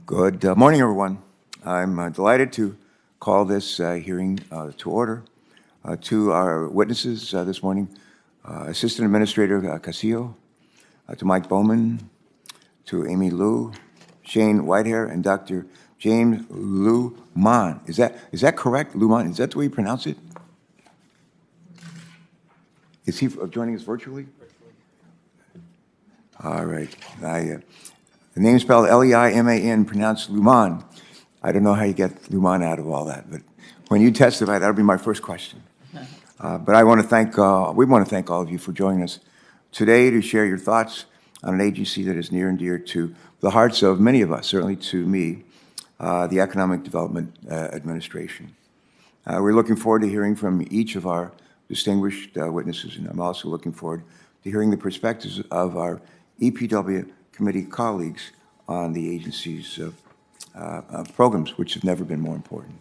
Good morning, everyone. I'm delighted to call this hearing to order. To our witnesses this morning, Assistant Administrator Casillo, to Mike Bowman, to Amy Liu, Shane Whitehair, and Dr. James Lamont. Is that correct, Lamont? Is that the way you pronounce it? Is he joining us virtually? All right. The name spelled L-E-I-M-A-N, pronounced Lamont. I don't know how you get Lamont out of all that, but when you testify, that'll be my first question. But I want to thank, we want to thank all of you for joining us today to share your thoughts on an agency that is near and dear to the hearts of many of us, certainly to me, the Economic Development Administration. We're looking forward to hearing from each of our distinguished witnesses, and I'm also looking forward to hearing the perspectives of our EPW committee colleagues on the agency's programs, which have never been more important.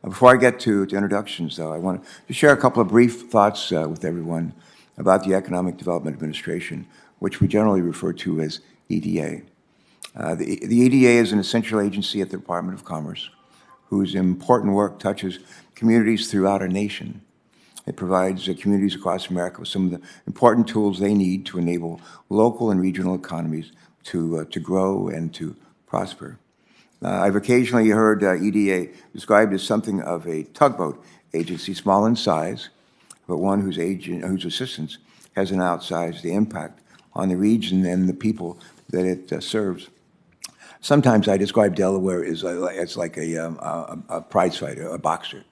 Before I get to introductions, though, I want to share a couple of brief thoughts with everyone about the Economic Development Administration, which we generally refer to as EDA. The EDA is an essential agency at the Department of Commerce whose important work touches communities throughout our nation. It provides communities across America with some of the important tools they need to enable local and regional economies to grow and to prosper. I've occasionally heard EDA described as something of a tugboat agency, small in size, but one whose assistance has an outsized impact on the region and the people that it serves. Sometimes I describe Delaware as like a prize fighter, a boxer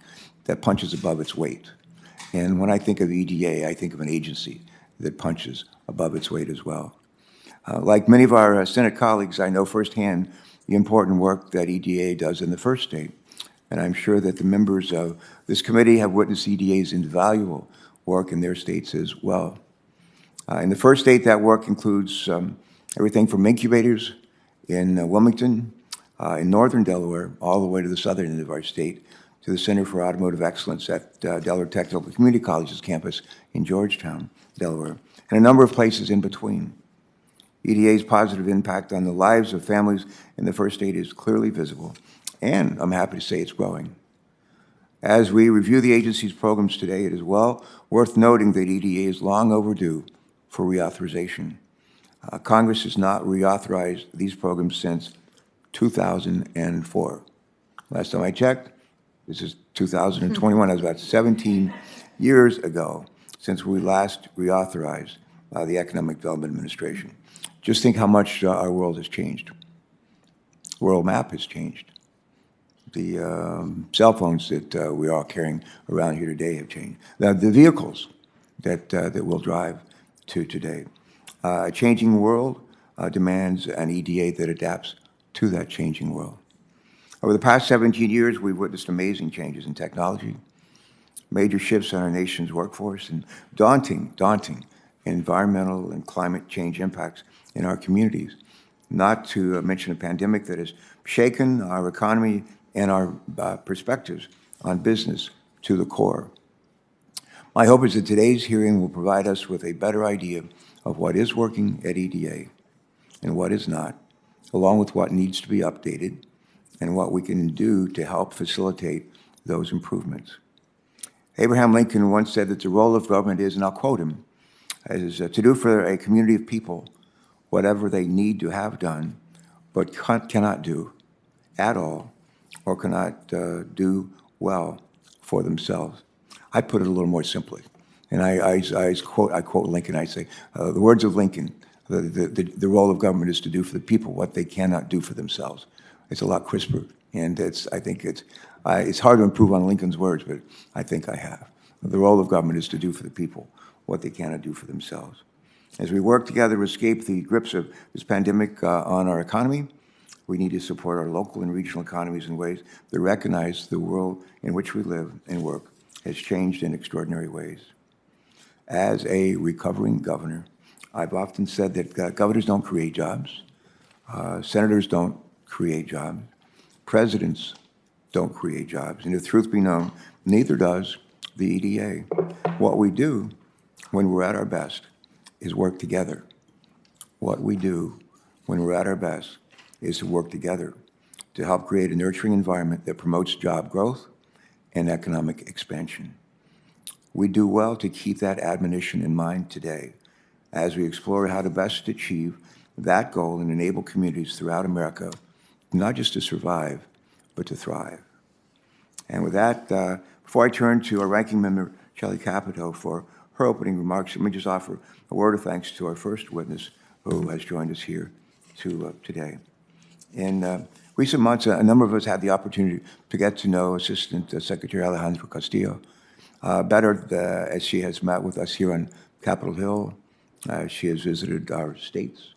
that punches above its weight. And when I think of EDA, I think of an agency that punches above its weight as well. Like many of our Senate colleagues, I know firsthand the important work that EDA does in the first state, and I'm sure that the members of this committee have witnessed EDA's invaluable work in their states as well. In the first state, that work includes everything from incubators in Wilmington, in northern Delaware, all the way to the southern end of our state, to the Center for Automotive Excellence at Delaware Technical Community College's campus in Georgetown, Delaware, and a number of places in between. EDA's positive impact on the lives of families in the first state is clearly visible, and I'm happy to say it's growing. As we review the agency's programs today, it is well worth noting that EDA is long overdue for reauthorization. Congress has not reauthorized these programs since 2004. Last time I checked, this is 2021. That was about 17 years ago since we last reauthorized the Economic Development Administration. Just think how much our world has changed. World map has changed. The cell phones that we're all carrying around here today have changed. The vehicles that we'll drive to today. A changing world demands an EDA that adapts to that changing world. Over the past 17 years, we've witnessed amazing changes in technology, major shifts in our nation's workforce, and daunting environmental and climate change impacts in our communities, not to mention a pandemic that has shaken our economy and our perspectives on business to the core. My hope is that today's hearing will provide us with a better idea of what is working at EDA and what is not, along with what needs to be updated and what we can do to help facilitate those improvements. Abraham Lincoln once said that the role of government is, and I'll quote him, is to do for a community of people whatever they need to have done, but cannot do at all, or cannot do well for themselves. I put it a little more simply, and I quote Lincoln. I say the words of Lincoln: the role of government is to do for the people what they cannot do for themselves. It's a lot crisper, and I think it's hard to improve on Lincoln's words, but I think I have. The role of government is to do for the people what they cannot do for themselves. As we work together to escape the grips of this pandemic on our economy, we need to support our local and regional economies in ways that recognize the world in which we live and work has changed in extraordinary ways. As a recovering governor, I've often said that governors don't create jobs, senators don't create jobs, presidents don't create jobs, and if truth be known, neither does the EDA. What we do when we're at our best is work together. What we do when we're at our best is to work together to help create a nurturing environment that promotes job growth and economic expansion. We do well to keep that admonition in mind today as we explore how to best achieve that goal and enable communities throughout America not just to survive, but to thrive. And with that, before I turn to our ranking member, Shelley Capito, for her opening remarks, let me just offer a word of thanks to our first witness who has joined us here today. In recent months, a number of us had the opportunity to get to know Assistant Secretary Alejandra Castillo better as she has met with us here on Capitol Hill. She has visited our states.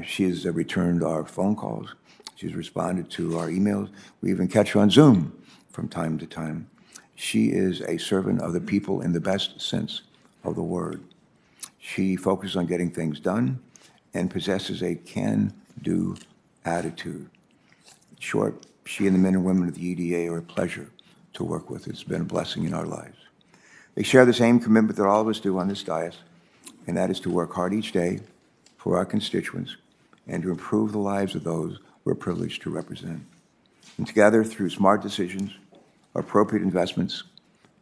She has returned our phone calls. She's responded to our emails. We even catch her on Zoom from time to time. She is a servant of the people in the best sense of the word. She focuses on getting things done and possesses a can-do attitude. In short, she and the men and women of the EDA are a pleasure to work with. It's been a blessing in our lives. They share the same commitment that all of us do on this dais, and that is to work hard each day for our constituents and to improve the lives of those we're privileged to represent. And together, through smart decisions, appropriate investments,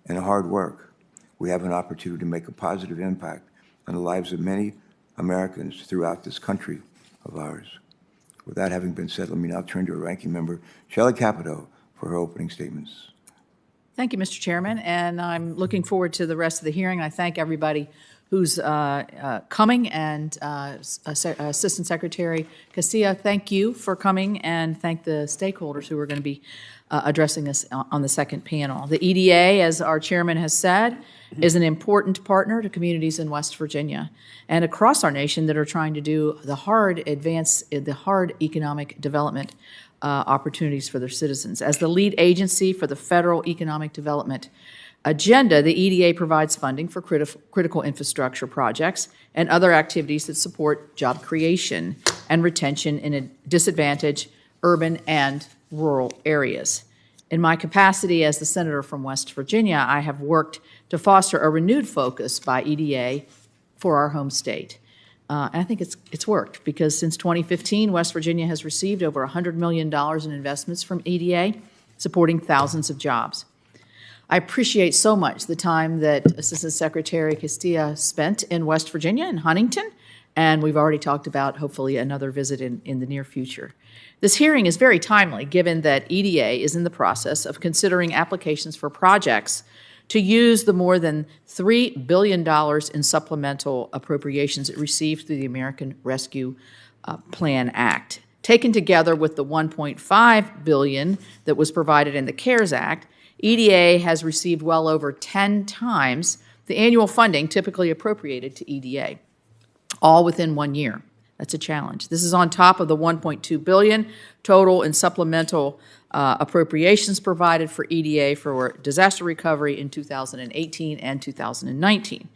and hard work, we have an opportunity to make a positive impact on the lives of many Americans throughout this country of ours. With that having been said, let me now turn to our ranking member, Shelley Capito, for her opening statements. Thank you, Mr. Chairman, and I'm looking forward to the rest of the hearing. I thank everybody who's coming, and Assistant Secretary Castillo, thank you for coming, and thank the stakeholders who are going to be addressing us on the second panel. The EDA, as our chairman has said, is an important partner to communities in West Virginia and across our nation that are trying to do the hard economic development opportunities for their citizens. As the lead agency for the federal economic development agenda, the EDA provides funding for critical infrastructure projects and other activities that support job creation and retention in a disadvantaged urban and rural areas. In my capacity as the senator from West Virginia, I have worked to foster a renewed focus by EDA for our home state. And I think it's worked, because since 2015, West Virginia has received over $100 million in investments from EDA, supporting thousands of jobs. I appreciate so much the time that Assistant Secretary Castillo spent in West Virginia, in Huntington, and we've already talked about, hopefully, another visit in the near future. This hearing is very timely, given that EDA is in the process of considering applications for projects to use the more than $3 billion in supplemental appropriations it received through the American Rescue Plan Act. Taken together with the $1.5 billion that was provided in the CARES Act, EDA has received well over 10 times the annual funding typically appropriated to EDA, all within 1 year. That's a challenge. This is on top of the $1.2 billion total in supplemental appropriations provided for EDA for disaster recovery in 2018 and 2019.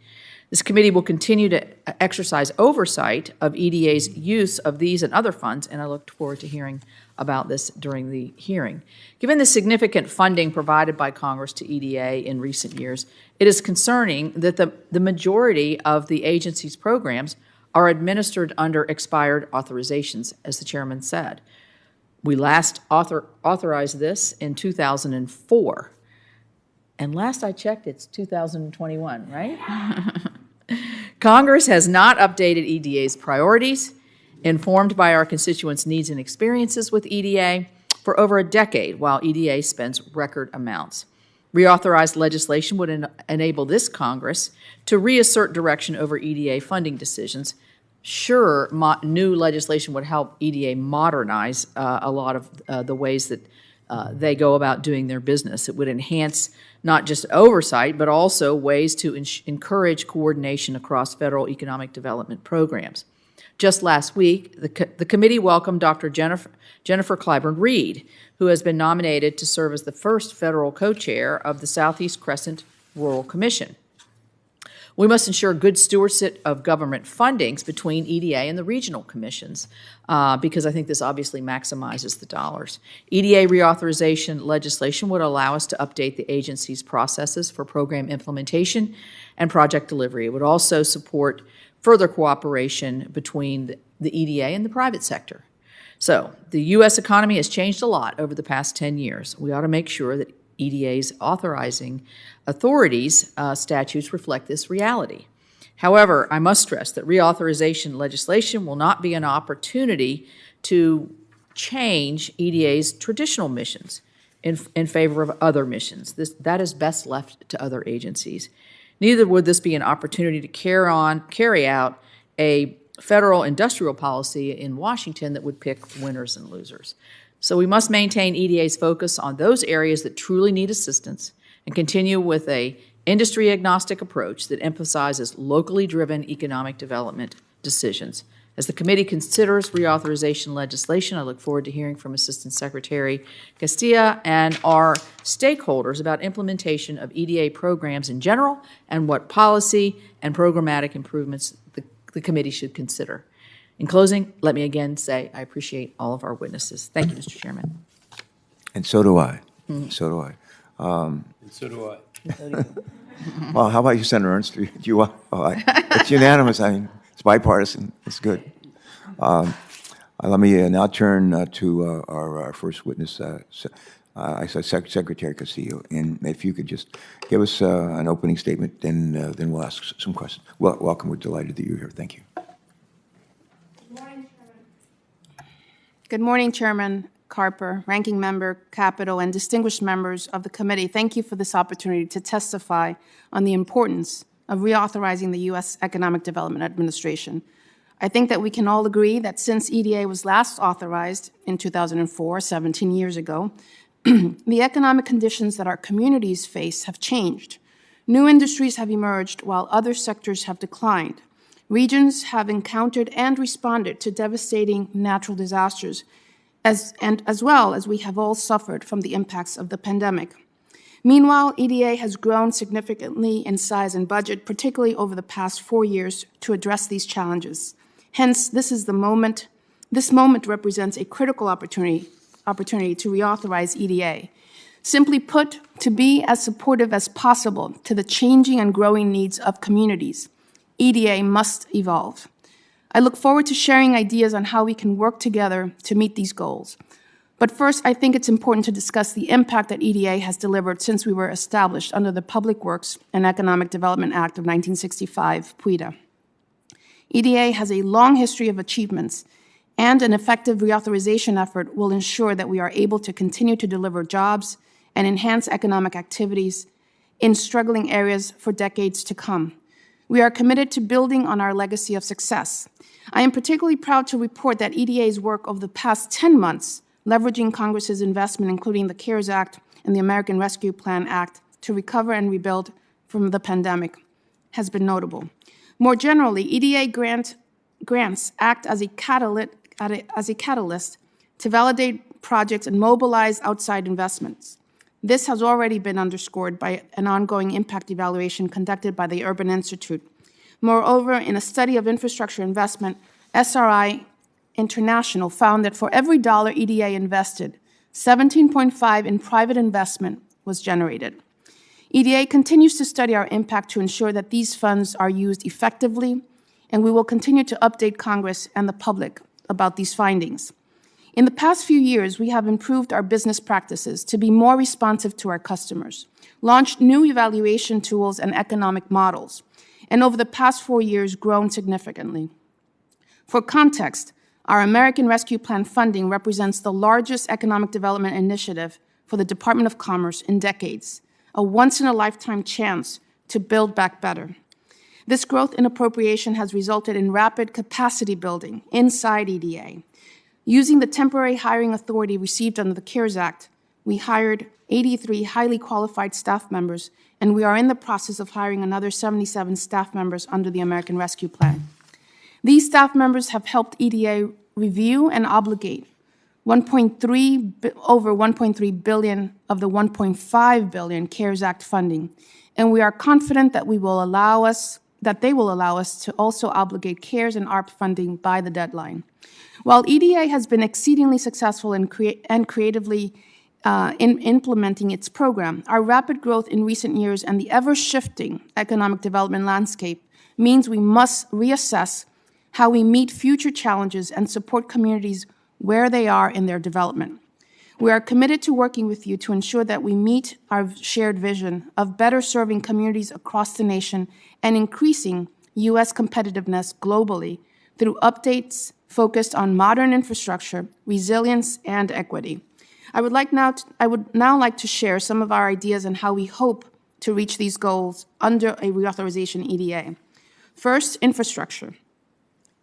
This committee will continue to exercise oversight of EDA's use of these and other funds, and I look forward to hearing about this during the hearing. Given the significant funding provided by Congress to EDA in recent years, it is concerning that the majority of the agency's programs are administered under expired authorizations, as the chairman said. We last authorized this in 2004, and last I checked, it's 2021, right? Congress has not updated EDA's priorities, informed by our constituents' needs and experiences with EDA, for over a decade, while EDA spends record amounts. Reauthorized legislation would enable this Congress to reassert direction over EDA funding decisions. Sure, new legislation would help EDA modernize a lot of the ways that they go about doing their business. It would enhance not just oversight, but also ways to encourage coordination across federal economic development programs. Just last week, the committee welcomed Dr. Jennifer Clyburn-Reed, who has been nominated to serve as the first federal co-chair of the Southeast Crescent Rural Commission. We must ensure good stewardship of government fundings between EDA and the regional commissions, because I think this obviously maximizes the dollars. EDA reauthorization legislation would allow us to update the agency's processes for program implementation and project delivery. It would also support further cooperation between the EDA and the private sector. So the U.S. economy has changed a lot over the past 10 years. We ought to make sure that EDA's authorizing authorities' statutes reflect this reality. However, I must stress that reauthorization legislation will not be an opportunity to change EDA's traditional missions in favor of other missions. That is best left to other agencies. Neither would this be an opportunity to carry out a federal industrial policy in Washington that would pick winners and losers. So we must maintain EDA's focus on those areas that truly need assistance and continue with a industry-agnostic approach that emphasizes locally driven economic development decisions. As the committee considers reauthorization legislation, I look forward to hearing from Assistant Secretary Castilla and our stakeholders about implementation of EDA programs in general and what policy and programmatic improvements the committee should consider. In closing, let me again say I appreciate all of our witnesses. Thank you, Mr. Chairman. And so do I. So do I. And so do I. Well, how about you, Senator Ernst? Do you want? It's unanimous. I mean, it's bipartisan. It's good. Let me now turn to our first witness, Secretary Castillo. And if you could just give us an opening statement, then we'll ask some questions. Well, welcome. We're delighted that you're here. Thank you. Good morning, Chairman Carper, Ranking Member Capito, and distinguished members of the committee. Thank you for this opportunity to testify on the importance of reauthorizing the U.S. Economic Development Administration. I think that we can all agree that since EDA was last authorized in 2004, 17 years ago, the economic conditions that our communities face have changed. New industries have emerged while other sectors have declined. Regions have encountered and responded to devastating natural disasters, as well as we have all suffered from the impacts of the pandemic. Meanwhile, EDA has grown significantly in size and budget, particularly over the past 4 years, to address these challenges. Hence, this moment represents a critical opportunity to reauthorize EDA. Simply put, to be as supportive as possible to the changing and growing needs of communities, EDA must evolve. I look forward to sharing ideas on how we can work together to meet these goals. But first, I think it's important to discuss the impact that EDA has delivered since we were established under the Public Works and Economic Development Act of 1965, PWEDA. EDA has a long history of achievements, and an effective reauthorization effort will ensure that we are able to continue to deliver jobs and enhance economic activities in struggling areas for decades to come. We are committed to building on our legacy of success. I am particularly proud to report that EDA's work over the past 10 months, leveraging Congress's investment, including the CARES Act and the American Rescue Plan Act, to recover and rebuild from the pandemic, has been notable. More generally, EDA grants act as a catalyst to validate projects and mobilize outside investments. This has already been underscored by an ongoing impact evaluation conducted by the Urban Institute. Moreover, in a study of infrastructure investment, SRI International found that for every dollar EDA invested, 17.5 in private investment was generated. EDA continues to study our impact to ensure that these funds are used effectively, and we will continue to update Congress and the public about these findings. In the past few years, we have improved our business practices to be more responsive to our customers, launched new evaluation tools and economic models, and over the past 4 years, grown significantly. For context, our American Rescue Plan funding represents the largest economic development initiative for the Department of Commerce in decades, a once-in-a-lifetime chance to build back better. This growth in appropriation has resulted in rapid capacity building inside EDA. Using the temporary hiring authority received under the CARES Act, we hired 83 highly qualified staff members, and we are in the process of hiring another 77 staff members under the American Rescue Plan. These staff members have helped EDA review and obligate over $1.3 billion of the $1.5 billion CARES Act funding, and we are confident that they will allow us to also obligate CARES and ARP funding by the deadline. While EDA has been exceedingly successful in creatively in implementing its program, our rapid growth in recent years and the ever-shifting economic development landscape means we must reassess how we meet future challenges and support communities where they are in their development. We are committed to working with you to ensure that we meet our shared vision of better serving communities across the nation and increasing U.S. competitiveness globally through updates focused on modern infrastructure, resilience, and equity. I would now like to share some of our ideas on how we hope to reach these goals under a reauthorization EDA. First, infrastructure.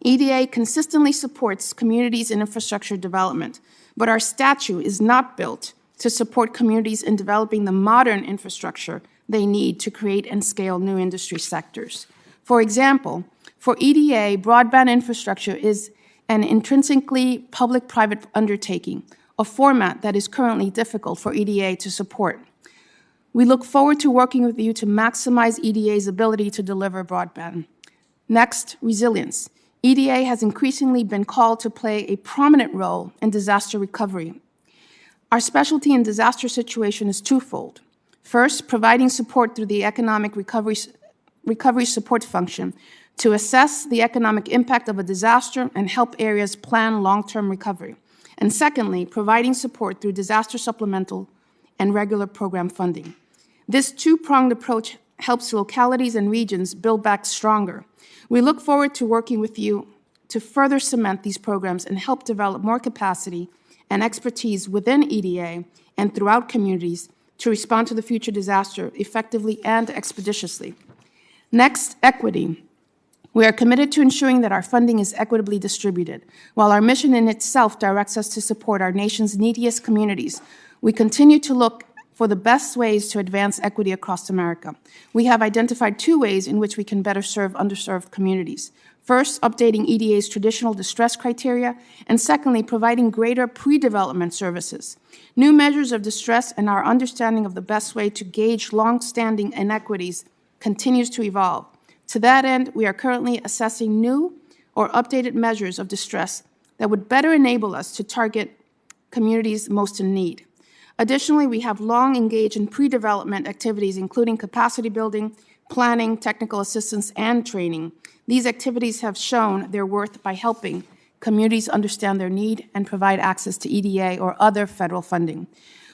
EDA consistently supports communities in infrastructure development, but our statute is not built to support communities in developing the modern infrastructure they need to create and scale new industry sectors. For example, for EDA, broadband infrastructure is an intrinsically public-private undertaking, a format that is currently difficult for EDA to support. We look forward to working with you to maximize EDA's ability to deliver broadband. Next, resilience. EDA has increasingly been called to play a prominent role in disaster recovery. Our specialty in disaster situation is twofold. First, providing support through the economic recovery support function to assess the economic impact of a disaster and help areas plan long-term recovery. And secondly, providing support through disaster supplemental and regular program funding. This two-pronged approach helps localities and regions build back stronger. We look forward to working with you to further cement these programs and help develop more capacity and expertise within EDA and throughout communities to respond to the future disaster effectively and expeditiously. Next, equity. We are committed to ensuring that our funding is equitably distributed. While our mission in itself directs us to support our nation's neediest communities, we continue to look for the best ways to advance equity across America. We have identified two ways in which we can better serve underserved communities. First, updating EDA's traditional distress criteria, and secondly, providing greater pre-development services. New measures of distress and our understanding of the best way to gauge long-standing inequities continues to evolve. To that end, we are currently assessing new or updated measures of distress that would better enable us to target communities most in need. Additionally, we have long engaged in pre-development activities, including capacity building, planning, technical assistance, and training. These activities have shown their worth by helping communities understand their need and provide access to EDA or other federal funding.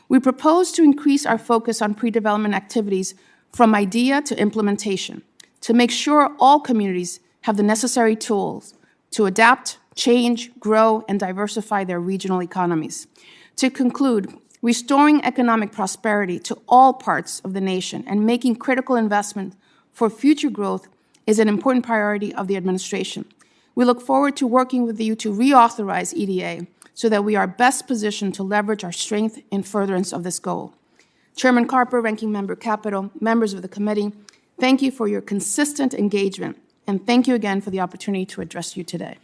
We propose to increase our focus on pre-development activities from idea to implementation, to make sure all communities have the necessary tools to adapt, change, grow, and diversify their regional economies. To conclude, restoring economic prosperity to all parts of the nation and making critical investment for future growth is an important priority of the administration. We look forward to working with you to reauthorize EDA so that we are best positioned to leverage our strength in furtherance of this goal. Chairman Carper, Ranking Member Capito, members of the committee, thank you for your consistent engagement, and thank you again for the opportunity to address you today.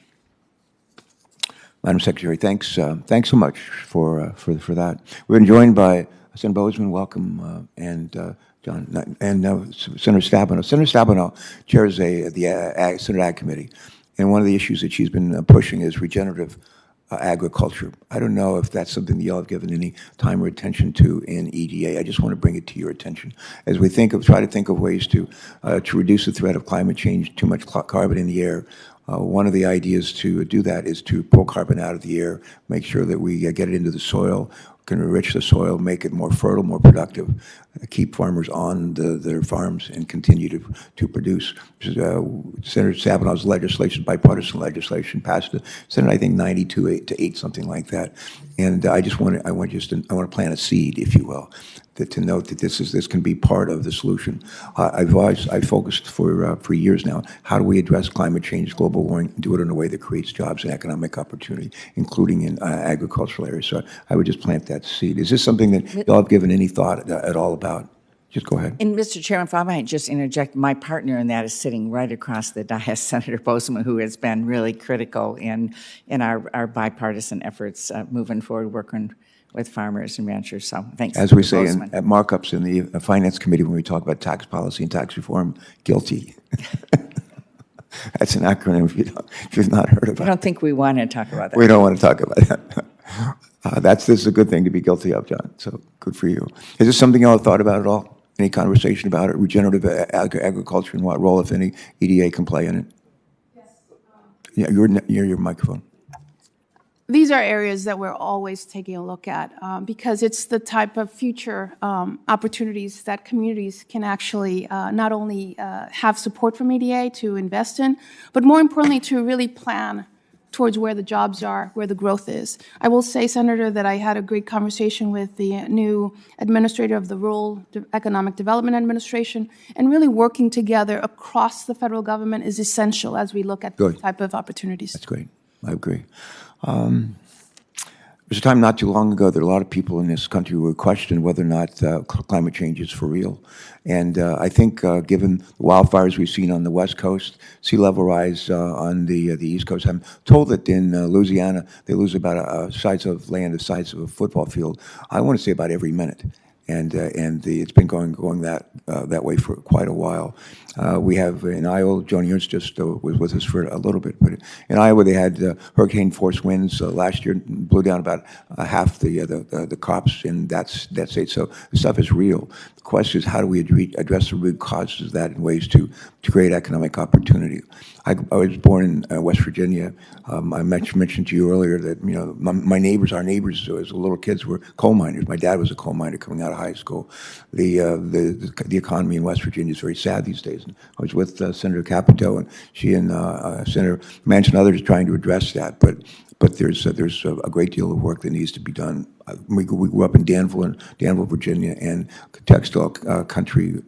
Madam Secretary, thanks so much for that. We've been joined by Senator Bozeman, welcome, and John, and Senator Stabenow. Senator Stabenow chairs the Senate Ag Committee, and one of the issues that she's been pushing is regenerative agriculture. I don't know if that's something that y'all have given any time or attention to in EDA. I just want to bring it to your attention as we try to think of ways to reduce the threat of climate change, too much carbon in the air. One of the ideas to do that is to pull carbon out of the air, make sure that we get it into the soil, can enrich the soil, make it more fertile, more productive, keep farmers on their farms and continue to produce. Senator Sabanow's legislation, bipartisan legislation, passed the Senate, I think 92 to 8, something like that. And I want to plant a seed, if you will, to note that this can be part of the solution. I've focused for years now. How do we address climate change, global warming, and do it in a way that creates jobs and economic opportunity, including in agricultural areas? So I would just plant that seed. Is this something that y'all have given any thought at all about? Just go ahead. And Mr. Chairman, if I might just interject, my partner in that is sitting right across the dais, Senator Bozeman, who has been really critical in our bipartisan efforts moving forward, working with farmers and ranchers. So thanks. As we say at markups in the Finance Committee when we talk about tax policy and tax reform, guilty. That's an acronym if you've not heard about it. I don't think we want to talk about that. We don't want to talk about that. This is a good thing to be guilty of, John, so good for you. Is this something y'all have thought about at all Any conversation about it? Regenerative agriculture and what role, if any, EDA can play in it? Yes. Yeah, your microphone. These are areas that we're always taking a look at because it's the type of future opportunities that communities can actually not only have support from EDA to invest in, but more importantly, to really plan towards where the jobs are, where the growth is. I will say, Senator, that I had a great conversation with the new administrator of the Rural Economic Development Administration, and really working together across the federal government is essential as we look at these type of opportunities. That's great. I agree. There's a time not too long ago that a lot of people in this country would question whether or not climate change is for real. And I think given the wildfires we've seen on the West Coast, sea level rise on the East Coast, I'm told that in Louisiana they lose about size of land the size of a football field. I want to say about every minute. And it's been going that way for quite a while. We have in Iowa, Joni Ernst just was with us for a little bit, but in Iowa they had hurricane force winds last year, blew down about half the crops in that state. So the stuff is real. The question is, how do we address the root causes of that in ways to create economic opportunity? I was born in West Virginia. I mentioned to you earlier that my neighbors, our neighbors, as little kids, were coal miners. My dad was a coal miner coming out of high school. The economy in West Virginia is very sad these days. And I was with Senator Capito, and she and Senator Manchin and others trying to address that. But there's a great deal of work that needs to be done. We grew up in Danville, Virginia, and textile country,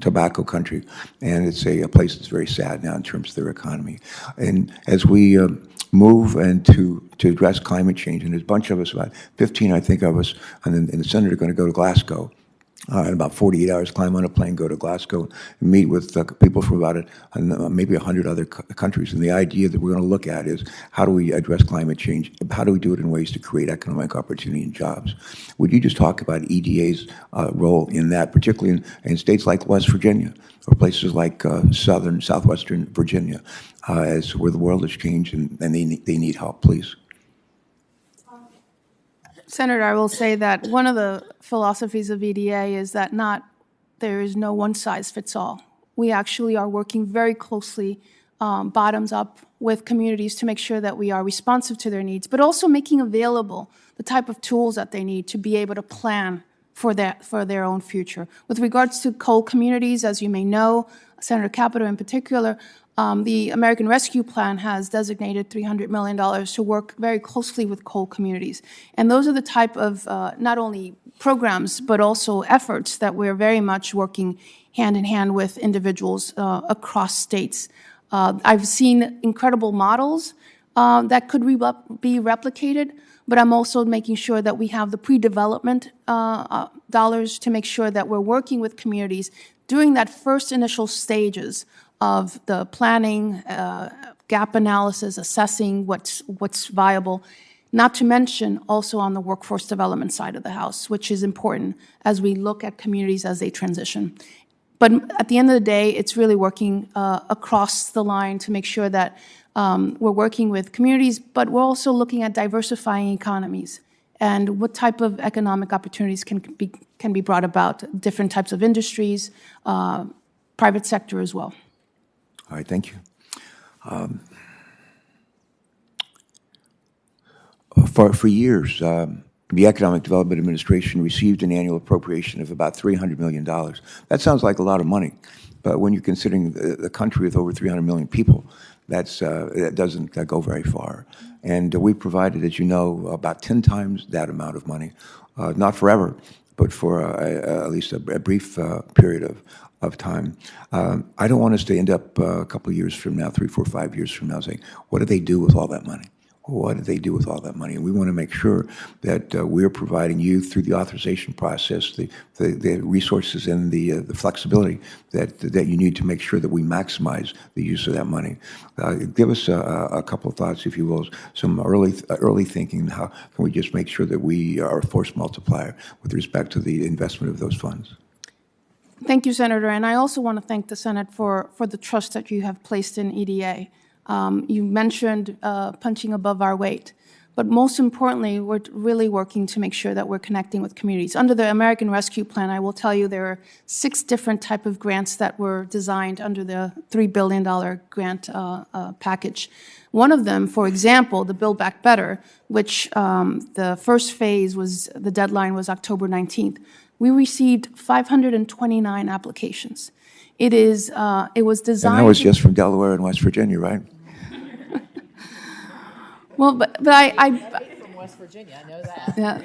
tobacco country, and it's a place that's very sad now in terms of their economy. And as we move and to address climate change, and there's a bunch of us, about 15, I think, of us, and the Senate are going to go to Glasgow. In about 48 hours, climb on a plane, go to Glasgow, and meet with people from about maybe 100 other countries. And the idea that we're going to look at is, how do we address climate change? How do we do it in ways to create economic opportunity and jobs? Would you just talk about EDA's role in that, particularly in states like West Virginia or places like southwestern Virginia, as where the world has changed and they need help, please? Senator, I will say that one of the philosophies of EDA is that there is no one size fits all. We actually are working very closely bottoms up with communities to make sure that we are responsive to their needs, but also making available the type of tools that they need to be able to plan for their own future. With regards to coal communities, as you may know, Senator Capito in particular, the American Rescue Plan has designated $300 million to work very closely with coal communities. And those are the type of not only programs, but also efforts that we're very much working hand in hand with individuals across states. I've seen incredible models that could be replicated, but I'm also making sure that we have the pre-development dollars to make sure that we're working with communities during that first initial stages of the planning, gap analysis, assessing what's viable, not to mention also on the workforce development side of the house, which is important as we look at communities as they transition. But at the end of the day, it's really working across the line to make sure that we're working with communities, but we're also looking at diversifying economies and what type of economic opportunities can be brought about, different types of industries, private sector as well. All right, thank you. For years, the Economic Development Administration received an annual appropriation of about $300 million. That sounds like a lot of money, but when you're considering the country with over 300 million people, that doesn't go very far. And we provided, as you know, about 10 times that amount of money, not forever, but for at least a brief period of time. I don't want us to end up a couple of years from now, 3, 4, 5 years from now, saying, what did they do with all that money? What did they do with all that money? And we want to make sure that we're providing you, through the authorization process, the resources and the flexibility that you need to make sure that we maximize the use of that money. Give us a couple of thoughts, if you will, some early thinking. How can we just make sure that we are a force multiplier with respect to the investment of those funds? Thank you, Senator. And I also want to thank the Senate for the trust that you have placed in EDA. You mentioned punching above our weight, But most importantly, we're really working to make sure that we're connecting with communities. Under the American Rescue Plan, I will tell you there are 6 different type of grants that were designed under the $3 billion grant package. One of them, for example, the Build Back Better, which the first phase was, the deadline was October 19th. We received 529 applications. It was designed. And that was just from Delaware and West Virginia, right? Well, but I From West Virginia, I know that. yeah.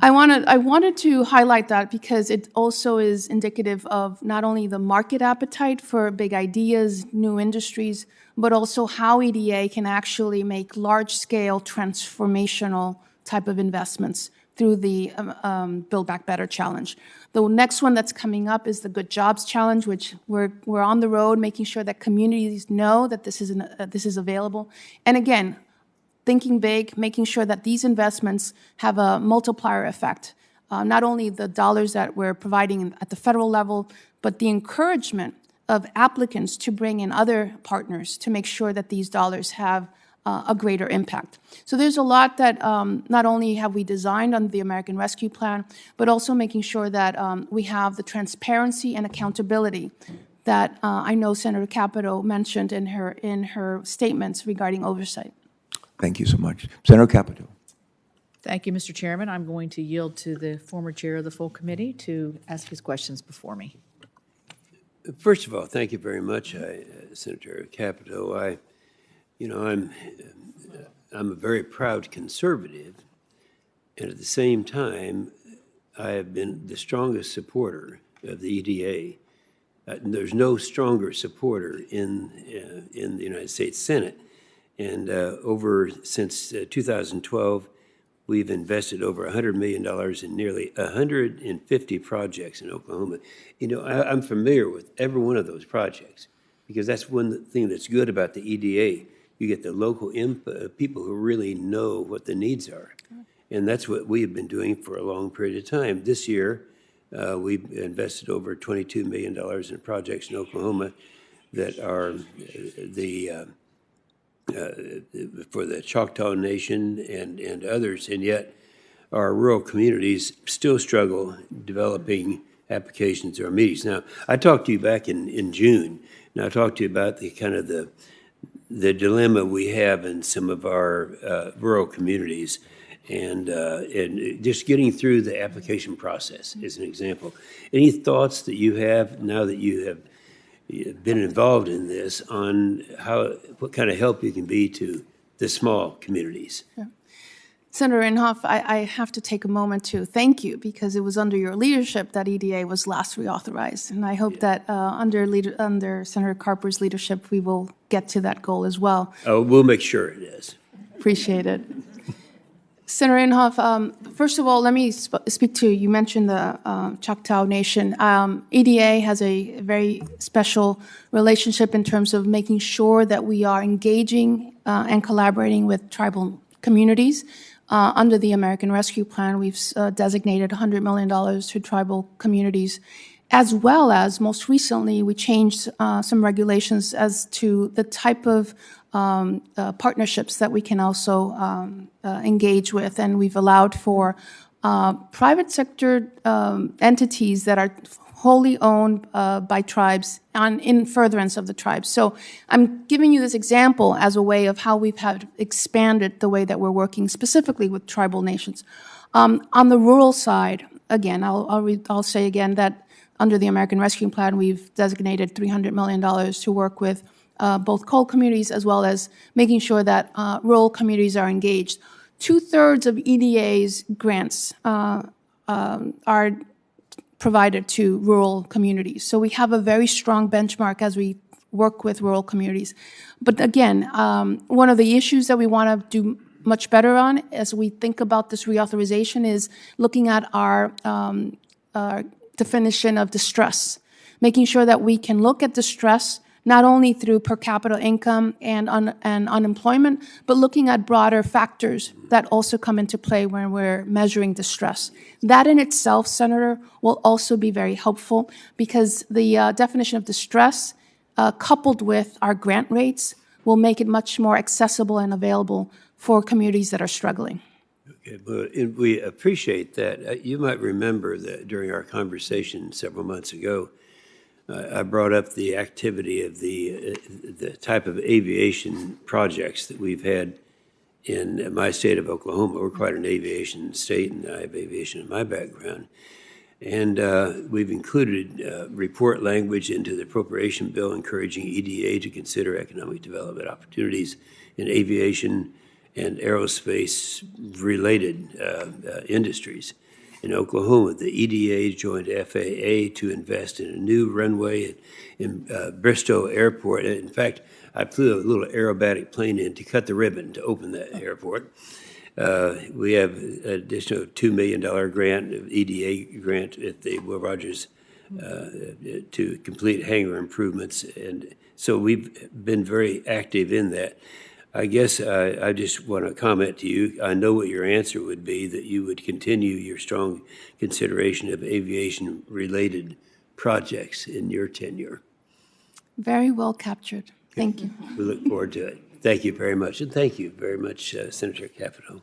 I wanted to highlight that because it also is indicative of not only the market appetite for big ideas, new industries, but also how EDA can actually make large-scale transformational type of investments through the Build Back Better challenge. The next one that's coming up is the Good Jobs Challenge, which we're on the road making sure that communities know that this is available. And again, thinking big, making sure that these investments have a multiplier effect. Not only the dollars that we're providing at the federal level, but the encouragement of applicants to bring in other partners to make sure that these dollars have a greater impact. So there's a lot that not only have we designed under the American Rescue Plan, but also making sure that we have the transparency and accountability that I know Senator Capito mentioned in her statements regarding oversight. Thank you so much. Senator Capito. Thank you, Mr. Chairman. I'm going to yield to the former chair of the full committee to ask his questions before me. First of all, thank you very much, Senator Capito. I'm a very proud conservative, and at the same time, I have been the strongest supporter of the EDA. There's no stronger supporter in the United States Senate. And since 2012, we've invested over $100 million in nearly 150 projects in Oklahoma. I'm familiar with every one of those projects because that's one thing that's good about the EDA. You get the local people who really know what the needs are. And that's what we have been doing for a long period of time. This year, we've invested over $22 million in projects in Oklahoma that are for the Choctaw Nation and others, and yet our rural communities still struggle developing applications or meetings. Now, I talked to you back in June, and I talked to you about the dilemma we have in some of our rural communities, and just getting through the application process is an example. Any thoughts that you have now that you have been involved in this on what kind of help you can be to the small communities? Yeah. Senator Inhofe, I have to take a moment to thank you because it was under your leadership that EDA was last reauthorized, and I hope that under Senator Carper's leadership we will get to that goal as well. Oh, we'll make sure it is. Appreciate it. Senator Inhofe, first of all, let me speak to, you mentioned the Choctaw Nation. EDA has a very special relationship in terms of making sure that we are engaging and collaborating with tribal communities. Under the American Rescue Plan, we've designated $100 million to tribal communities, as well as, most recently, we changed some regulations as to the type of partnerships that we can also engage with, and we've allowed for private sector entities that are wholly owned by tribes in furtherance of the tribes. So I'm giving you this example as a way of how we've expanded the way that we're working specifically with tribal nations. On the rural side, again, I'll say again that under the American Rescue Plan, we've designated $300 million to work with both coal communities as well as making sure that rural communities are engaged. 2/3 of EDA's grants are provided to rural communities. So we have a very strong benchmark as we work with rural communities. But again, one of the issues that we want to do much better on as we think about this reauthorization is looking at our definition of distress, making sure that we can look at distress not only through per capita income and unemployment, but looking at broader factors that also come into play when we're measuring distress. That in itself, Senator, will also be very helpful because the definition of distress, coupled with our grant rates, will make it much more accessible and available for communities that are struggling. Okay, but we appreciate that. You might remember that during our conversation several months ago, I brought up the activity of the type of aviation projects that we've had in my state of Oklahoma. We're quite an aviation state, and I have aviation in my background. And we've included report language into the appropriation bill encouraging EDA to consider economic development opportunities in aviation and aerospace-related industries. In Oklahoma, the EDA joined FAA to invest in a new runway in Bristow Airport. In fact, I flew a little aerobatic plane in to cut the ribbon to open that airport. We have an additional $2 million grant, EDA grant at the Will Rogers to complete hangar improvements. And so we've been very active in that. I guess I just want to comment to you. I know what your answer would be, that you would continue your strong consideration of aviation-related projects in your tenure. Very well captured. Thank you. We look forward to it. Thank you very much. And thank you very much, Senator Capito.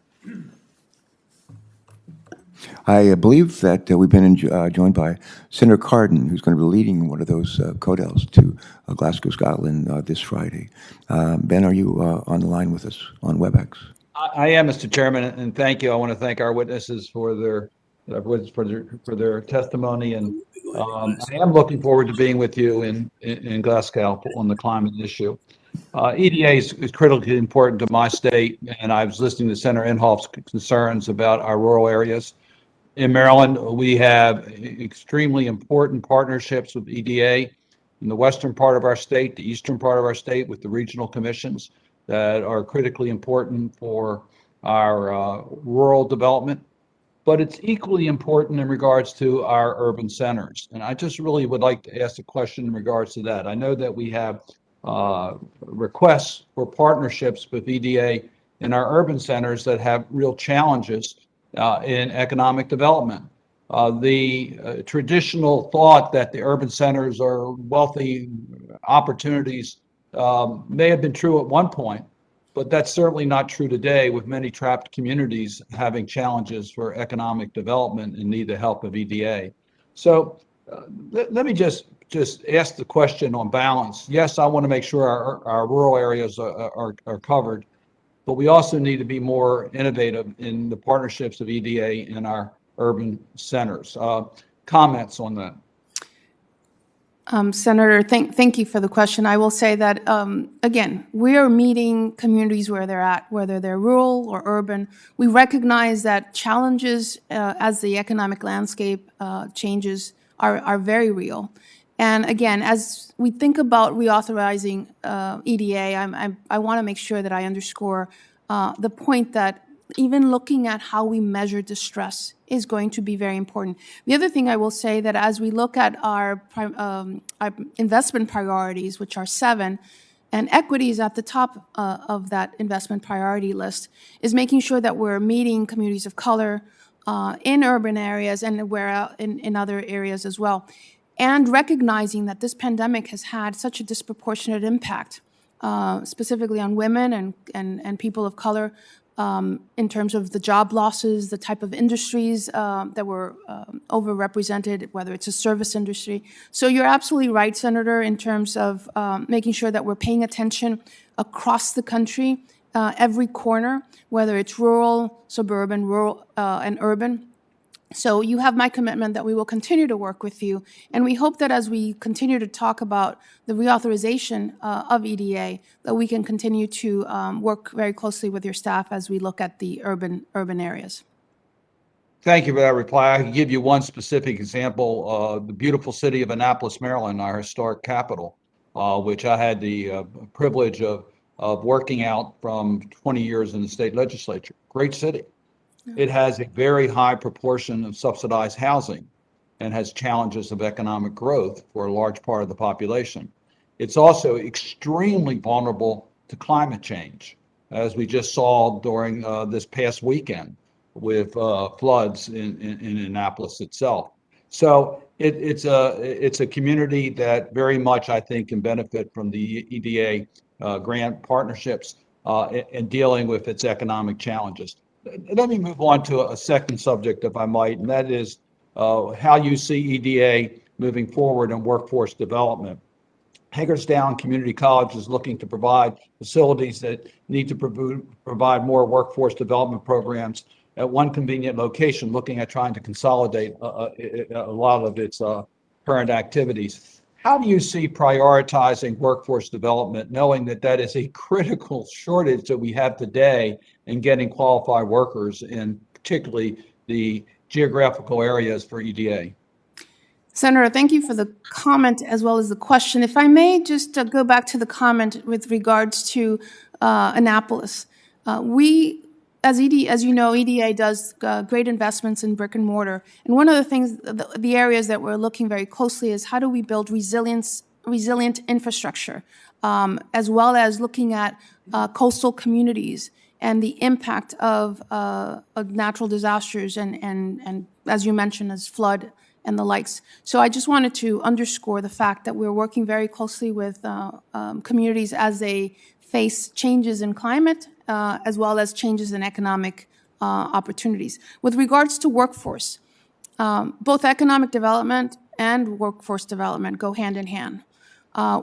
I believe that we've been joined by Senator Cardin, who's going to be leading one of those CODELs to Glasgow, Scotland this Friday. Ben, are you on the line with us on WebEx? I am, Mr. Chairman, and thank you. I want to thank our witnesses for their testimony, and I am looking forward to being with you in Glasgow on the climate issue. EDA is critically important to my state, and I was listening to Senator Inhofe's concerns about our rural areas. In Maryland, we have extremely important partnerships with EDA in the western part of our state, the eastern part of our state, with the regional commissions that are critically important for our rural development. But it's equally important in regards to our urban centers. And I just really would like to ask a question in regards to that. I know that we have requests for partnerships with EDA in our urban centers that have real challenges in economic development. The traditional thought that the urban centers are wealthy opportunities may have been true at one point, but that's certainly not true today, with many trapped communities having challenges for economic development and need the help of EDA. So let me just ask the question on balance. Yes, I want to make sure our rural areas are covered, but we also need to be more innovative in the partnerships of EDA in our urban centers. Comments on that? Senator, thank you for the question. I will say that, again, we are meeting communities where they're at, whether they're rural or urban. We recognize that challenges as the economic landscape changes are very real. And again, as we think about reauthorizing EDA, I want to make sure that I underscore the point that even looking at how we measure distress is going to be very important. The other thing I will say, that as we look at our investment priorities, which are 7, and equity is at the top of that investment priority list, is making sure that we're meeting communities of color in urban areas and where in other areas as well, and recognizing that this pandemic has had such a disproportionate impact, specifically on women and people of color, in terms of the job losses, the type of industries that were overrepresented, whether it's a service industry. So you're absolutely right, Senator, in terms of making sure that we're paying attention across the country, every corner, whether it's rural, suburban, and urban. So you have my commitment that we will continue to work with you, and we hope that as we continue to talk about the reauthorization of EDA, that we can continue to work very closely with your staff as we look at the urban areas. Thank you for that reply. I can give you one specific example. The beautiful city of Annapolis, Maryland, our historic capital, which I had the privilege of working out from 20 years in the state legislature. Great city. It has a very high proportion of subsidized housing and has challenges of economic growth for a large part of the population. It's also extremely vulnerable to climate change, as we just saw during this past weekend with floods in Annapolis itself. So it's a community that very much, I think, can benefit from the EDA grant partnerships in dealing with its economic challenges. Let me move on to a second subject, if I might, and that is how you see EDA moving forward in workforce development. Hagerstown Community College is looking to provide facilities that need to provide more workforce development programs at one convenient location, looking at trying to consolidate a lot of its current activities. How do you see prioritizing workforce development, knowing that that is a critical shortage that we have today in getting qualified workers in particularly the geographical areas for EDA? Senator, thank you for the comment as well as the question. If I may just go back to the comment with regards to Annapolis. As you know, EDA does great investments in brick and mortar. And one of the things, the areas that we're looking very closely is how do we build resilient infrastructure, as well as looking at coastal communities and the impact of natural disasters and as you mentioned, as flood and the likes. So I just wanted to underscore the fact that we're working very closely with communities as they face changes in climate, as well as changes in economic opportunities. With regards to workforce, both economic development and workforce development go hand in hand.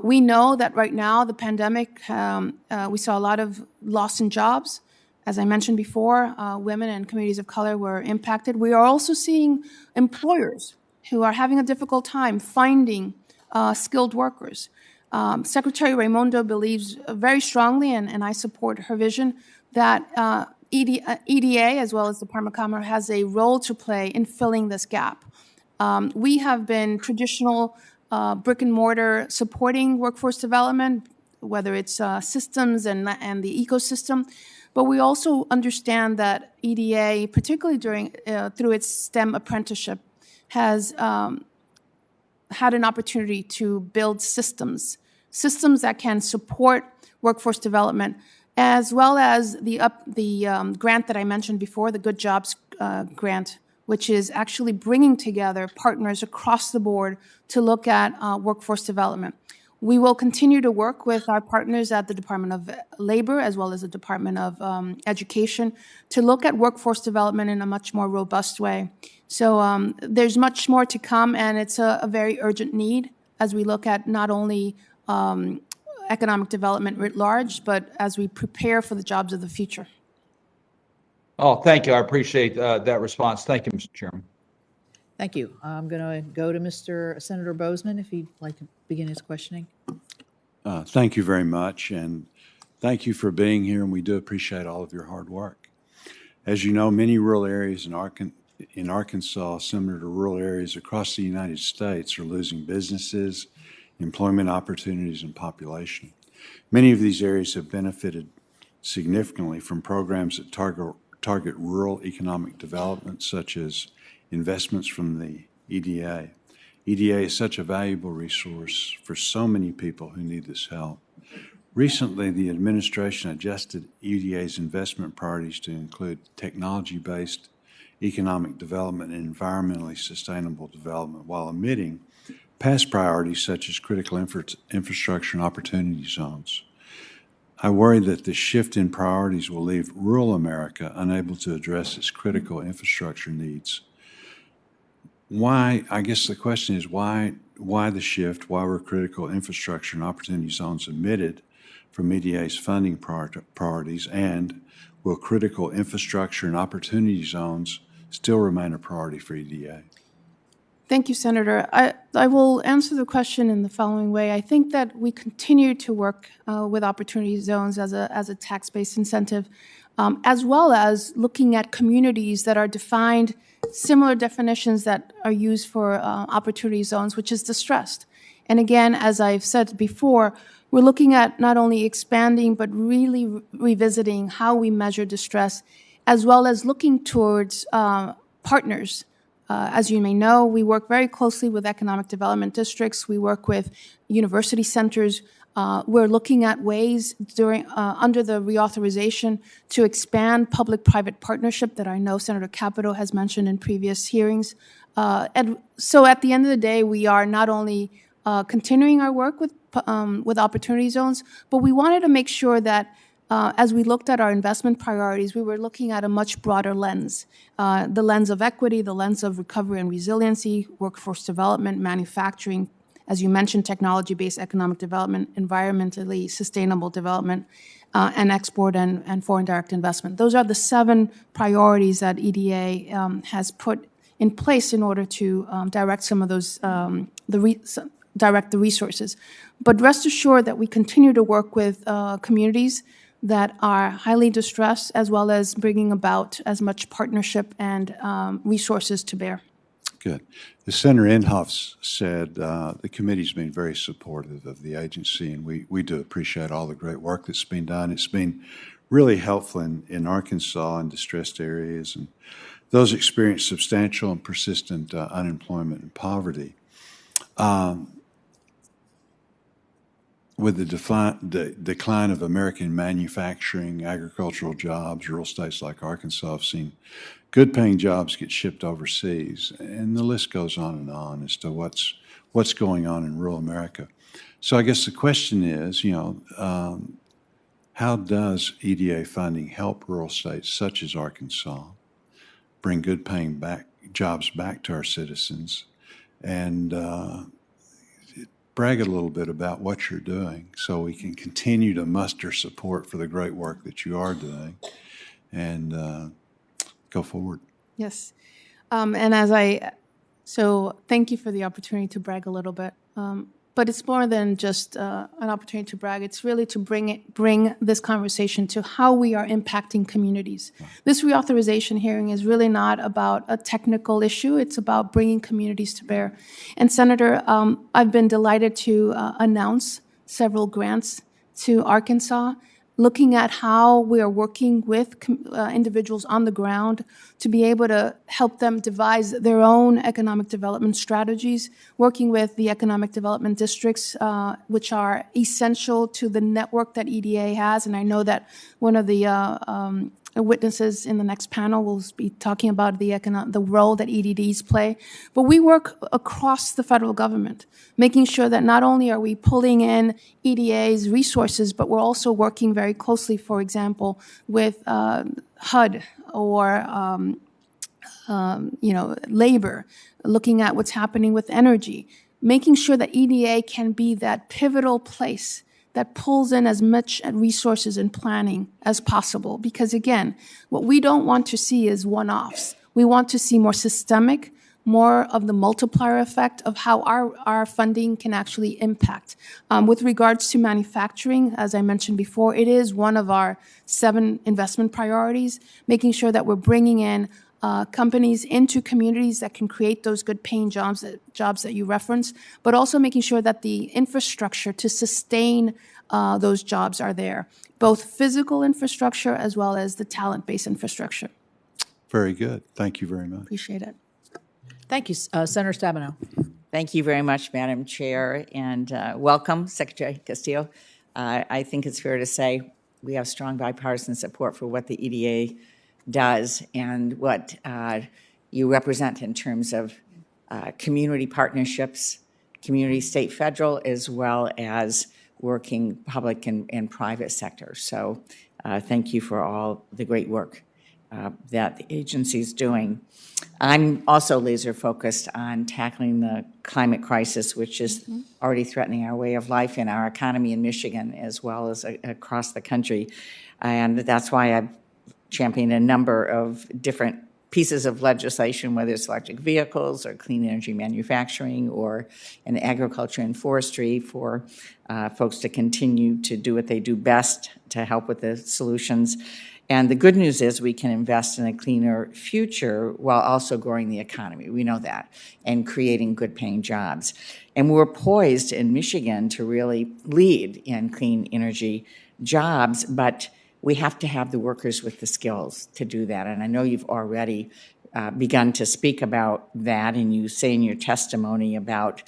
We know that right now, the pandemic, we saw a lot of loss in jobs. As I mentioned before, women and communities of color were impacted. We are also seeing employers who are having a difficult time finding skilled workers. Secretary Raimondo believes very strongly, and I support her vision, that EDA, as well as the Department of Commerce, has a role to play in filling this gap. We have been traditional brick and mortar supporting workforce development, whether it's systems and the ecosystem, but we also understand that EDA, particularly through its STEM apprenticeship, has had an opportunity to build systems that can support workforce development, as well as the grant that I mentioned before, the Good Jobs grant, which is actually bringing together partners across the board to look at workforce development. We will continue to work with our partners at the Department of Labor, as well as the Department of Education, to look at workforce development in a much more robust way. So there's much more to come, and it's a very urgent need as we look at not only economic development writ large, but as we prepare for the jobs of the future. Oh, thank you. I appreciate that response. Thank you, Mr. Chairman. Thank you. I'm going to go to Senator Bozeman if he'd like to begin his questioning. Thank you very much, and thank you for being here, and we do appreciate all of your hard work. As you know, many rural areas in Arkansas, similar to rural areas across the United States, are losing businesses, employment opportunities, and population. Many of these areas have benefited significantly from programs that target rural economic development, such as investments from the EDA. EDA is such a valuable resource for so many people who need this help. Recently, the administration adjusted EDA's investment priorities to include technology-based economic development and environmentally sustainable development, while omitting past priorities such as critical infrastructure and opportunity zones. I worry that the shift in priorities will leave rural America unable to address its critical infrastructure needs. I guess the question is why the shift? Why were critical infrastructure and opportunity zones omitted from EDA's funding priorities? And will critical infrastructure and opportunity zones still remain a priority for EDA? Thank you, Senator. I will answer the question in the following way. I think that we continue to work with opportunity zones as a tax-based incentive, as well as looking at communities that are defined similar definitions that are used for opportunity zones, which is distressed. And again, as I've said before, we're looking at not only expanding, but really revisiting how we measure distress, as well as looking towards partners. As you may know, we work very closely with economic development districts. We work with university centers. We're looking at ways under the reauthorization to expand public-private partnership that I know Senator Capito has mentioned in previous hearings. And so at the end of the day, we are not only continuing our work with opportunity zones, but we wanted to make sure that as we looked at our investment priorities, we were looking at a much broader lens, the lens of equity, the lens of recovery and resiliency, workforce development, manufacturing, as you mentioned, technology-based economic development, environmentally sustainable development, and export and foreign direct investment. Those are the 7 priorities that EDA has put in place in order to direct some of those, direct the resources. But rest assured that we continue to work with communities that are highly distressed, as well as bringing about as much partnership and resources to bear. Good. The Senator Inhofe said the committee's been very supportive of the agency, and we do appreciate all the great work that's been done. It's been really helpful in Arkansas and distressed areas, and those experience substantial and persistent unemployment and poverty. With the decline of American manufacturing, agricultural jobs, rural states like Arkansas have seen good-paying jobs get shipped overseas, and the list goes on as to what's going on in rural America. So I guess the question is, how does EDA funding help rural states such as Arkansas bring good-paying jobs back to our citizens, and brag a little bit about what you're doing so we can continue to muster support for the great work that you are doing and go forward. Yes. So thank you for the opportunity to brag a little bit. But it's more than just an opportunity to brag. It's really to bring this conversation to how we are impacting communities. This reauthorization hearing is really not about a technical issue. It's about bringing communities to bear. And Senator, I've been delighted to announce several grants to Arkansas, looking at how we are working with individuals on the ground to be able to help them devise their own economic development strategies, working with the economic development districts, which are essential to the network that EDA has. And I know that one of the witnesses in the next panel will be talking about the role that EDDs play. But we work across the federal government, making sure that not only are we pulling in EDA's resources, but we're also working very closely, for example, with HUD or labor, looking at what's happening with energy, making sure that EDA can be that pivotal place that pulls in as much resources and planning as possible. Because again, what we don't want to see is one-offs. We want to see more systemic, more of the multiplier effect of how our funding can actually impact. With regards to manufacturing, as I mentioned before, it is one of our 7 investment priorities, making sure that we're bringing in companies into communities that can create those good-paying jobs that you referenced, but also making sure that the infrastructure to sustain those jobs are there, both physical infrastructure as well as the talent-based infrastructure. Very good. Thank you very much. Appreciate it. Thank you, Senator Stabenow. Thank you very much, Madam Chair, and welcome, Secretary Castillo. I think it's fair to say we have strong bipartisan support for what the EDA does and what you represent in terms of community partnerships, community, state, federal, as well as working public and private sector. So thank you for all the great work that the agency is doing. I'm also laser focused on tackling the climate crisis, which is already threatening our way of life and our economy in Michigan as well as across the country. And that's why I've championed a number of different pieces of legislation, whether it's electric vehicles or clean energy manufacturing or in agriculture and forestry, for folks to continue to do what they do best to help with the solutions. And the good news is we can invest in a cleaner future while also growing the economy. We know that, and creating good-paying jobs. And we're poised in Michigan to really lead in clean energy jobs, but we have to have the workers with the skills to do that. And I know you've already begun to speak about that, and you say in your testimony about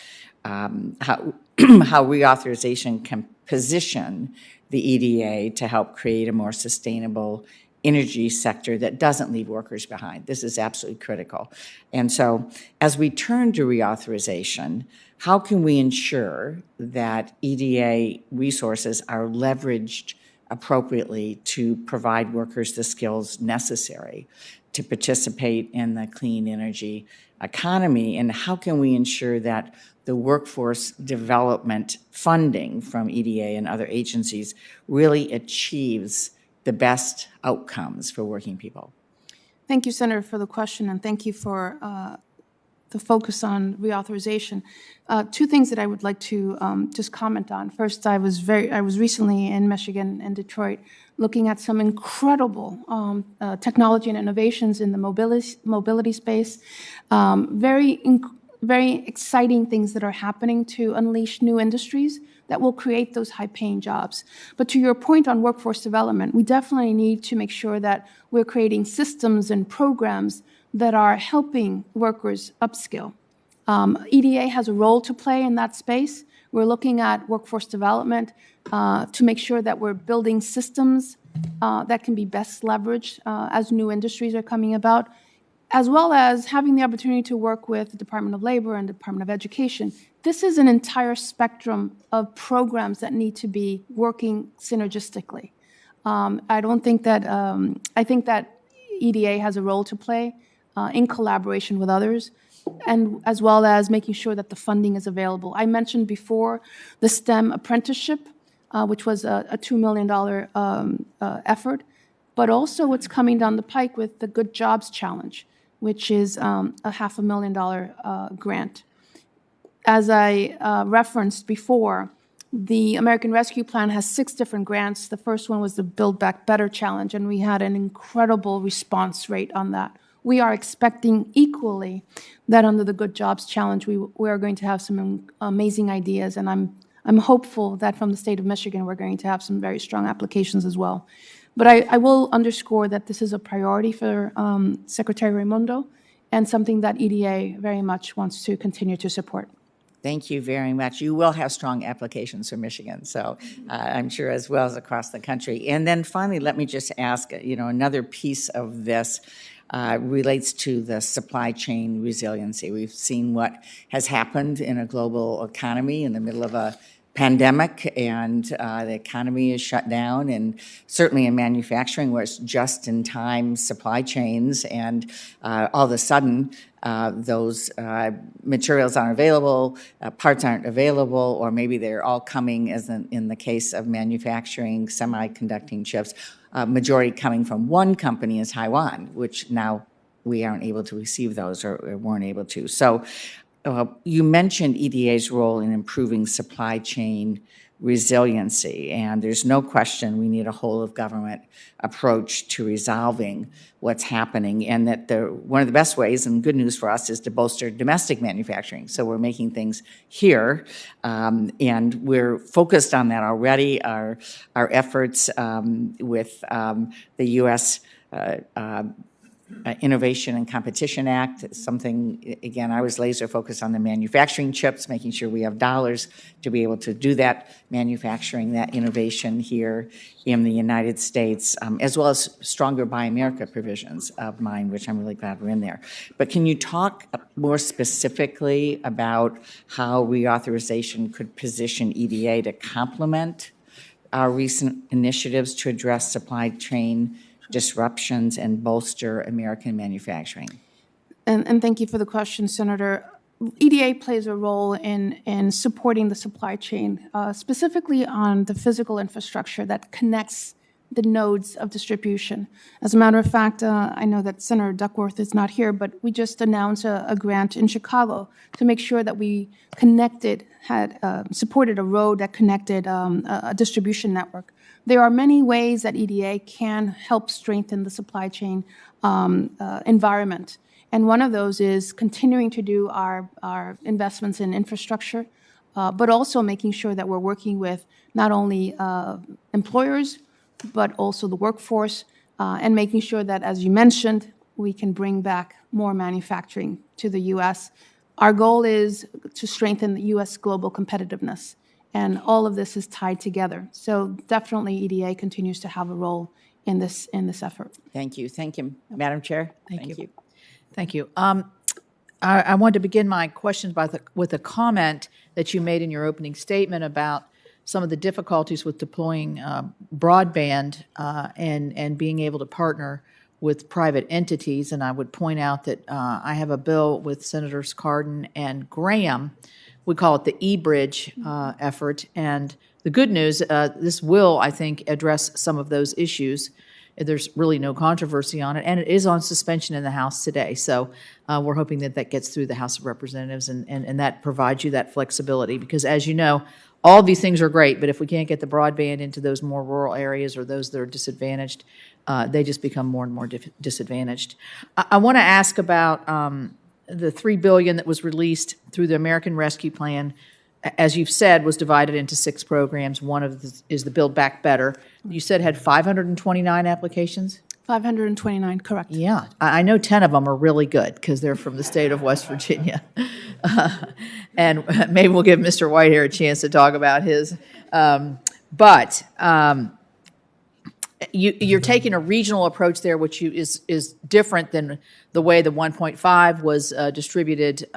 how reauthorization can position the EDA to help create a more sustainable energy sector that doesn't leave workers behind. This is absolutely critical. And so as we turn to reauthorization, how can we ensure that EDA resources are leveraged appropriately to provide workers the skills necessary to participate in the clean energy economy? And how can we ensure that the workforce development funding from EDA and other agencies really achieves the best outcomes for working people? Thank you, Senator, for the question, and thank you for the focus on reauthorization. Two things that I would like to just comment on. First, I was recently in Michigan and Detroit looking at some incredible technology and innovations in the mobility space. Very exciting things that are happening to unleash new industries that will create those high-paying jobs. But to your point on workforce development, we definitely need to make sure that we're creating systems and programs that are helping workers upskill. EDA has a role to play in that space. We're looking at workforce development to make sure that we're building systems that can be best leveraged as new industries are coming about, as well as having the opportunity to work with the Department of Labor and Department of Education. This is an entire spectrum of programs that need to be working synergistically. I think that EDA has a role to play in collaboration with others, and as well as making sure that the funding is available. I mentioned before the STEM apprenticeship, which was a $2 million effort, but also what's coming down the pike with the Good Jobs Challenge, which is a $500,000 grant. As I referenced before, the American Rescue Plan has 6 different grants. The first one was the Build Back Better Challenge, and we had an incredible response rate on that. We are expecting equally that under the Good Jobs Challenge, we are going to have some amazing ideas, and I'm hopeful that from the state of Michigan, we're going to have some very strong applications as well. But I will underscore that this is a priority for Secretary Raimondo and something that EDA very much wants to continue to support. Thank you very much. You will have strong applications for Michigan, so I'm sure as well as across the country. And then finally, let me just ask, another piece of this relates to the supply chain resiliency. We've seen what has happened in a global economy in the middle of a pandemic, and the economy is shut down, and certainly in manufacturing where it's just-in-time supply chains, and all of a sudden those materials aren't available, parts aren't available, or maybe they're all coming, as in the case of manufacturing semiconducting chips, majority coming from one company in Taiwan, which now we aren't able to receive those or weren't able to. So you mentioned EDA's role in improving supply chain resiliency, and there's no question we need a whole-of-government approach to resolving what's happening, and that one of the best ways, and good news for us, is to bolster domestic manufacturing. So we're making things here, and we're focused on that already. Our efforts with the U.S. Innovation and Competition Act, something, again, I was laser focused on the manufacturing chips, making sure we have dollars to be able to do that manufacturing, that innovation here in the United States, as well as stronger Buy America provisions of mine, which I'm really glad we're in there. But can you talk more specifically about how reauthorization could position EDA to complement our recent initiatives to address supply chain disruptions and bolster American manufacturing? And thank you for the question, Senator. EDA plays a role in supporting the supply chain, specifically on the physical infrastructure that connects the nodes of distribution. As a matter of fact, I know that Senator Duckworth is not here, but we just announced a grant in Chicago to make sure that we supported a road that connected a distribution network. There are many ways that EDA can help strengthen the supply chain environment. And one of those is continuing to do our investments in infrastructure, but also making sure that we're working with not only employers, but also the workforce, and making sure that, as you mentioned, we can bring back more manufacturing to the U.S. Our goal is to strengthen the U.S. global competitiveness, and all of this is tied together. So definitely EDA continues to have a role in this effort. Thank you. Thank you, Madam Chair. Thank you. Thank you. I wanted to begin my questions with a comment that you made in your opening statement about some of the difficulties with deploying broadband and being able to partner with private entities. And I would point out that I have a bill with Senators Cardin and Graham. We call it the E-Bridge effort. And the good news, this will, I think, address some of those issues. There's really no controversy on it, and it is on suspension in the House today. So we're hoping that that gets through the House of Representatives, and that provides you that flexibility. Because as you know, all of these things are great, but if we can't get the broadband into those more rural areas or those that are disadvantaged, they just become more and more disadvantaged. I want to ask about the $3 billion that was released through the American Rescue Plan. As you've said, was divided into 6 programs. One of them is the Build Back Better. You said had 529 applications? 529, correct. Yeah. I know 10 of them are really good because they're from the state of West Virginia. And maybe we'll give Mr. Whitehair a chance to talk about his. But you're taking a regional approach there, which is different than the way the 1.5 was distributed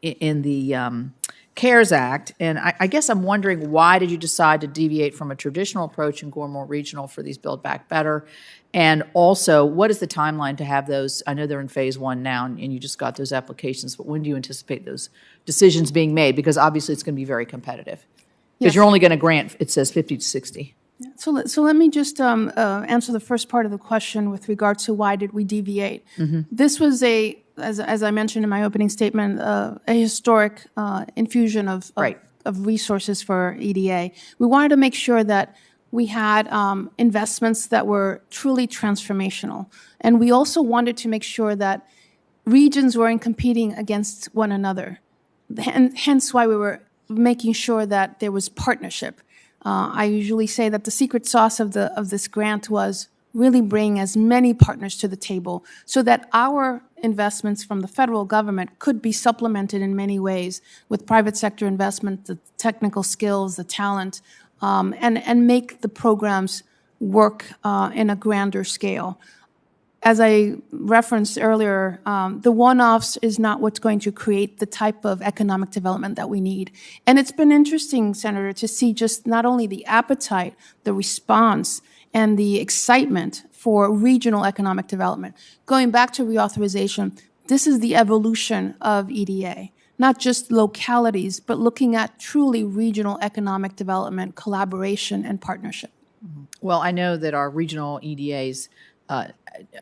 in the CARES Act. And I guess I'm wondering, why did you decide to deviate from a traditional approach and go more regional for these Build Back Better? And also, what is the timeline to have those? I know they're in phase 1 now, and you just got those applications, but when do you anticipate those decisions being made? Because obviously it's going to be very competitive. Because Yes. you're only going to grant, it says 50 to 60. So let me just answer the first part of the question with regard to why did we deviate. This was as I mentioned in my opening statement, a historic infusion of resources for EDA. We wanted to make sure that we had investments that were truly transformational. And we also wanted to make sure that regions weren't competing against one another. Hence why we were making sure that there was partnership. I usually say that the secret sauce of this grant was really bring as many partners to the table so that our investments from the federal government could be supplemented in many ways with private sector investment, the technical skills, the talent, and make the programs work in a grander scale. As I referenced earlier, the one-offs is not what's going to create the type of economic development that we need. And it's been interesting, Senator, to see just not only the appetite, the response, and the excitement for regional economic development. Going back to reauthorization, this is the evolution of EDA. Not just localities, but looking at truly regional economic development, collaboration, and partnership. Well, I know that our regional EDAs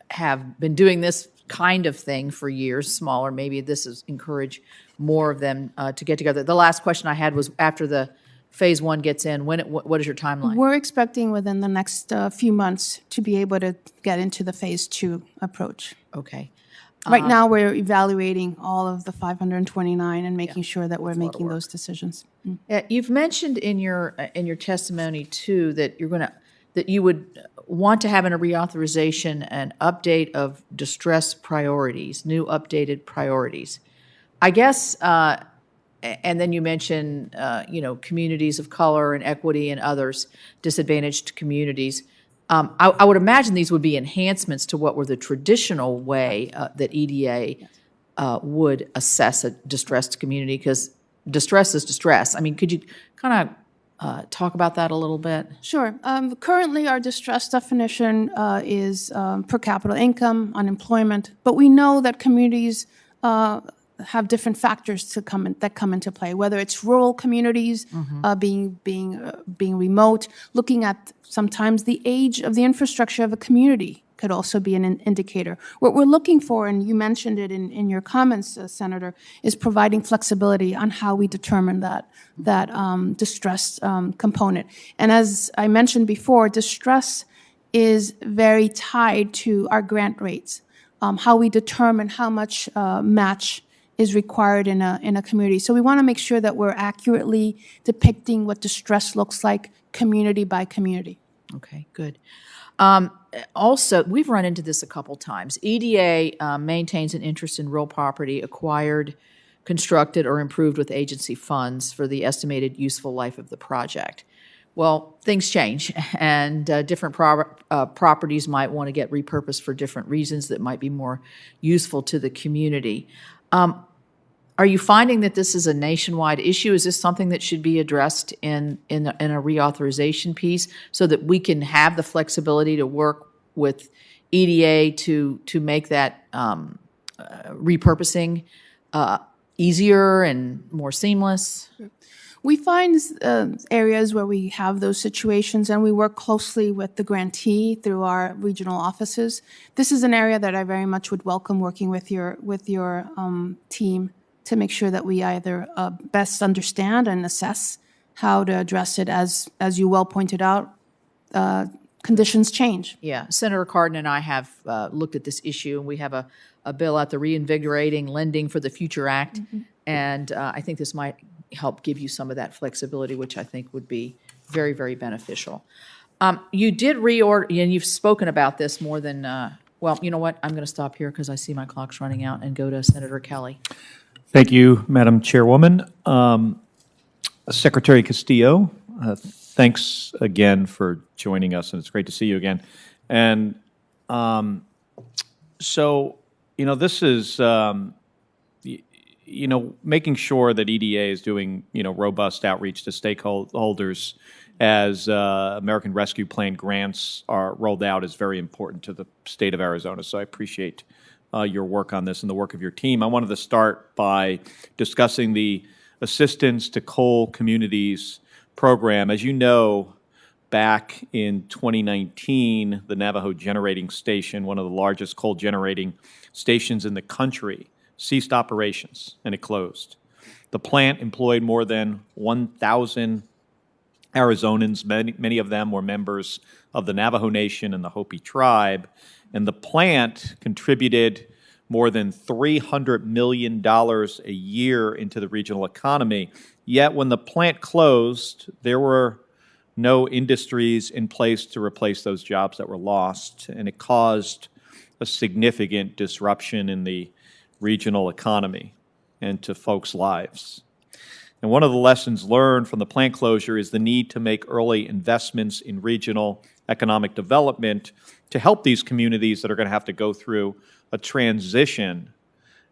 have been doing this kind of thing for years, smaller. Maybe this is encourage more of them to get together. The last question I had was, after the phase 1 gets in, what is your timeline? We're expecting within the next few months to be able to get into the phase 2 approach. Okay. Right now, we're evaluating all of the 529 and making sure that we're making those decisions. You've mentioned in your testimony too that you would want to have in a reauthorization an update of distress priorities, new updated priorities. I guess, and then you mentioned, communities of color and equity and others, disadvantaged communities. I would imagine these would be enhancements to what were the traditional way that EDA would assess a distressed community, because distress is distress. I mean, could you kind of talk about that a little bit? Sure. Currently, our distress definition is per capita income, unemployment, but we know that communities have different factors that come into play. Whether it's rural communities being remote, looking at sometimes the age of the infrastructure of a community could also be an indicator. What we're looking for, and you mentioned it in your comments, Senator, is providing flexibility on how we determine that distress component. And as I mentioned before, distress is very tied to our grant rates, how we determine how much match is required in a community. So we want to make sure that we're accurately depicting what distress looks like community by community. Okay, good. Also, we've run into this a couple times. EDA maintains an interest in real property acquired, constructed, or improved with agency funds for the estimated useful life of the project. well, things change, and different properties might want to get repurposed for different reasons that might be more useful to the community. Are you finding that this is a nationwide issue? Is this something that should be addressed in a reauthorization piece so that we can have the flexibility to work with EDA to make that repurposing easier and more seamless? We find areas where we have those situations, and we work closely with the grantee through our regional offices. This is an area that I very much would welcome working with your team to make sure that we either best understand and assess how to address it. As you well pointed out, conditions change. Yeah, Senator Cardin and I have looked at this issue, and we have a bill out, the Reinvigorating Lending for the Future Act, and I think this might help give you some of that flexibility, which I think would be very, very beneficial. You did reorder, and you've spoken about this more than, well, you know what? I'm going to stop here because I see my clock's running out and go to Senator Kelly. Thank you, Madam Chairwoman. Secretary Castillo, thanks again for joining us, and it's great to see you again. And so, you know, this is, you know, making sure that EDA is doing, you know, robust outreach to stakeholders as American Rescue Plan grants are rolled out is very important to the state of Arizona. So I appreciate your work on this and the work of your team. I wanted to start by discussing the Assistance to Coal Communities program. As you know, back in 2019, the Navajo Generating Station, one of the largest coal generating stations in the country, ceased operations and it closed. The plant employed more than 1,000 Arizonans. Many of them were members of the Navajo Nation and the Hopi tribe. And the plant contributed more than $300 million a year into the regional economy. Yet when the plant closed, there were no industries in place to replace those jobs that were lost. And it caused a significant disruption in the regional economy and to folks' lives. And one of the lessons learned from the plant closure is the need to make early investments in regional economic development to help these communities that are going to have to go through a transition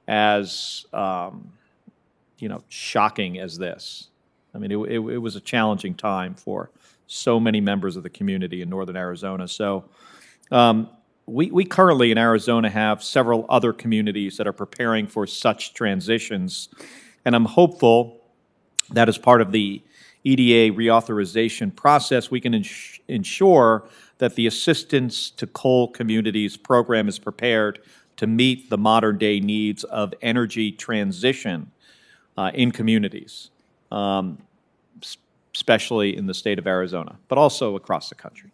as, you know, shocking as this. I mean, it was a challenging time for so many members of the community in northern Arizona. So we currently in Arizona have several other communities that are preparing for such transitions. And I'm hopeful that as part of the EDA reauthorization process, we can ensure that the Assistance to Coal Communities program is prepared to meet the modern day needs of energy transition in communities, especially in the state of Arizona, but also across the country.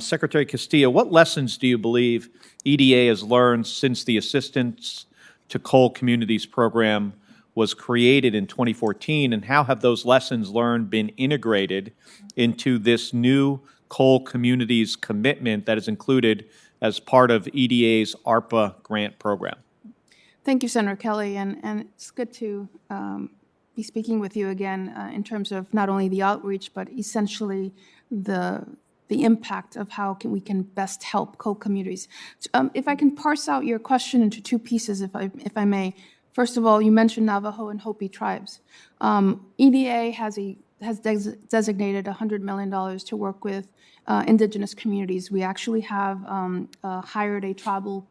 Secretary Castillo, what lessons do you believe EDA has learned since the Assistance to Coal Communities program was created in 2014, and how have those lessons learned been integrated into this new coal communities commitment that is included as part of EDA's ARPA grant program? Thank you, Senator Kelly, and it's good to be speaking with you again in terms of not only the outreach, but essentially the impact of how we can best help coal communities. If I can parse out your question into two pieces, if I may. First of all, you mentioned Navajo and Hopi tribes. EDA has designated $100 million to work with indigenous communities. We actually have hired a tribal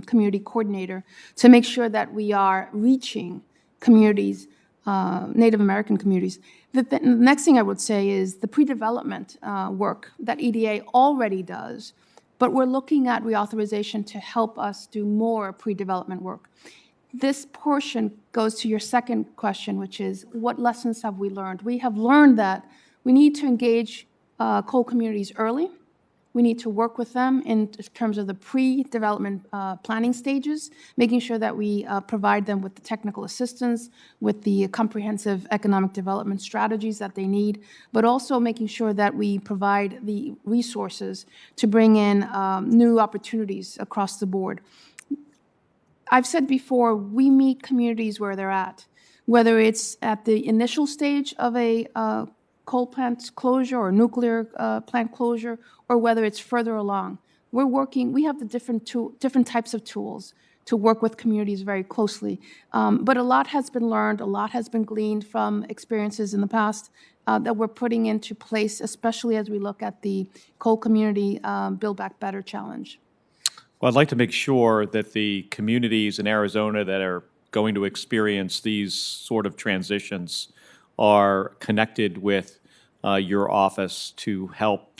community coordinator to make sure that we are reaching communities, Native American communities. The next thing I would say is the pre-development work that EDA already does, but we're looking at reauthorization to help us do more pre-development work. This portion goes to your second question, which is what lessons have we learned? We have learned that we need to engage coal communities early. We need to work with them in terms of the pre-development planning stages, making sure that we provide them with the technical assistance, with the comprehensive economic development strategies that they need, but also making sure that we provide the resources to bring in new opportunities across the board. I've said before, we meet communities where they're at, whether it's at the initial stage of a coal plant closure or nuclear plant closure, or whether it's further along. We have the different types of tools to work with communities very closely. But a lot has been learned, a lot has been gleaned from experiences in the past that we're putting into place, especially as we look at the coal community Build Back Better challenge. Well, I'd like to make sure that the communities in Arizona that are going to experience these sort of transitions are connected with your office to help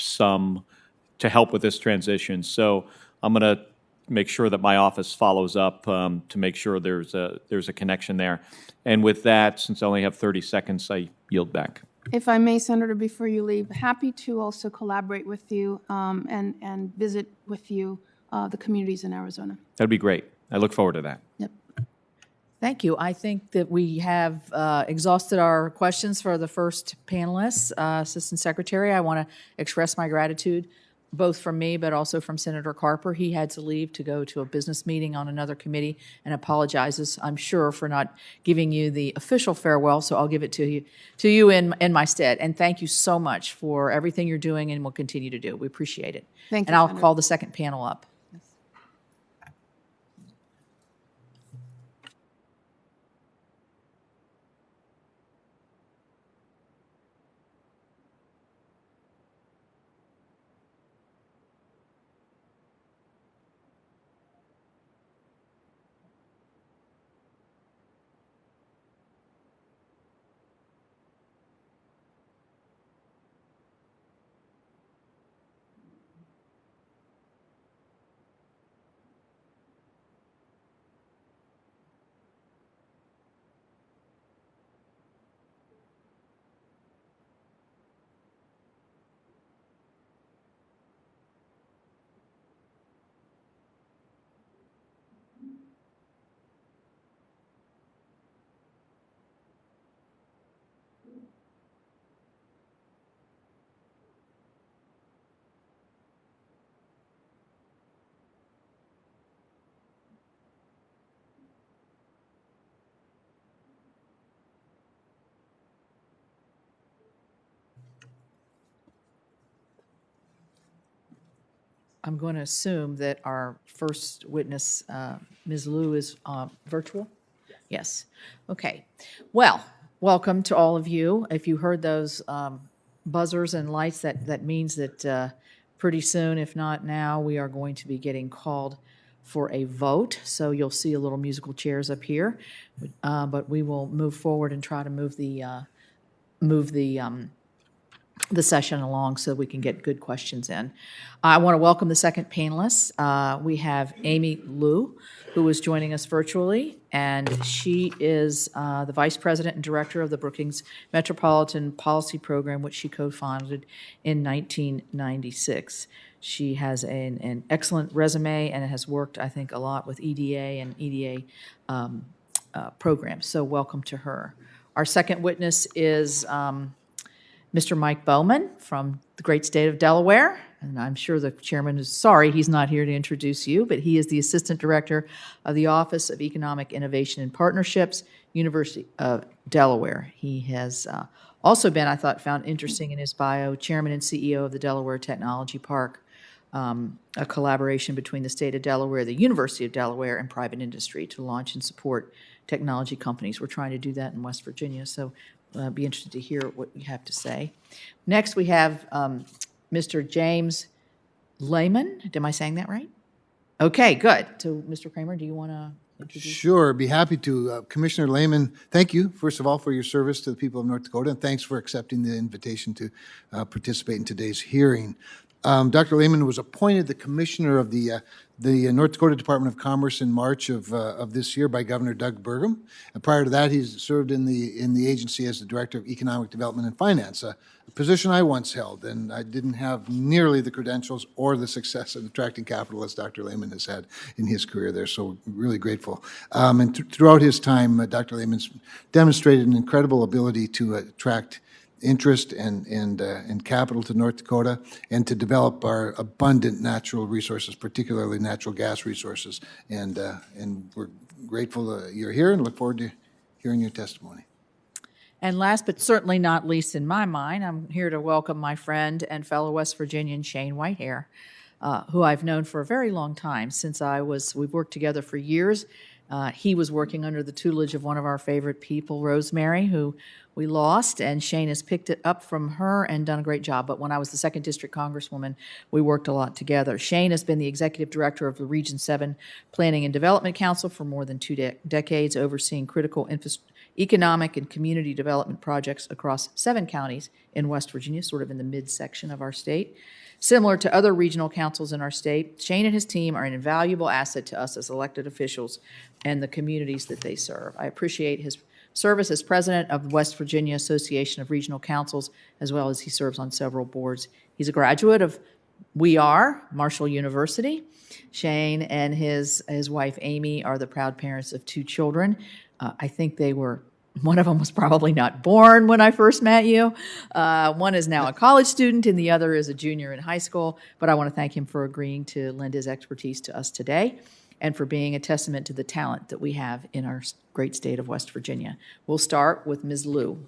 with this transition. So I'm going to make sure that my office follows up to make sure there's a connection there. And with that, since I only have 30 seconds, I yield back. If I may, Senator, before you leave, happy to also collaborate with you and visit with you the communities in Arizona. That'd be great. I look forward to that. Yep. Thank you. I think that we have exhausted our questions for the first panelist, Assistant Secretary. I want to express my gratitude, both from me but also from Senator Carper. He had to leave to go to a business meeting on another committee and apologizes, I'm sure, for not giving you the official farewell, so I'll give it to you in my stead. And thank you so much for everything you're doing and will continue to do. We appreciate it. Thank you, And I'll Senator. call the second panel up. I'm going to assume that our first witness, Ms. Liu, is virtual? Yes. Okay. Well, welcome to all of you. If you heard those buzzers and lights, that means that pretty soon, if not now, we are going to be getting called for a vote. So you'll see a little musical chairs up here, but we will move forward and try to move the session along so we can get good questions in. I want to welcome the second panelist. We have Amy Liu, who is joining us virtually, and she is the Vice President and Director of the Brookings Metropolitan Policy Program, which she co-founded in 1996. She has an excellent resume and has worked, I think, a lot with EDA and EDA programs, so welcome to her. Our second witness is Mr. Mike Bowman from the great state of Delaware, and I'm sure the chairman is sorry he's not here to introduce you, but he is the Assistant Director of the Office of Economic Innovation and Partnerships, University of Delaware. He has also been, I thought, found interesting in his bio, Chairman and CEO of the Delaware Technology Park, a collaboration between the state of Delaware, the University of Delaware, and private industry to launch and support technology companies. We're trying to do that in West Virginia, so be interested to hear what you have to say. Next, we have Mr. James Layman. Am I saying that right? Okay, good. So, Mr. Kramer, do you want to introduce? Sure, be happy to. Commissioner Layman, thank you, first of all, for your service to the people of North Dakota, and thanks for accepting the invitation to participate in today's hearing. Dr. Layman was appointed the commissioner of the North Dakota Department of Commerce in March of this year by Governor Doug Burgum. And prior to that, he's served in the agency as the Director of Economic Development and Finance, a position I once held, and I didn't have nearly the credentials or the success in attracting capital as Dr. Layman has had in his career there, so really grateful. And throughout his time, Dr. Layman's demonstrated an incredible ability to attract interest and capital to North Dakota and to develop our abundant natural resources, particularly natural gas resources. And we're grateful that you're here and look forward to hearing your testimony. And last but certainly not least in my mind, I'm here to welcome my friend and fellow West Virginian Shane Whitehair, who I've known for a very long time, we've worked together for years. He was working under the tutelage of one of our favorite people, Rosemary, who we lost, and Shane has picked it up from her and done a great job. But when I was the 2nd District Congresswoman, we worked a lot together. Shane has been the Executive Director of the Region 7 Planning and Development Council for more than 2 decades, overseeing critical economic and community development projects across 7 counties in West Virginia, sort of in the midsection of our state. Similar to other regional councils in our state, Shane and his team are an invaluable asset to us as elected officials and the communities that they serve. I appreciate his service as president of the West Virginia Association of Regional Councils, as well as he serves on several boards. He's a graduate of Marshall University. Shane and his wife, Amy, are the proud parents of 2 children. I think one of them was probably not born when I first met you. One is now a college student and the other is a junior in high school. But I want to thank him for agreeing to lend his expertise to us today and for being a testament to the talent that we have in our great state of West Virginia. We'll start with Ms. Liu.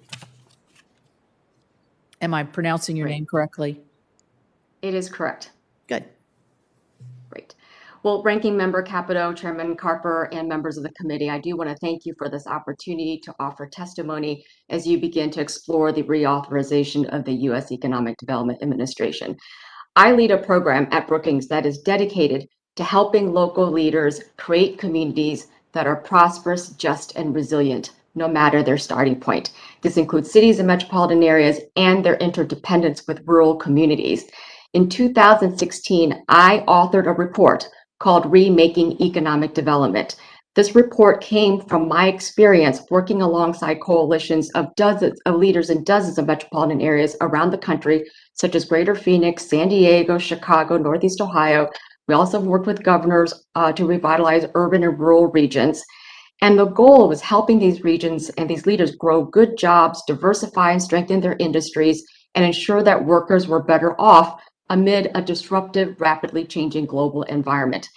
Am I pronouncing your name correctly? It is correct. Good. Great. Well, Ranking Member Capito, Chairman Carper, and members of the committee, I do want to thank you for this opportunity to offer testimony as you begin to explore the reauthorization of the U.S. Economic Development Administration. I lead a program at Brookings that is dedicated to helping local leaders create communities that are prosperous, just, and resilient, no matter their starting point. This includes cities and metropolitan areas and their interdependence with rural communities. In 2016, I authored a report called Remaking Economic Development. This report came from my experience working alongside coalitions of dozens of leaders in dozens of metropolitan areas around the country, such as Greater Phoenix, San Diego, Chicago, Northeast Ohio. We also worked with governors to revitalize urban and rural regions. And the goal was helping these regions and these leaders grow good jobs, diversify and strengthen their industries, and ensure that workers were better off amid a disruptive, rapidly changing global environment.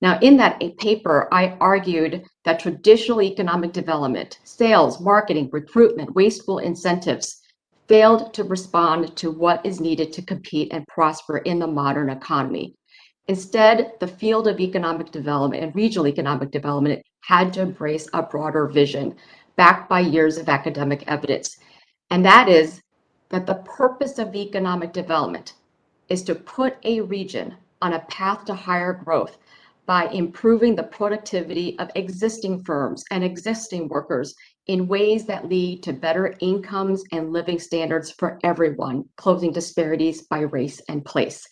Now, in that paper, I argued that traditional economic development, sales, marketing, recruitment, wasteful incentives failed to respond to what is needed to compete and prosper in the modern economy. Instead, the field of economic development and regional economic development had to embrace a broader vision backed by years of academic evidence. And that is that the purpose of economic development is to put a region on a path to higher growth by improving the productivity of existing firms and existing workers in ways that lead to better incomes and living standards for everyone, closing disparities by race and place.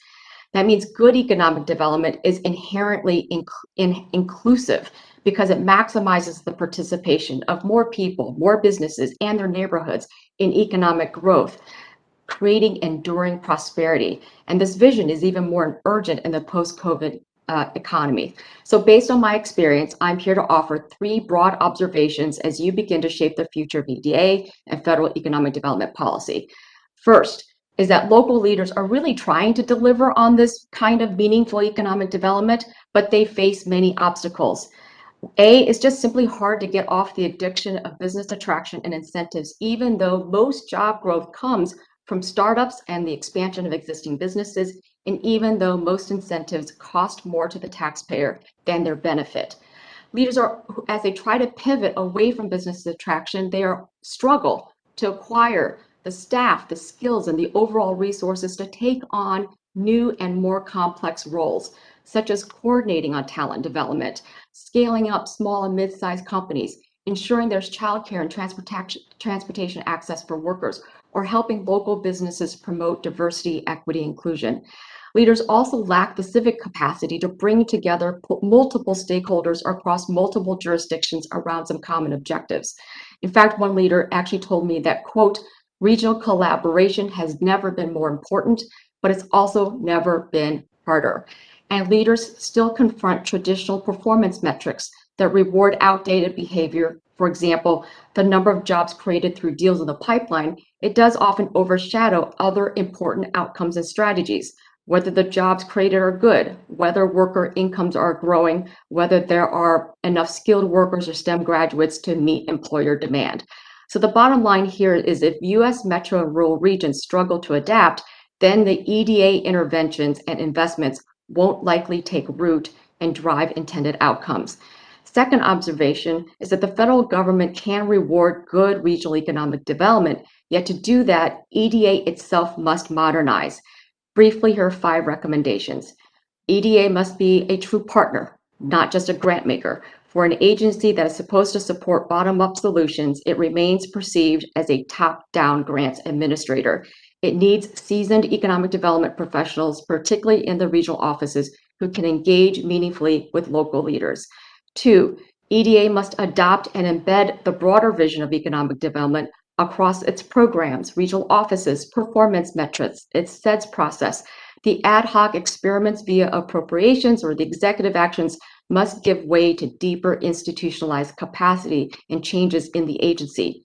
That means good economic development is inherently inclusive because it maximizes the participation of more people, more businesses, and their neighborhoods in economic growth, creating enduring prosperity. And this vision is even more urgent in the post-COVID economy. So based on my experience, I'm here to offer 3 broad observations as you begin to shape the future of EDA and federal economic development policy. First, is that local leaders are really trying to deliver on this kind of meaningful economic development, but they face many obstacles. It's just simply hard to get off the addiction of business attraction and incentives, even though most job growth comes from startups and the expansion of existing businesses, and even though most incentives cost more to the taxpayer than their benefit. Leaders are, as they try to pivot away from business attraction, they struggle to acquire the staff, the skills, and the overall resources to take on new and more complex roles, such as coordinating on talent development, scaling up small and mid-sized companies, ensuring there's childcare and transportation access for workers, or helping local businesses promote diversity, equity, inclusion. Leaders also lack the civic capacity to bring together multiple stakeholders across multiple jurisdictions around some common objectives. In fact, one leader actually told me that, quote, regional collaboration has never been more important, but it's also never been harder. And leaders still confront traditional performance metrics that reward outdated behavior. For example, the number of jobs created through deals in the pipeline, it does often overshadow other important outcomes and strategies, whether the jobs created are good, whether worker incomes are growing, whether there are enough skilled workers or STEM graduates to meet employer demand. So the bottom line here is if U.S. metro and rural regions struggle to adapt, then the EDA interventions and investments won't likely take root and drive intended outcomes. Second observation is that the federal government can reward good regional economic development, yet to do that, EDA itself must modernize. Briefly, here are 5 recommendations. EDA must be a true partner, not just a grant maker. For an agency that is supposed to support bottom-up solutions, it remains perceived as a top-down grants administrator. It needs seasoned economic development professionals, particularly in the regional offices, who can engage meaningfully with local leaders. 2, EDA must adopt and embed the broader vision of economic development across its programs, regional offices, performance metrics, its SEDS process. The ad hoc experiments via appropriations or the executive actions must give way to deeper institutionalized capacity and changes in the agency.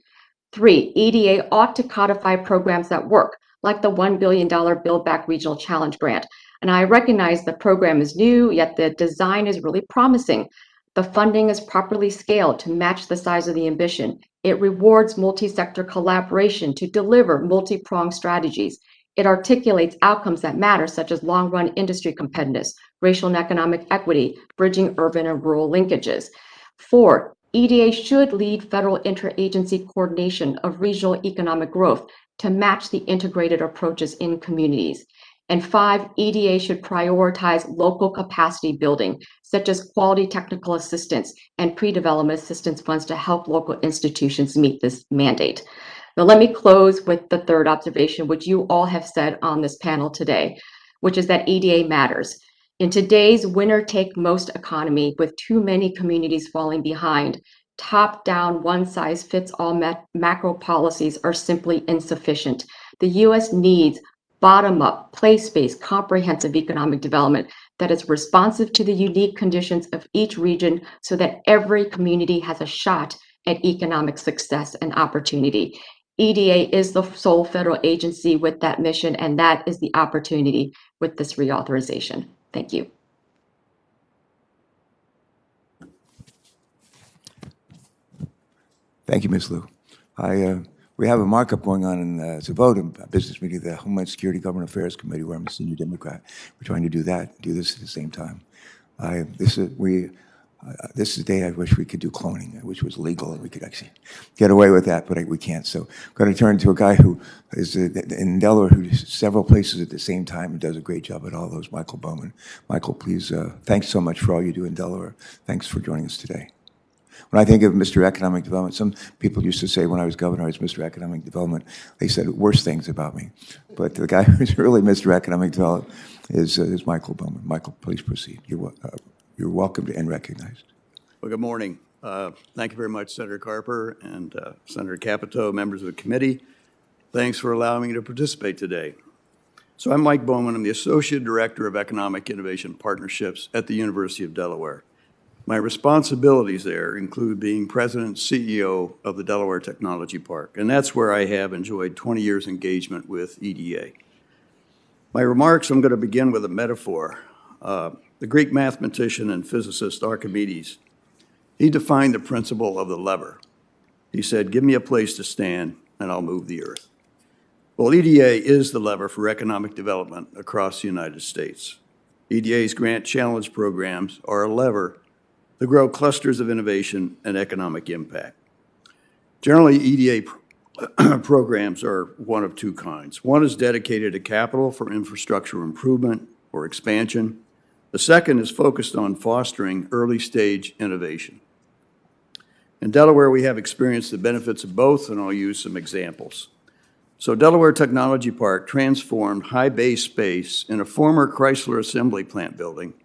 3, EDA ought to codify programs that work, like the $1 billion Build Back Regional Challenge Grant. And I recognize the program is new, yet the design is really promising. The funding is properly scaled to match the size of the ambition. It rewards multi-sector collaboration to deliver multi-pronged strategies. It articulates outcomes that matter, such as long-run industry competitiveness, racial and economic equity, bridging urban and rural linkages. 4, EDA should lead federal interagency coordination of regional economic growth to match the integrated approaches in communities. And 5, EDA should prioritize local capacity building, such as quality technical assistance and pre-development assistance funds to help local institutions meet this mandate. Now, let me close with the third observation, which you all have said on this panel today, which is that EDA matters. In today's winner-take-most economy, with too many communities falling behind, top-down, one-size-fits-all macro policies are simply insufficient. The U.S. needs bottom-up, place-based, comprehensive economic development that is responsive to the unique conditions of each region so that every community has a shot at economic success and opportunity. EDA is the sole federal agency with that mission, and that is the opportunity with this reauthorization. Thank you. Thank you, Ms. Liu. We have a markup going on in it's a vote in a business meeting of the Homeland Security Government Affairs Committee, where I'm a senior Democrat. We're trying to do this at the same time. This is the day I wish we could do cloning. I wish it was legal and we could actually get away with that, but we can't. So I'm going to turn to a guy who is in Delaware, who's several places at the same time and does a great job at all those, Michael Bowman. Michael, please, thanks so much for all you do in Delaware. Thanks for joining us today. When I think of Mr. Economic Development, some people used to say when I was governor, I was Mr. Economic Development. They said worse things about me. But the guy who's really Mr. Economic Development is Michael Bowman. Michael, please proceed. You're welcome and recognized. Well, good morning. Thank you very much, Senator Carper and Senator Capito, members of the committee. Thanks for allowing me to participate today. So I'm Mike Bowman. I'm the Associate Director of Economic Innovation Partnerships at the University of Delaware. My responsibilities there include being President and CEO of the Delaware Technology Park, and that's where I have enjoyed 20 years engagement with EDA. My remarks, I'm going to begin with a metaphor. The Greek mathematician and physicist Archimedes, he defined the principle of the lever. He said, give me a place to stand and I'll move the earth. Well, EDA is the lever for economic development across the United States. EDA's grant challenge programs are a lever to grow clusters of innovation and economic impact. Generally, EDA programs are one of two kinds. One is dedicated to capital for infrastructure improvement or expansion. The second is focused on fostering early-stage innovation. In Delaware, we have experienced the benefits of both, and I'll use some examples. So Delaware Technology Park transformed high bay space in a former Chrysler assembly plant building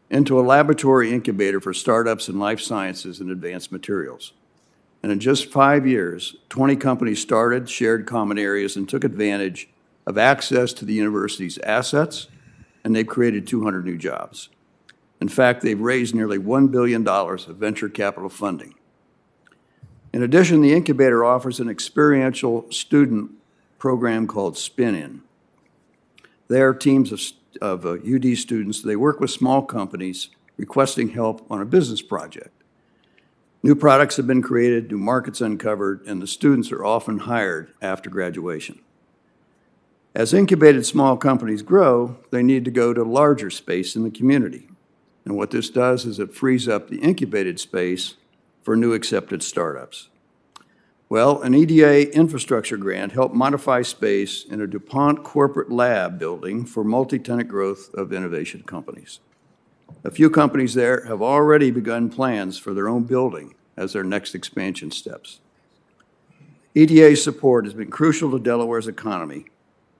into a laboratory incubator for startups in life sciences and advanced materials. And in just 5 years, 20 companies started, shared common areas, and took advantage of access to the university's assets, and they've created 200 new jobs. In fact, they've raised nearly $1 billion of venture capital funding. In addition, the incubator offers an experiential student program called Spin-In. They are teams of UD students. They work with small companies requesting help on a business project. New products have been created, new markets uncovered, and the students are often hired after graduation. As incubated small companies grow, they need to go to larger space in the community. And what this does is it frees up the incubated space for new accepted startups. Well, an EDA infrastructure grant helped modify space in a DuPont corporate lab building for multi-tenant growth of innovation companies. A few companies there have already begun plans for their own building as their next expansion steps. EDA support has been crucial to Delaware's economy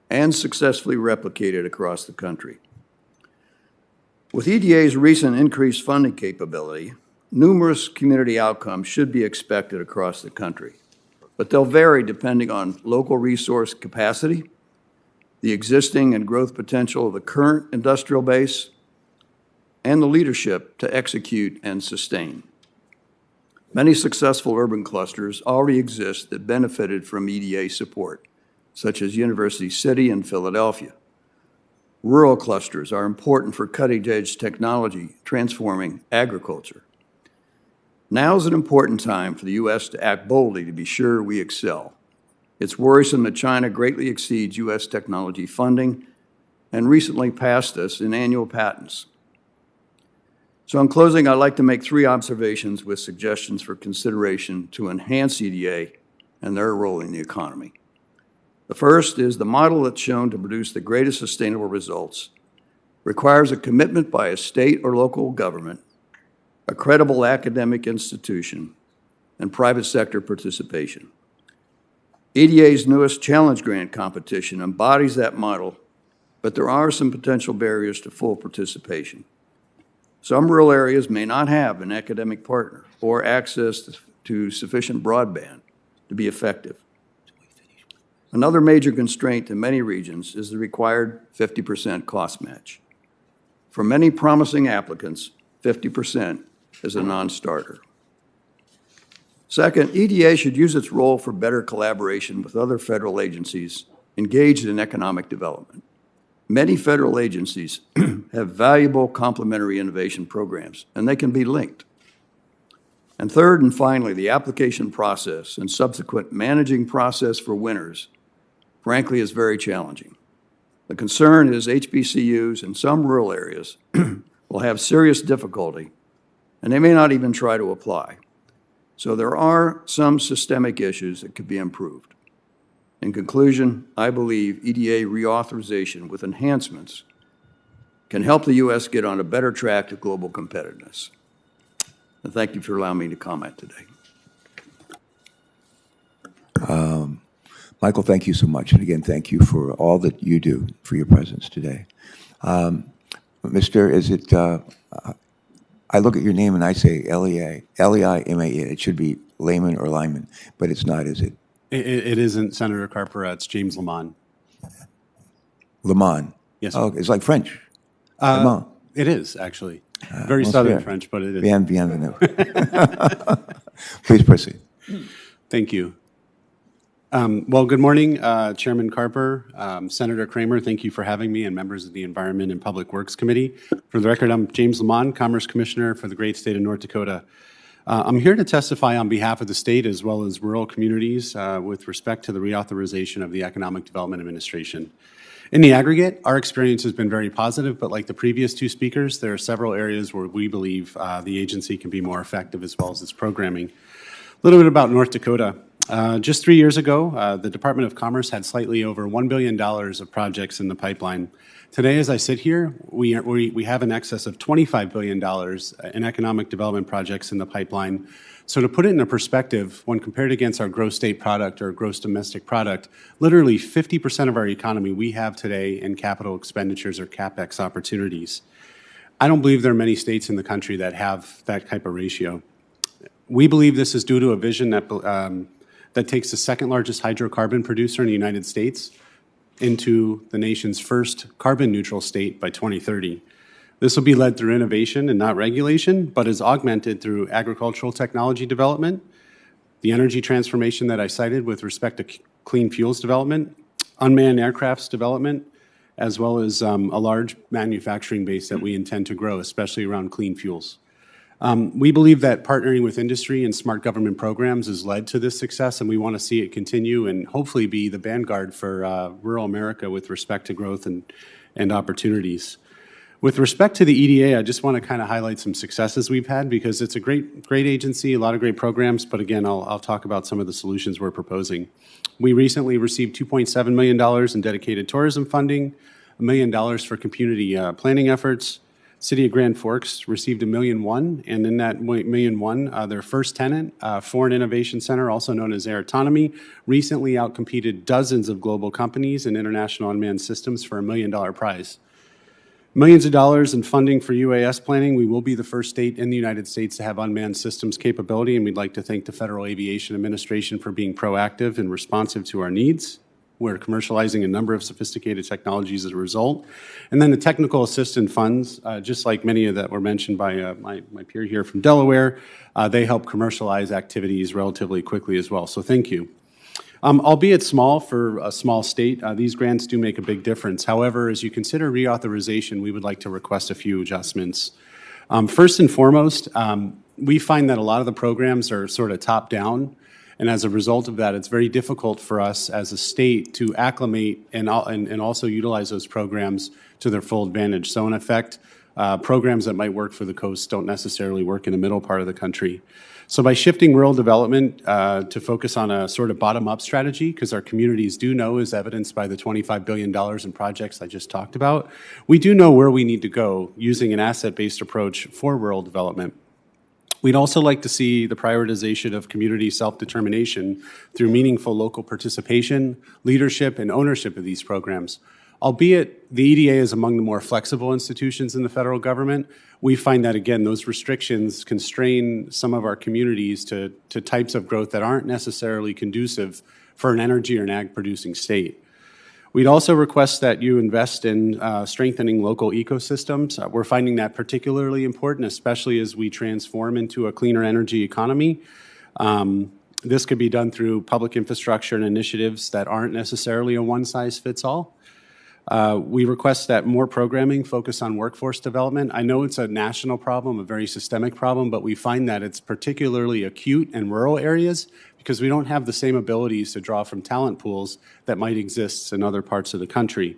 and successfully replicated across the country. With EDA's recent increased funding capability, numerous community outcomes should be expected across the country, but they'll vary depending on local resource capacity, the existing and growth potential of the current industrial base, and the leadership to execute and sustain. Many successful urban clusters already exist that benefited from EDA support, such as University City and Philadelphia. Rural clusters are important for cutting-edge technology transforming agriculture. Now is an important time for the U.S. to act boldly to be sure we excel. It's worrisome that China greatly exceeds U.S. technology funding and recently passed us in annual patents. So in closing, I'd like to make 3 observations with suggestions for consideration to enhance EDA and their role in the economy. The first is the model that's shown to produce the greatest sustainable results requires a commitment by a state or local government, a credible academic institution, and private sector participation. EDA's newest challenge grant competition embodies that model, but there are some potential barriers to full participation. Some rural areas may not have an academic partner or access to sufficient broadband to be effective. Another major constraint in many regions is the required 50% cost match. For many promising applicants, 50% is a non-starter. Second, EDA should use its role for better collaboration with other federal agencies engaged in economic development. Many federal agencies have valuable complementary innovation programs, and they can be linked. And third and finally, the application process and subsequent managing process for winners, frankly, is very challenging. The concern is HBCUs in some rural areas will have serious difficulty, and they may not even try to apply. So there are some systemic issues that could be improved. In conclusion, I believe EDA reauthorization with enhancements can help the U.S. get on a better track to global competitiveness. And thank you for allowing me to comment today. Michael, thank you so much. And again, thank you for all that you do for your presence today. I look at your name and I say L-E-I-M-A-N. It should be Layman or Lyman, but it's not, is it? It isn't, Senator Carper. It's James Lamont. Lamont? Yes, sir. Oh, it's like French. Lamont. It is, actually. Very southern French, but it is. Bienvenue. Please proceed. Thank you. Well, good morning, Chairman Carper, Senator Kramer. Thank you for having me, and members of the Environment and Public Works Committee. For the record, I'm James Lamont, Commerce Commissioner for the great state of North Dakota. I'm here to testify on behalf of the state as well as rural communities with respect to the reauthorization of the Economic Development Administration. In the aggregate, our experience has been very positive, but like the previous 2 speakers, there are several areas where we believe the agency can be more effective as well as its programming. A little bit about North Dakota. Just 3 years ago, the Department of Commerce had slightly over $1 billion of projects in the pipeline. Today, as I sit here, we have in excess of $25 billion in economic development projects in the pipeline. So to put it into perspective, when compared against our gross state product or gross domestic product, literally 50% of our economy we have today in capital expenditures or CapEx opportunities. I don't believe there are many states in the country that have that type of ratio. We believe this is due to a vision that takes the second largest hydrocarbon producer in the United States into the nation's first carbon neutral state by 2030. This will be led through innovation and not regulation, but is augmented through agricultural technology development, the energy transformation that I cited with respect to clean fuels development, unmanned aircrafts development, as well as a large manufacturing base that we intend to grow, especially around clean fuels. We believe that partnering with industry and smart government programs has led to this success, and we want to see it continue and hopefully be the vanguard for rural America with respect to growth and opportunities. With respect to the EDA, I just want to kind of highlight some successes we've had because it's a great agency, a lot of great programs, but again, I'll talk about some of the solutions we're proposing. We recently received $2.7 million in dedicated tourism funding, $1 million for community planning efforts. City of Grand Forks received $1.1 million, and in that $1.1 million, their first tenant, Foreign Innovation Center, also known as Air Autonomy, recently outcompeted dozens of global companies in international unmanned systems for $1 million prize. Millions of dollars in funding for UAS planning. We will be the first state in the United States to have unmanned systems capability, and we'd like to thank the Federal Aviation Administration for being proactive and responsive to our needs. We're commercializing a number of sophisticated technologies as a result. And then the technical assistance funds, just like many of that were mentioned by my peer here from Delaware, they help commercialize activities relatively quickly as well. So thank you. Albeit small for a small state, these grants do make a big difference. However, as you consider reauthorization, we would like to request a few adjustments. First and foremost, we find that a lot of the programs are sort of top-down, and as a result of that, it's very difficult for us as a state to acclimate and also utilize those programs to their full advantage. So in effect, programs that might work for the coast don't necessarily work in the middle part of the country. So by shifting rural development to focus on a sort of bottom-up strategy, because our communities do know, as evidenced by the $25 billion in projects I just talked about, we do know where we need to go using an asset-based approach for rural development. We'd also like to see the prioritization of community self-determination through meaningful local participation, leadership, and ownership of these programs. Albeit the EDA is among the more flexible institutions in the federal government, we find that, again, those restrictions constrain some of our communities to types of growth that aren't necessarily conducive for an energy or an ag-producing state. We'd also request that you invest in strengthening local ecosystems. We're finding that particularly important, especially as we transform into a cleaner energy economy. This could be done through public infrastructure and initiatives that aren't necessarily a one-size-fits-all. We request that more programming focus on workforce development. I know it's a national problem, a very systemic problem, but we find that it's particularly acute in rural areas because we don't have the same abilities to draw from talent pools that might exist in other parts of the country.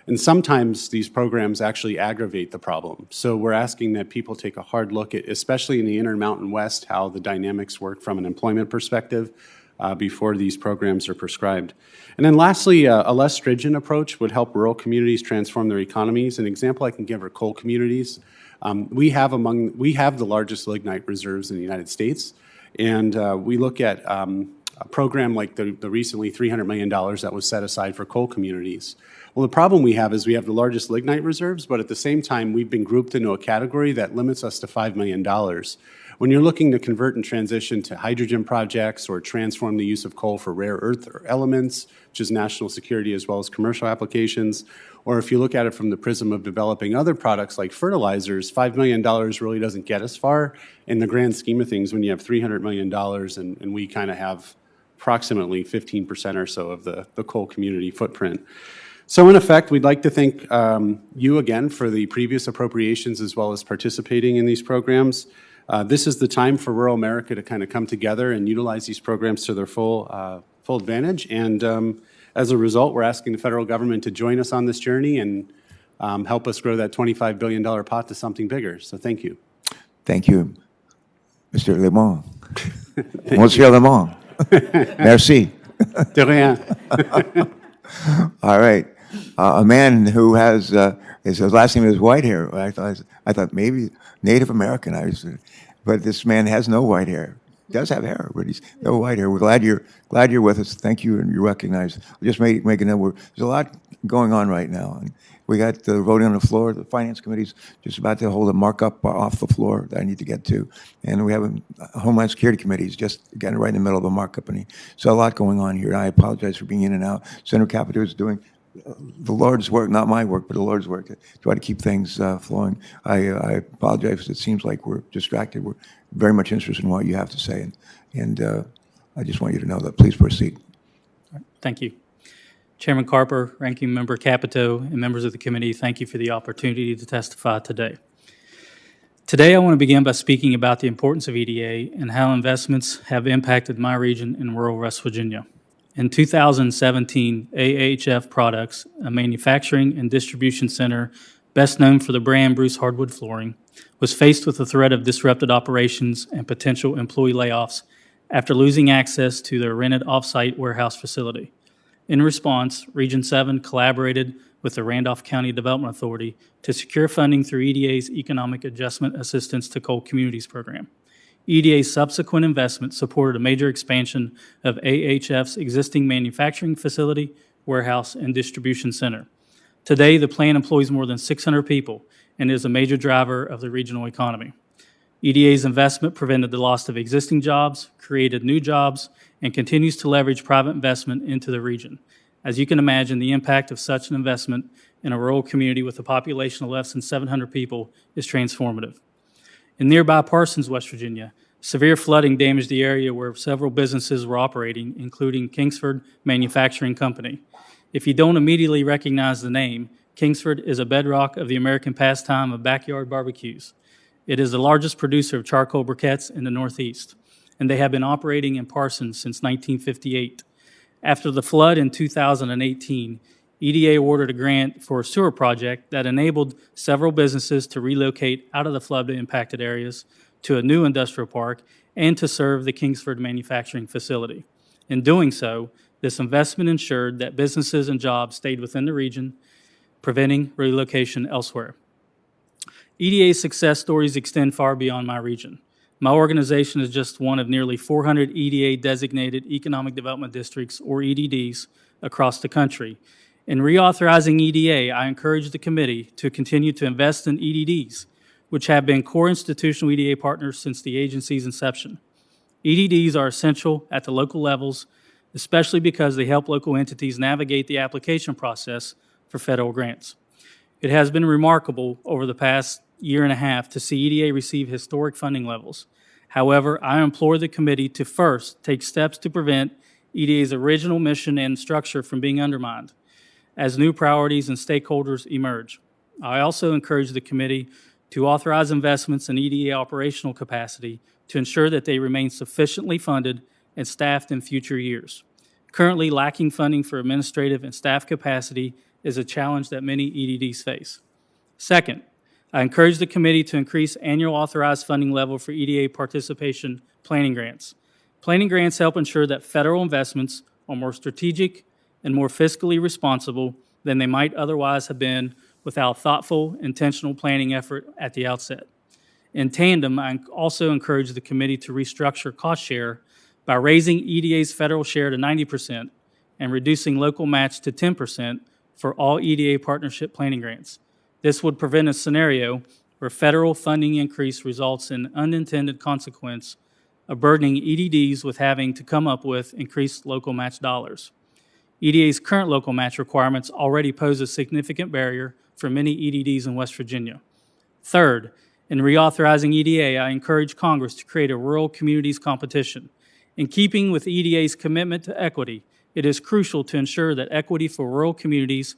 And sometimes these programs actually aggravate the problem. So we're asking that people take a hard look at, especially in the Intermountain West, how the dynamics work from an employment perspective before these programs are prescribed. And then lastly, a less stringent approach would help rural communities transform their economies. An example I can give are coal communities. We have the largest lignite reserves in the United States, and we look at a program like the recently $300 million that was set aside for coal communities. Well, the problem we have is we have the largest lignite reserves, but at the same time, we've been grouped into a category that limits us to $5 million. When you're looking to convert and transition to hydrogen projects or transform the use of coal for rare earth elements, which is national security as well as commercial applications, or if you look at it from the prism of developing other products like fertilizers, $5 million really doesn't get us far in the grand scheme of things when you have $300 million and we kind of have approximately 15% or so of the coal community footprint. So in effect, we'd like to thank you again for the previous appropriations as well as participating in these programs. This is the time for rural America to kind of come together and utilize these programs to their full advantage. And as a result, we're asking the federal government to join us on this journey and help us grow that $25 billion pot to something bigger. So thank you. Thank you, Mr. Lamont. Monsieur Lamont. Merci. De rien. All right. A man who has his last name is Whitehair. I thought maybe Native American. But this man has no white hair. He does have hair, but he's no white hair. We're glad you're with us. Thank you, and you're recognized. Just making that there's a lot going on right now. And we got the voting on the floor. The Finance Committee's just about to hold a markup off the floor that I need to get to. And we have a Homeland Security Committee's just getting right in the middle of a markup. So a lot going on here. And I apologize for being in and out. Senator Capito is doing the Lord's work, not my work, but the Lord's work, to try to keep things flowing. I apologize. It seems like we're distracted. We're very much interested in what you have to say. And I just want you to know that. Please proceed. Thank you. Chairman Carper, Ranking Member Capito, and members of the committee, thank you for the opportunity to testify today. Today, I want to begin by speaking about the importance of EDA and how investments have impacted my region in rural West Virginia. In 2017, AHF Products, a manufacturing and distribution center best known for the brand Bruce Hardwood Flooring, was faced with the threat of disrupted operations and potential employee layoffs after losing access to their rented off-site warehouse facility. In response, Region 7 collaborated with the Randolph County Development Authority to secure funding through EDA's Economic Adjustment Assistance to Coal Communities program. EDA's subsequent investment supported a major expansion of AHF's existing manufacturing facility, warehouse, and distribution center. Today, the plant employs more than 600 people and is a major driver of the regional economy. EDA's investment prevented the loss of existing jobs, created new jobs, and continues to leverage private investment into the region. As you can imagine, the impact of such an investment in a rural community with a population of less than 700 people is transformative. In nearby Parsons, West Virginia, severe flooding damaged the area where several businesses were operating, including Kingsford Manufacturing Company. If you don't immediately recognize the name, Kingsford is a bedrock of the American pastime of backyard barbecues. It is the largest producer of charcoal briquettes in the Northeast, and they have been operating in Parsons since 1958. After the flood in 2018, EDA awarded a grant for a sewer project that enabled several businesses to relocate out of the flood-impacted areas to a new industrial park and to serve the Kingsford manufacturing facility. In doing so, this investment ensured that businesses and jobs stayed within the region, preventing relocation elsewhere. EDA's success stories extend far beyond my region. My organization is just one of nearly 400 EDA-designated Economic Development Districts, or EDDs, across the country. In reauthorizing EDA, I encourage the committee to continue to invest in EDDs, which have been core institutional EDA partners since the agency's inception. EDDs are essential at the local levels, especially because they help local entities navigate the application process for federal grants. It has been remarkable over the past year and a half to see EDA receive historic funding levels. However, I implore the committee to first take steps to prevent EDA's original mission and structure from being undermined as new priorities and stakeholders emerge. I also encourage the committee to authorize investments in EDA operational capacity to ensure that they remain sufficiently funded and staffed in future years. Currently, lacking funding for administrative and staff capacity is a challenge that many EDDs face. Second, I encourage the committee to increase annual authorized funding level for EDA participation planning grants. Planning grants help ensure that federal investments are more strategic and more fiscally responsible than they might otherwise have been without thoughtful, intentional planning effort at the outset. In tandem, I also encourage the committee to restructure cost share by raising EDA's federal share to 90% and reducing local match to 10% for all EDA partnership planning grants. This would prevent a scenario where federal funding increase results in unintended consequence of burdening EDDs with having to come up with increased local match dollars. EDA's current local match requirements already pose a significant barrier for many EDDs in West Virginia. Third, in reauthorizing EDA, I encourage Congress to create a rural communities competition. In keeping with EDA's commitment to equity, it is crucial to ensure that equity for rural communities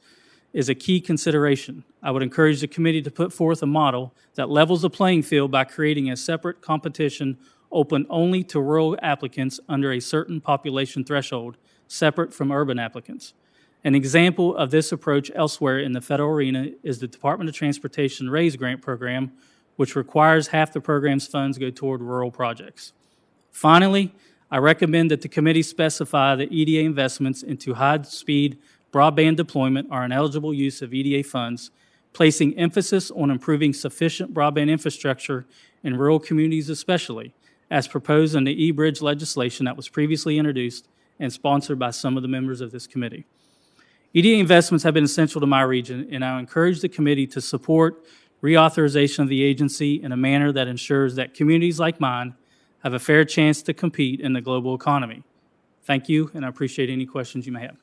is a key consideration. I would encourage the committee to put forth a model that levels the playing field by creating a separate competition open only to rural applicants under a certain population threshold, separate from urban applicants. An example of this approach elsewhere in the federal arena is the Department of Transportation RAISE grant program, which requires half the program's funds go toward rural projects. Finally, I recommend that the committee specify that EDA investments into high-speed broadband deployment are an eligible use of EDA funds, placing emphasis on improving sufficient broadband infrastructure in rural communities especially, as proposed in the eBridge legislation that was previously introduced and sponsored by some of the members of this committee. EDA investments have been essential to my region, and I encourage the committee to support reauthorization of the agency in a manner that ensures that communities like mine have a fair chance to compete in the global economy. Thank you, and I appreciate any questions you may have.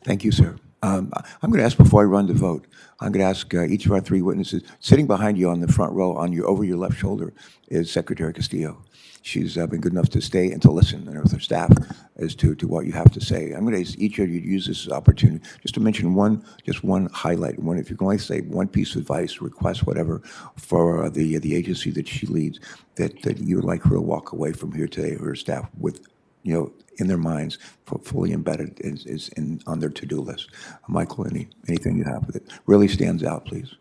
Thank you, sir. I'm going to ask before I run the vote, I'm going to ask each of our three witnesses, sitting behind you on the front row, over your left shoulder, is Secretary Castillo. She's been good enough to stay and to listen, and with her staff. as to what you have to say. I'm going to ask each of you to use this opportunity just to mention just one highlight. One, if you can only say one piece of advice, request, whatever, for the agency that she leads, that you would like her to walk away from here today, her staff, with, in their minds, fully embedded is on their to-do list. Michael, anything you have that really stands out, please.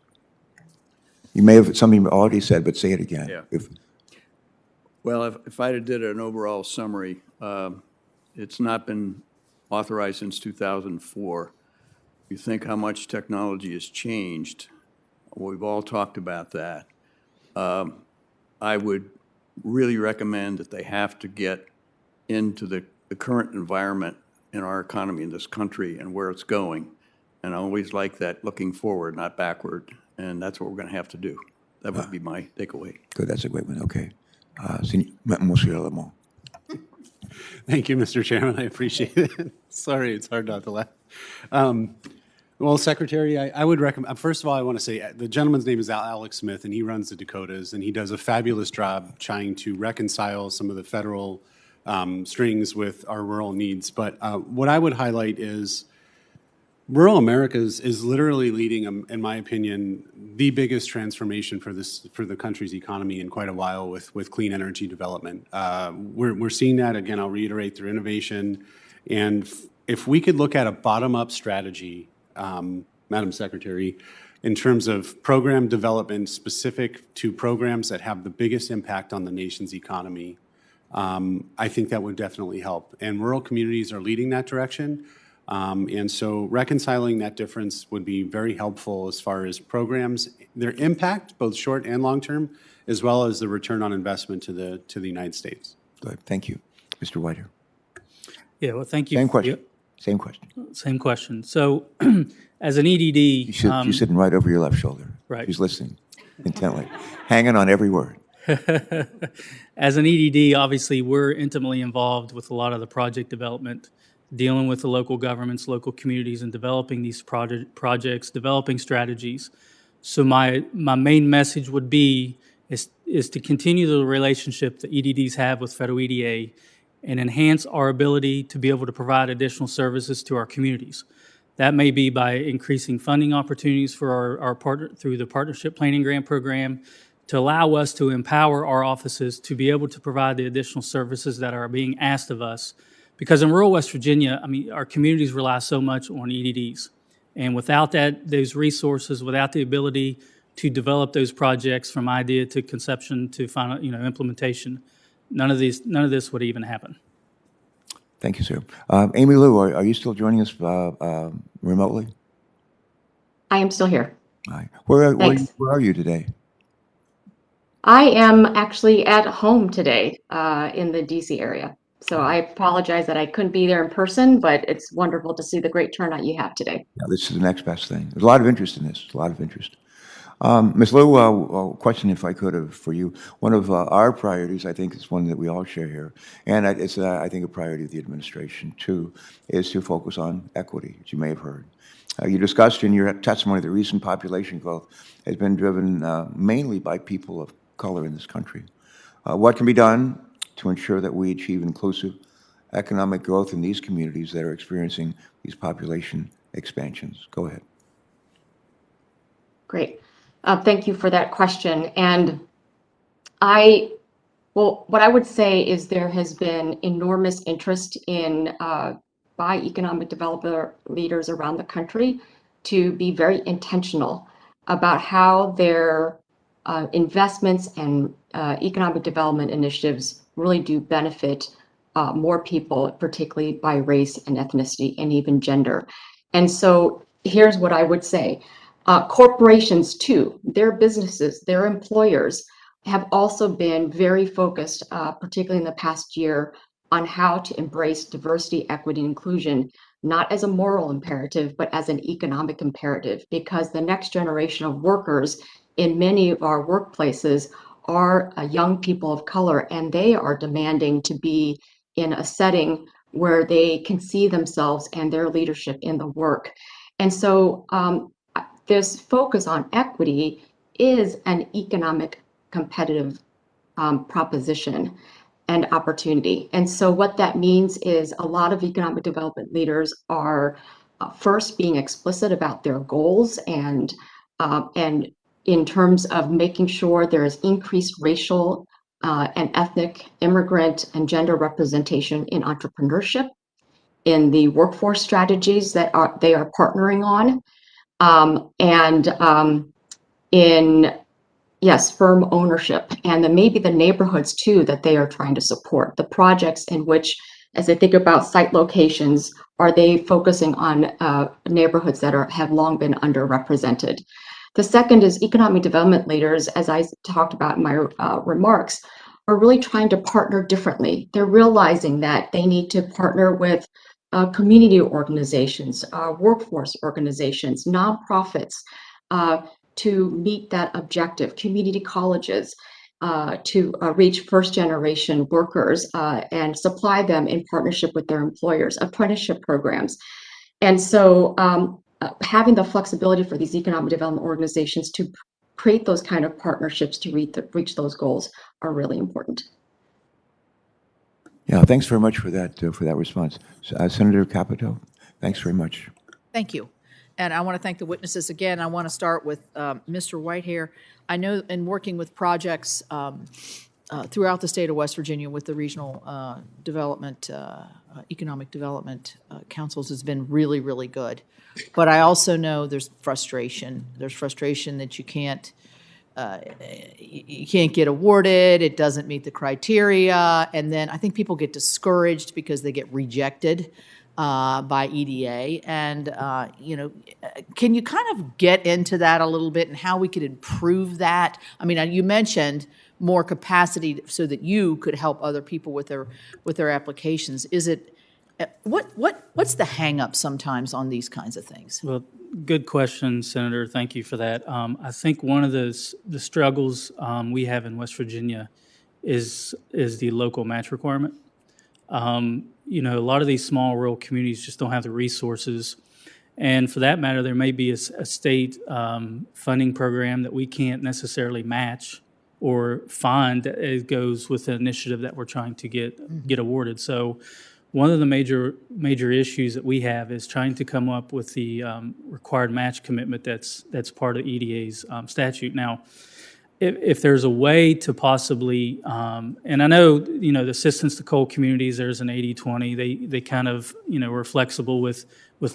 You may have something already said, but say it again. Yeah. Well, if I did an overall summary, it's not been authorized since 2004. You think how much technology has changed. We've all talked about that. I would really recommend that they have to get into the current environment in our economy in this country and where it's going. And I always like that, looking forward, not backward. And that's what we're going to have to do. That would be my takeaway. Good, that's a great one. Okay. Monsieur Lamont. Thank you, Mr. Chairman. I appreciate it. Sorry, it's hard not to laugh. Well, Secretary, I would recommend, first of all, I want to say the gentleman's name is Alex Smith, and he runs the Dakotas, and he does a fabulous job trying to reconcile some of the federal strings with our rural needs. But what I would highlight is rural America is literally leading, in my opinion, the biggest transformation for the country's economy in quite a while with clean energy development. We're seeing that, again, I'll reiterate, through innovation. And if we could look at a bottom-up strategy, Madam Secretary, in terms of program development specific to programs that have the biggest impact on the nation's economy, I think that would definitely help. And rural communities are leading that direction. And so reconciling that difference would be very helpful as far as programs, their impact, both short and long term, as well as the return on investment to the United States. Good, thank you. Mr. Whiter. Yeah, well, thank you. Same question. Same question. Same question. So, as an EDD, She's sitting right over your left shoulder. Right. She's listening intently, hanging on every word. As an EDD, obviously, we're intimately involved with a lot of the project development, dealing with the local governments, local communities, and developing these projects, developing strategies. So my main message would be is to continue the relationship that EDDs have with federal EDA and enhance our ability to be able to provide additional services to our communities. That may be by increasing funding opportunities for our partner through the Partnership Planning Grant Program, to allow us to empower our offices to be able to provide the additional services that are being asked of us. Because in rural West Virginia, I mean, our communities rely so much on EDDs. And without those resources, without the ability to develop those projects from idea to conception to final, implementation, none of this would even happen. Thank you, sir. Amy Lou, are you still joining us remotely? I am still here. Hi. Where are you today? I am actually at home today in the DC area. So I apologize that I couldn't be there in person, but it's wonderful to see the great turnout you have today. Yeah, this is the next best thing. There's a lot of interest in this, a lot of interest. Ms. Lou, a question, if I could, for you. One of our priorities, I think it's one that we all share here, and it's, I think, a priority of the administration, too, is to focus on equity, as you may have heard. You discussed in your testimony that recent population growth has been driven mainly by people of color in this country. What can be done to ensure that we achieve inclusive economic growth in these communities that are experiencing these population expansions? Go ahead. Great. Thank you for that question. And what I would say is there has been enormous interest by economic developer leaders around the country to be very intentional about how their investments and economic development initiatives really do benefit more people, particularly by race and ethnicity and even gender. And so here's what I would say. Corporations too, their businesses, their employers have also been very focused, particularly in the past year, on how to embrace diversity, equity, and inclusion, not as a moral imperative, but as an economic imperative, because the next generation of workers in many of our workplaces are young people of color, and they are demanding to be in a setting where they can see themselves and their leadership in the work. And so this focus on equity is an economic competitive proposition. and opportunity. And so what that means is a lot of economic development leaders are first being explicit about their goals and in terms of making sure there is increased racial and ethnic, immigrant, and gender representation in entrepreneurship, in the workforce strategies that they are partnering on, in yes, firm ownership, and then maybe the neighborhoods too that they are trying to support. The projects in which, as they think about site locations, are they focusing on neighborhoods that have long been underrepresented? The second is economic development leaders, as I talked about in my remarks, are really trying to partner differently. They're realizing that they need to partner with community organizations, workforce organizations, nonprofits, to meet that objective, community colleges, to reach first-generation workers and supply them in partnership with their employers, apprenticeship programs. And so having the flexibility for these economic development organizations to create those kind of partnerships to reach those goals are really important. Yeah, thanks very much for that response. Senator Capito, thanks very much. Thank you. And I want to thank the witnesses again. I want to start with Mr. Whitehair. I know in working with projects throughout the state of West Virginia with the regional development, economic development councils has been really, really good. But I also know there's frustration. There's frustration that you can't get awarded. It doesn't meet the criteria. And then I think people get discouraged because they get rejected by EDA. And, can you kind of get into that a little bit and how we could improve that? I mean, you mentioned more capacity so that you could help other people with their applications. Is it, what's the hang up sometimes on these kinds of things? Well, good question, Senator. Thank you for that. I think one of the struggles we have in West Virginia is the local match requirement. A lot of these small rural communities just don't have the resources. And for that matter, there may be a state funding program that we can't necessarily match or find that it goes with the initiative that we're trying to get awarded. So one of the major issues that we have is trying to come up with the required match commitment that's part of EDA's statute. Now, if there's a way to possibly, and I know, the assistance to coal communities, there's an 80-20. They kind of, were flexible with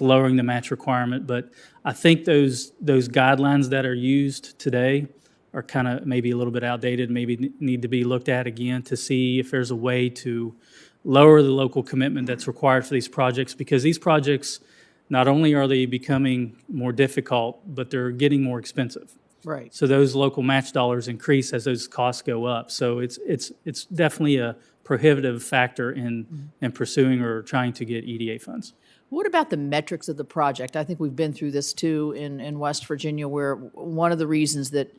lowering the match requirement. But I think those guidelines that are used today are kind of maybe a little bit outdated, maybe need to be looked at again to see if there's a way to lower the local commitment that's required for these projects, because these projects, not only are they becoming more difficult, but they're getting more expensive. Right. So those local match dollars increase as those costs go up. So it's definitely a prohibitive factor in pursuing or trying to get EDA funds. What about the metrics of the project? I think we've been through this too in West Virginia, where one of the reasons that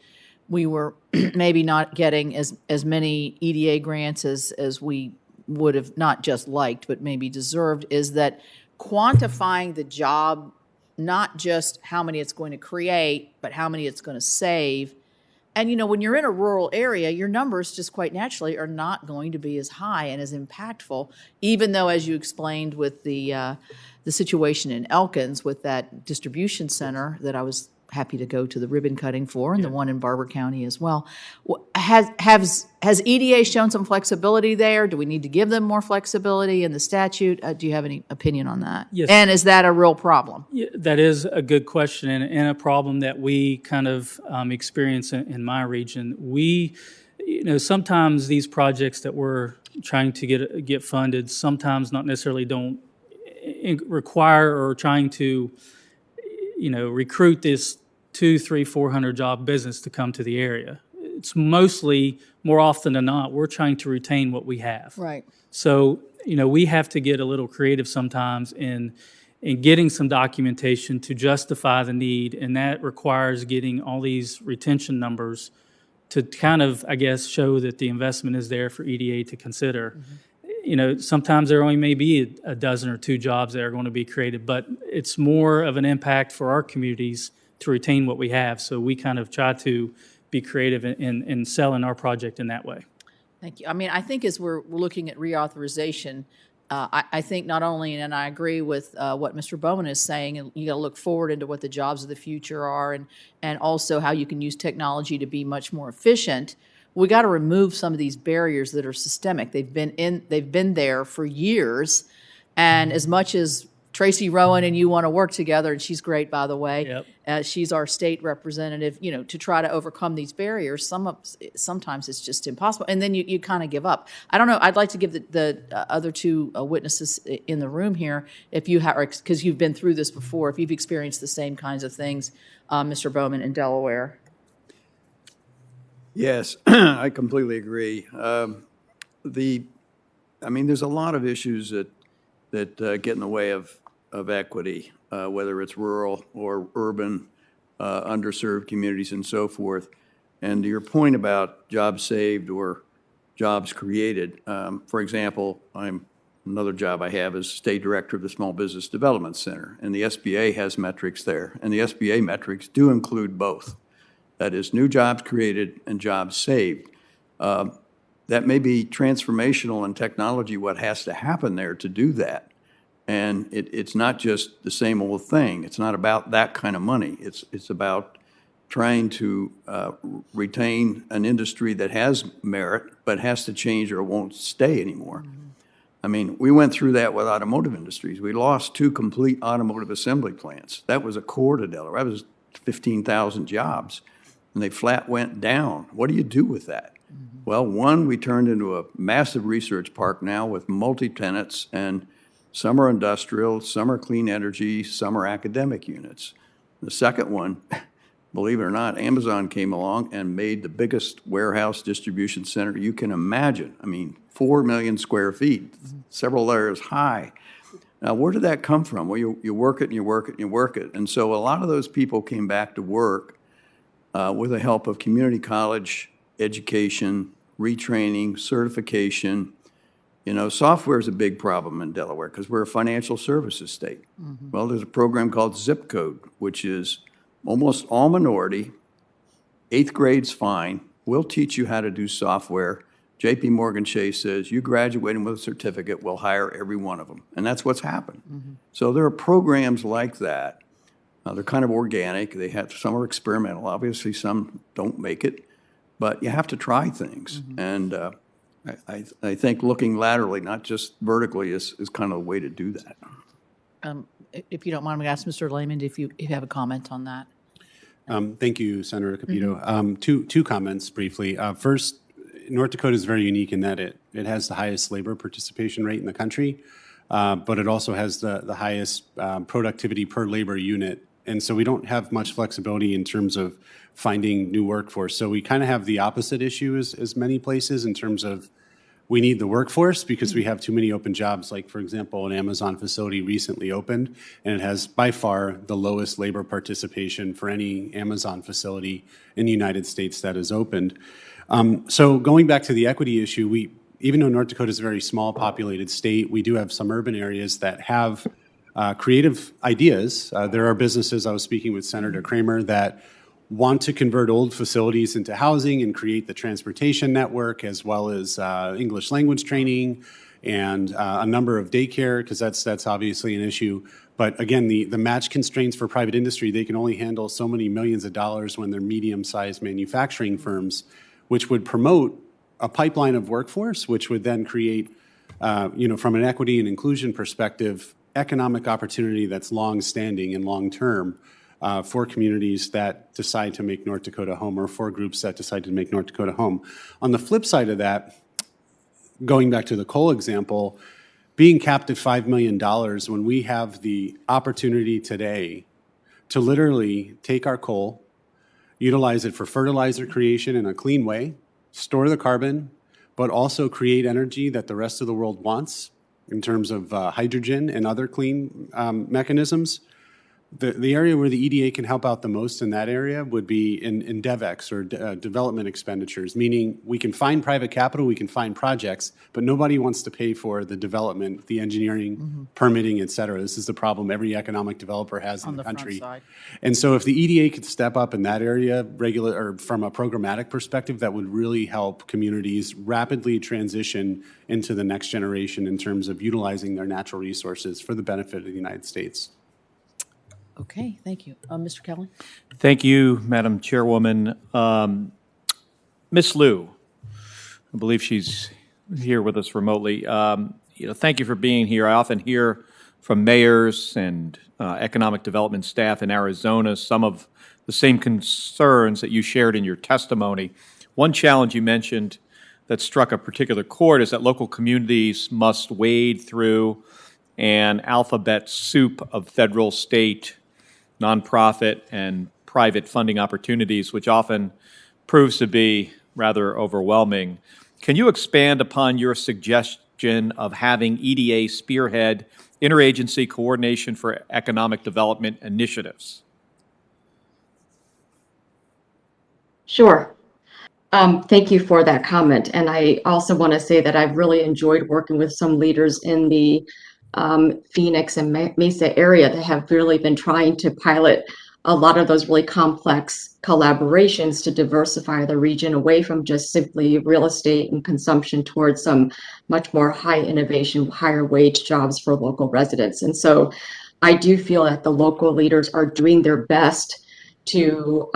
we were maybe not getting as many EDA grants as we would have not just liked, but maybe deserved, is that quantifying the job, not just how many it's going to create, but how many it's going to save. And, when you're in a rural area, your numbers just quite naturally are not going to be as high and as impactful, even though, as you explained with the situation in Elkins with that distribution center that I was happy to go to the ribbon cutting for, and the one in Barber County as well. Has EDA shown some flexibility there? Do we need to give them more flexibility in the statute? Do you have any opinion on that? Yes. And is that a real problem? Yeah, that is a good question, and a problem that we kind of experience in my region. We, sometimes these projects that we're trying to get funded, sometimes not necessarily don't require or trying to, recruit this 200, 300, 400 job business to come to the area. It's mostly, more often than not, we're trying to retain what we have. Right. So, we have to get a little creative sometimes in getting some documentation to justify the need, and that requires getting all these retention numbers to kind of, I guess, show that the investment is there for EDA to consider. Mm-hmm. Sometimes there only may be a dozen or two jobs that are going to be created, but it's more of an impact for our communities to retain what we have. So we kind of try to be creative in selling our project in that way. Thank you. I mean, I think as we're looking at reauthorization, I think not only, and I agree with what Mr. Bowman is saying, and you got to look forward into what the jobs of the future are, and also how you can use technology to be much more efficient. We got to remove some of these barriers that are systemic. They've been there for years, and as much as Tracy Rowan and you want to work together, and she's great, by the way. Yep. She's our state representative, to try to overcome these barriers. Sometimes it's just impossible, and then you kind of give up. I don't know. I'd like to give the other two witnesses in the room here, if you have, because you've been through this before, if you've experienced the same kinds of things, Mr. Bowman in Delaware. Yes, I completely agree. There's a lot of issues that get in the way of equity, whether it's rural or urban, underserved communities and so forth. And to your point about jobs saved or jobs created, for example, another job I have is state director of the Small Business Development Center, and the SBA has metrics there, and the SBA metrics do include both. That is, new jobs created and jobs saved. That may be transformational in technology, what has to happen there to do that. And it's not just the same old thing. It's not about that kind of money. It's about trying to retain an industry that has merit, but has to change or it won't stay anymore. Mm-hmm. I mean, we went through that with automotive industries. We lost 2 complete automotive assembly plants. That was a core to Delaware. That was 15,000 jobs, and they flat went down. What do you do with that? Mm-hmm. Well, one, we turned into a massive research park now with multi-tenants, and some are industrial, some are clean energy, some are academic units. The second one, believe it or not, Amazon came along and made the biggest warehouse distribution center you can imagine. 4 million square feet, several layers high. Now, where did that come from? Well, you work it and you work it and you work it. And so a lot of those people came back to work with the help of community college education, retraining, certification. Software is a big problem in Delaware because we're a financial services state. Mm-hmm. Well, there's a program called Zip Code, which is almost all minority. 8th grade's fine. We'll teach you how to do software. J.P. Morgan Chase says, you graduating with a certificate, we'll hire every one of them. And that's what's happened. Mm-hmm. So there are programs like that. They're kind of organic. Some are experimental. Obviously, some don't make it. But you have to try things. Mm-hmm. And I think looking laterally, not just vertically, is kind of the way to do that. If you don't mind, I'm going to ask Mr. Layman if you have a comment on that. Thank you, Senator Capito. Mm-hmm. Two comments briefly. First, North Dakota is very unique in that it has the highest labor participation rate in the country, but it also has the highest productivity per labor unit. And so we don't have much flexibility in terms of finding new workforce. So we kind of have the opposite issue as many places in terms of we need the workforce because we have too many open jobs. Like, for example, an Amazon facility recently opened, and it has by far the lowest labor participation for any Amazon facility in the United States that is opened. So going back to the equity issue, even though North Dakota is a very small populated state, we do have some urban areas that have creative ideas. There are businesses, I was speaking with Senator Kramer, that want to convert old facilities into housing and create the transportation network as well as English language training and a number of daycare, because that's obviously an issue. But again, the match constraints for private industry, they can only handle so many millions of dollars when they're medium-sized manufacturing firms, which would promote a pipeline of workforce, which would then create, from an equity and inclusion perspective, economic opportunity that's long-standing and long-term for communities that decide to make North Dakota home, or for groups that decide to make North Dakota home. On the flip side of that, going back to the coal example, being capped at $5 million when we have the opportunity today to literally take our coal, utilize it for fertilizer creation in a clean way, store the carbon, but also create energy that the rest of the world wants in terms of hydrogen and other clean mechanisms. The area where the EDA can help out the most in that area would be in DevEx or development expenditures, meaning we can find private capital, we can find projects, but nobody wants to pay for the development, the engineering, permitting, et cetera. This is the problem every economic developer has in the front country. side. And so if the EDA could step up in that area or from a programmatic perspective, that would really help communities rapidly transition into the next generation in terms of utilizing their natural resources for the benefit of the United States. Okay, thank you. Mr. Kelly? Thank you, Madam Chairwoman. Ms. Liu, I believe she's here with us remotely. Thank you for being here. I often hear from mayors and economic development staff in Arizona some of the same concerns that you shared in your testimony. One challenge you mentioned that struck a particular chord is that local communities must wade through an alphabet soup of federal, state, nonprofit, and private funding opportunities, which often proves to be rather overwhelming. Can you expand upon your suggestion of having EDA spearhead interagency coordination for economic development initiatives? Sure. Thank you for that comment. And I also want to say that I've really enjoyed working with some leaders in the Phoenix and Mesa area that have really been trying to pilot a lot of those really complex collaborations to diversify the region away from just simply real estate and consumption towards some much more high innovation, higher wage jobs for local residents. And so I do feel that the local leaders are doing their best to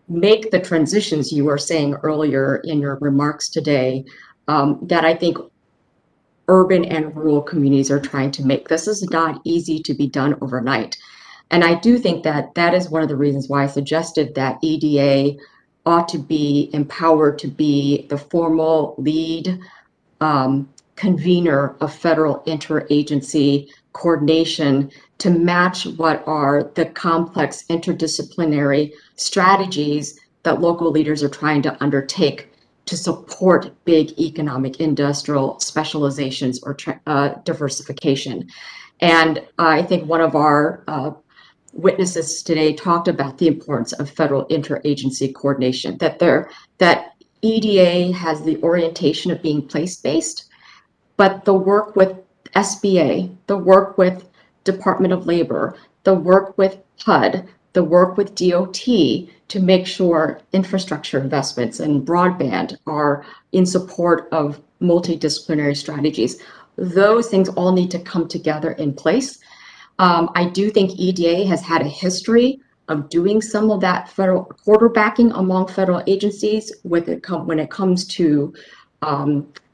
make the transitions you were saying earlier in your remarks today, that I think urban and rural communities are trying to make. This is not easy to be done overnight. And I do think that that is one of the reasons why I suggested that EDA ought to be empowered to be the formal lead convener of federal interagency coordination to match what are the complex interdisciplinary strategies that local leaders are trying to undertake to support big economic industrial specializations or diversification. And I think one of our witnesses today talked about the importance of federal interagency coordination, that EDA has the orientation of being place-based, but the work with SBA, the work with Department of Labor, the work with HUD, the work with DOT to make sure infrastructure investments and broadband are in support of multidisciplinary strategies. Those things all need to come together in place. I do think EDA has had a history of doing some of that federal quarterbacking among federal agencies when it comes to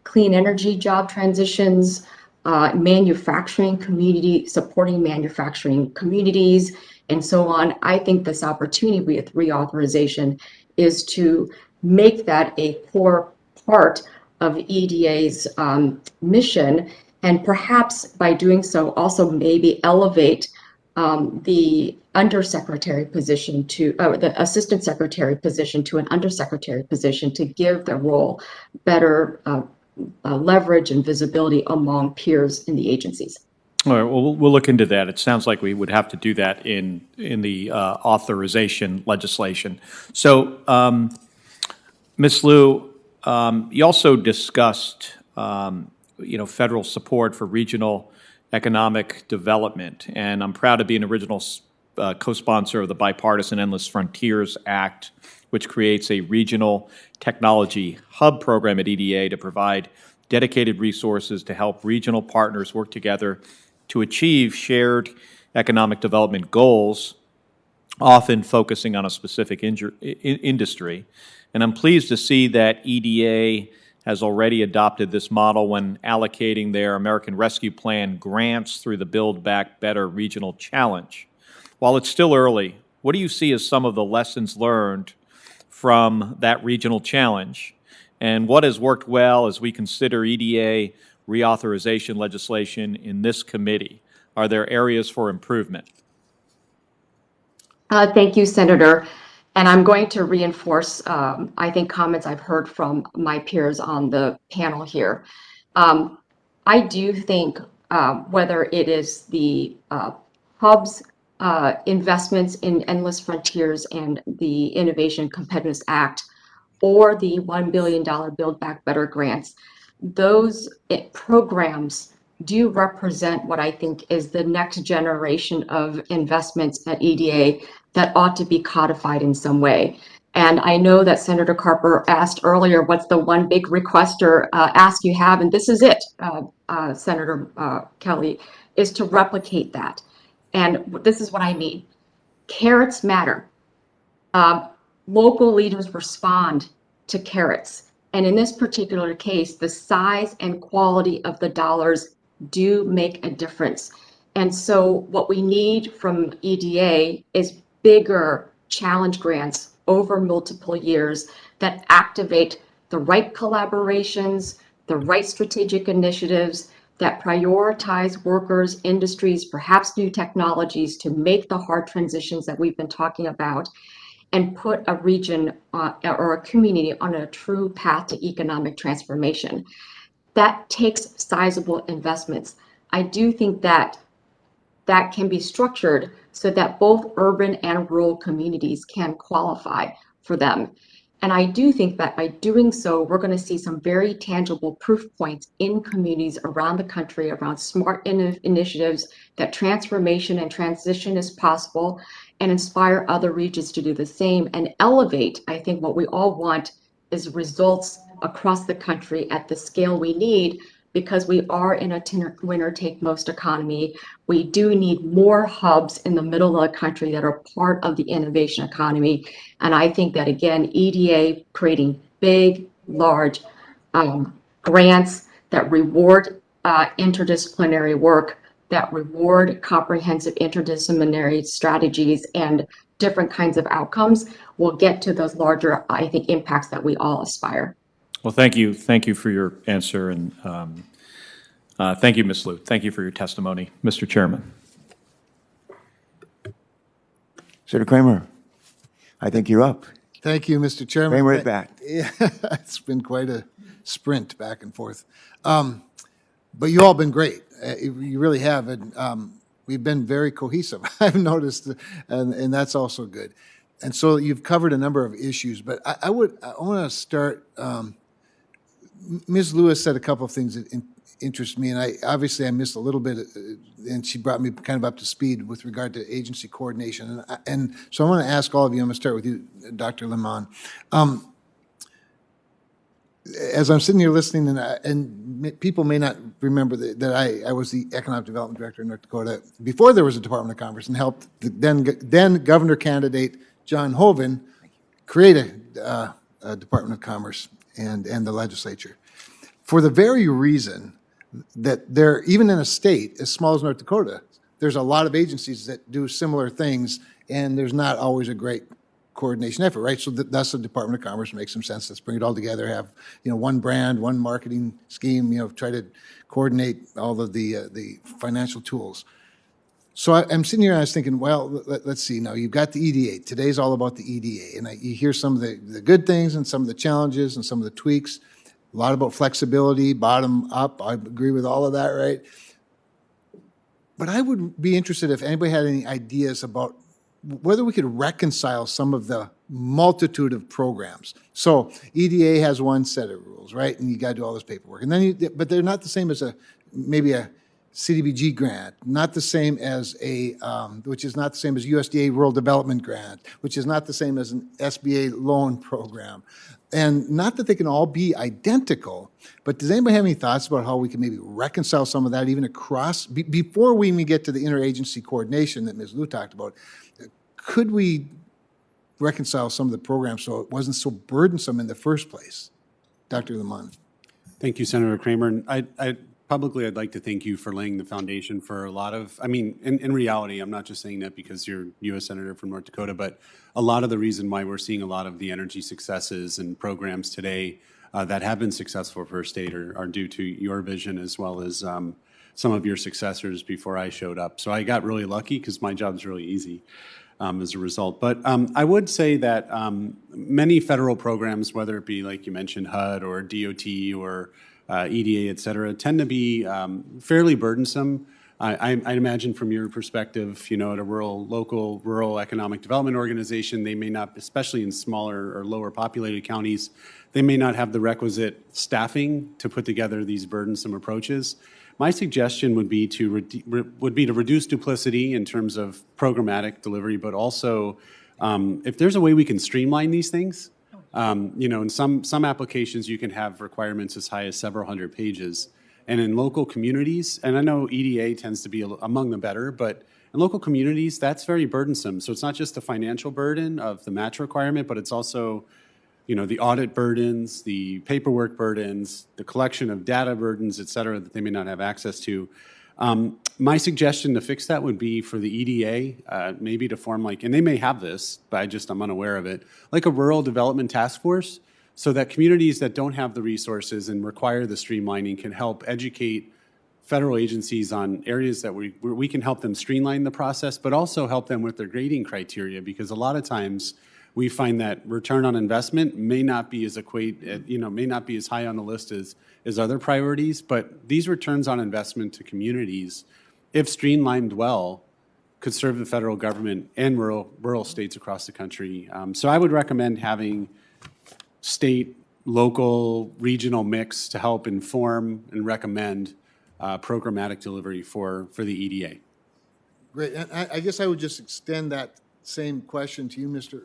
clean energy job transitions, manufacturing community, supporting manufacturing communities, and so on. I think this opportunity with reauthorization is to make that a core part of EDA's mission, and perhaps by doing so also maybe elevate the undersecretary position to the assistant secretary position to an undersecretary position to give the role better leverage and visibility among peers in the agencies. All right, well, we'll look into that. It sounds like we would have to do that in the authorization legislation. So, Ms. Liu, you also discussed, federal support for regional economic development, and I'm proud to be an original co-sponsor of the bipartisan Endless Frontiers Act, which creates a regional technology hub program at EDA to provide dedicated resources to help regional partners work together to achieve shared economic development goals, often focusing on a specific industry. And I'm pleased to see that EDA has already adopted this model when allocating their American Rescue Plan grants through the Build Back Better Regional Challenge. While it's still early, what do you see as some of the lessons learned from that regional challenge? And what has worked well as we consider EDA reauthorization legislation in this committee? Are there areas for improvement? Thank you, Senator. And I'm going to reinforce, I think, comments I've heard from my peers on the panel here. I do think whether it is the hubs investments in Endless Frontiers and the Innovation Competitiveness Act, or the $1 billion Build Back Better grants, those programs do represent what I think is the next generation of investments at EDA that ought to be codified in some way. And I know that Senator Carper asked earlier, what's the one big request or ask you have? And this is it, Senator Kelly, is to replicate that. And this is what I mean. Carrots matter. Local leaders respond to carrots. And in this particular case, the size and quality of the dollars do make a difference. And so what we need from EDA is bigger challenge grants over multiple years that activate the right collaborations, the right strategic initiatives, that prioritize workers, industries, perhaps new technologies to make the hard transitions that we've been talking about, and put a region or a community on a true path to economic transformation. That takes sizable investments. I do think that that can be structured so that both urban and rural communities can qualify for them. And I do think that by doing so, we're going to see some very tangible proof points in communities around the country around smart initiatives, that transformation and transition is possible, and inspire other regions to do the same and elevate. I think what we all want is results across the country at the scale we need, because we are in a winner-take-most economy. We do need more hubs in the middle of the country that are part of the innovation economy. And I think that, again, EDA creating big, large grants that reward interdisciplinary work, that reward comprehensive interdisciplinary strategies and different kinds of outcomes will get to those larger, I think, impacts that we all aspire. Well, thank you. Thank you for your answer, and thank you, Ms. Liu. Thank you for your testimony. Mr. Chairman. Senator Kramer, I think you're up. Thank you, Mr. Chairman. Kramer at bat. Yeah, it's been quite a sprint back and forth. But you all been great. You really have. And we've been very cohesive, I've noticed, and that's also good. And so you've covered a number of issues, but I want to start. Ms. Lewis said a couple of things that interest me, and I missed a little bit, and she brought me kind of up to speed with regard to agency coordination. And so I want to ask all of you. I'm going to start with you, Dr. Lamont. As I'm sitting here listening, and people may not remember that I was the Economic Development Director in North Dakota before there was a Department of Commerce, and helped the then governor candidate John Hoeven create a Department of Commerce and the legislature, for the very reason that there, even in a state as small as North Dakota, there's a lot of agencies that do similar things, and there's not always a great coordination effort, right? So thus the Department of Commerce makes some sense. Let's bring it all together, have, one brand, one marketing scheme, try to coordinate all of the financial tools. So I'm sitting here and I was thinking, well, let's see. Now you've got the EDA. Today's all about the EDA, and you hear some of the good things and some of the challenges and some of the tweaks. A lot about flexibility, bottom up. I agree with all of that, right? But I would be interested if anybody had any ideas about whether we could reconcile some of the multitude of programs. So EDA has one set of rules, right? And you got to do all this paperwork. And then but they're not the same as maybe a CDBG grant, not the same as which is not the same as USDA Rural Development Grant, which is not the same as an SBA loan program. And not that they can all be identical, but does anybody have any thoughts about how we can maybe reconcile some of that even across, before we even get to the interagency coordination that Ms. Liu talked about? Could we reconcile some of the programs so it wasn't so burdensome in the first place? Dr. Lamont. Thank you, Senator Kramer. Publicly, I'd like to thank you for laying the foundation for a lot of, in reality, I'm not just saying that because you're U.S. Senator from North Dakota, but a lot of the reason why we're seeing a lot of the energy successes and programs today that have been successful for our state are due to your vision, as well as some of your successors before I showed up. So I got really lucky because my job's really easy as a result. But I would say that many federal programs, whether it be like you mentioned HUD or DOT or EDA, et cetera, tend to be fairly burdensome I imagine from your perspective, you know, at a local rural economic development organization, they may not, especially in smaller or lower populated counties, they may not have the requisite staffing to put together these burdensome approaches. My suggestion would be to reduce duplicity in terms of programmatic delivery, but also if there's a way we can streamline these things. You know, in some applications, you can have requirements as high as several hundred pages. And in local communities, and I know EDA tends to be among the better, but in local communities, that's very burdensome. So it's not just the financial burden of the match requirement, but it's also, you know, the audit burdens, the paperwork burdens, the collection of data burdens, et cetera, that they may not have access to. My suggestion to fix that would be for the EDA, maybe to form like, and they may have this, but I'm unaware of it, like a rural development task force, so that communities that don't have the resources and require the streamlining can help educate federal agencies on areas that we can help them streamline the process, but also help them with their grading criteria, because a lot of times we find that return on investment may not be as may not be as high on the list as other priorities, but these returns on investment to communities, if streamlined well, could serve the federal government and rural states across the country. So I would recommend having state, local, regional mix to help inform and recommend programmatic delivery for the EDA. Great. And I guess I would just extend that same question to you, Mr.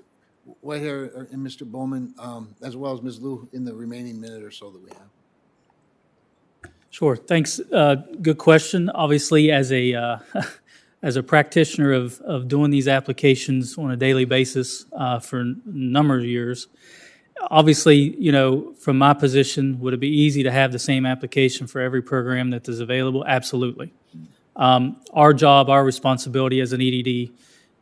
Whitehair and Mr. Bowman, as well as Ms. Liu in the remaining minute or so that we have. Sure. Thanks. Good question. Obviously, as a as a practitioner of doing these applications on a daily basis for a number of years, obviously, you know, from my position, would it be easy to have the same application for every program that is available? Absolutely. Our job, our responsibility as an EDD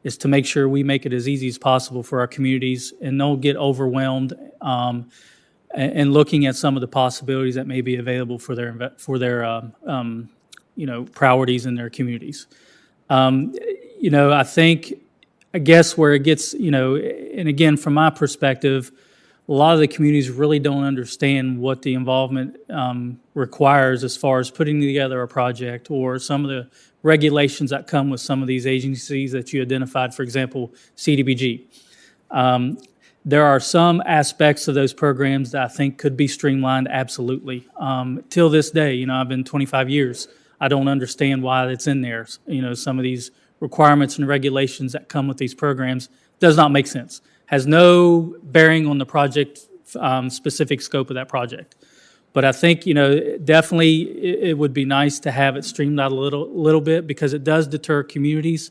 is to make sure we make it as easy as possible for our communities and don't get overwhelmed and looking at some of the possibilities that may be available for their you know, priorities in their communities. You know, I guess where it gets, you know, and again, from my perspective, a lot of the communities really don't understand what the involvement requires as far as putting together a project or some of the regulations that come with some of these agencies that you identified, for example, CDBG. There are some aspects of those programs that I think could be streamlined, absolutely. Till this day, you know, I've been 25 years. I don't understand why it's in there. You know, some of these requirements and regulations that come with these programs does not make sense. Has no bearing on the project specific scope of that project. But I think, you know, definitely it would be nice to have it streamlined a little bit, because it does deter communities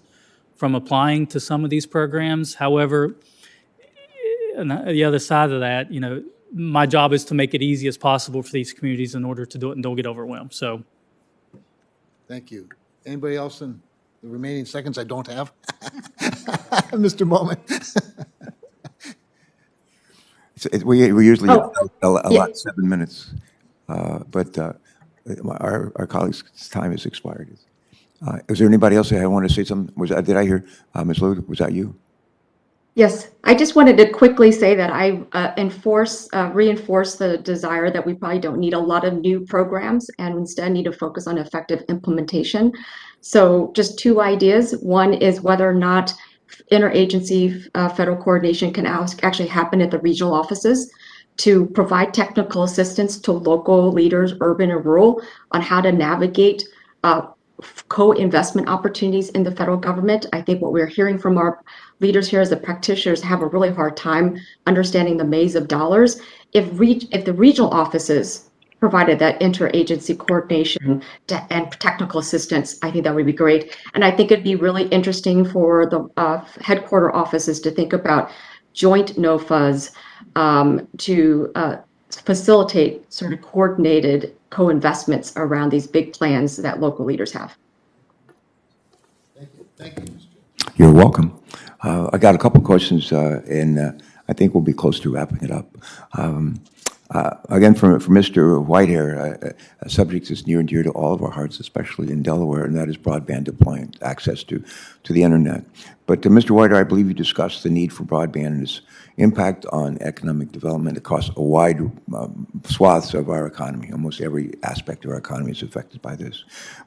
from applying to some of these programs. However, on the other side of that, you know, my job is to make it easy as possible for these communities in order to do it and don't get overwhelmed. So, thank you. Anybody else in the remaining seconds I don't have? Mr. Bowman. We usually allot yes. 7 minutes, but our colleague's time has expired. Is there anybody else that wanted to say something? Did I hear, Ms. Liu, was that you? Yes, I just wanted to quickly say that I reinforce the desire that we probably don't need a lot of new programs and instead need to focus on effective implementation. So just 2 ideas. One is whether or not interagency federal coordination can actually happen at the regional offices to provide technical assistance to local leaders, urban and rural, on how to navigate co-investment opportunities in the federal government. I think what we're hearing from our leaders here as the practitioners have a really hard time understanding the maze of dollars. If the regional offices provided that interagency coordination and technical assistance, I think that would be great. And I think it'd be really interesting for the headquarter offices to think about joint NOFAs to facilitate sort of coordinated co-investments around these big plans that local leaders have. Thank you. Thank you, Mr. You're welcome. I got a couple questions, and I think we'll be close to wrapping it up. Again, for Mr. Whitehair, a subject that's near and dear to all of our hearts, especially in Delaware, and that is broadband deployment, access to the internet. But Mr. Whitehair, I believe you discussed the need for broadband and its impact on economic development across a wide swaths of our economy. Almost every aspect of our economy is affected by this.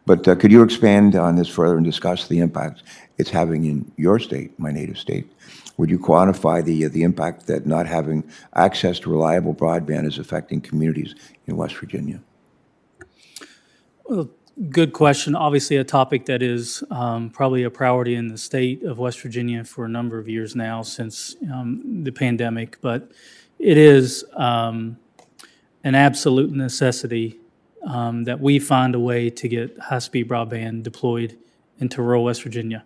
But could you expand on this further and discuss the impact it's having in your state, my native state? Would you quantify the impact that not having access to reliable broadband is affecting communities in West Virginia? Well, good question. Obviously, a topic that is probably a priority in the state of West Virginia for a number of years now since the pandemic, but it is an absolute necessity that we find a way to get high-speed broadband deployed into rural West Virginia.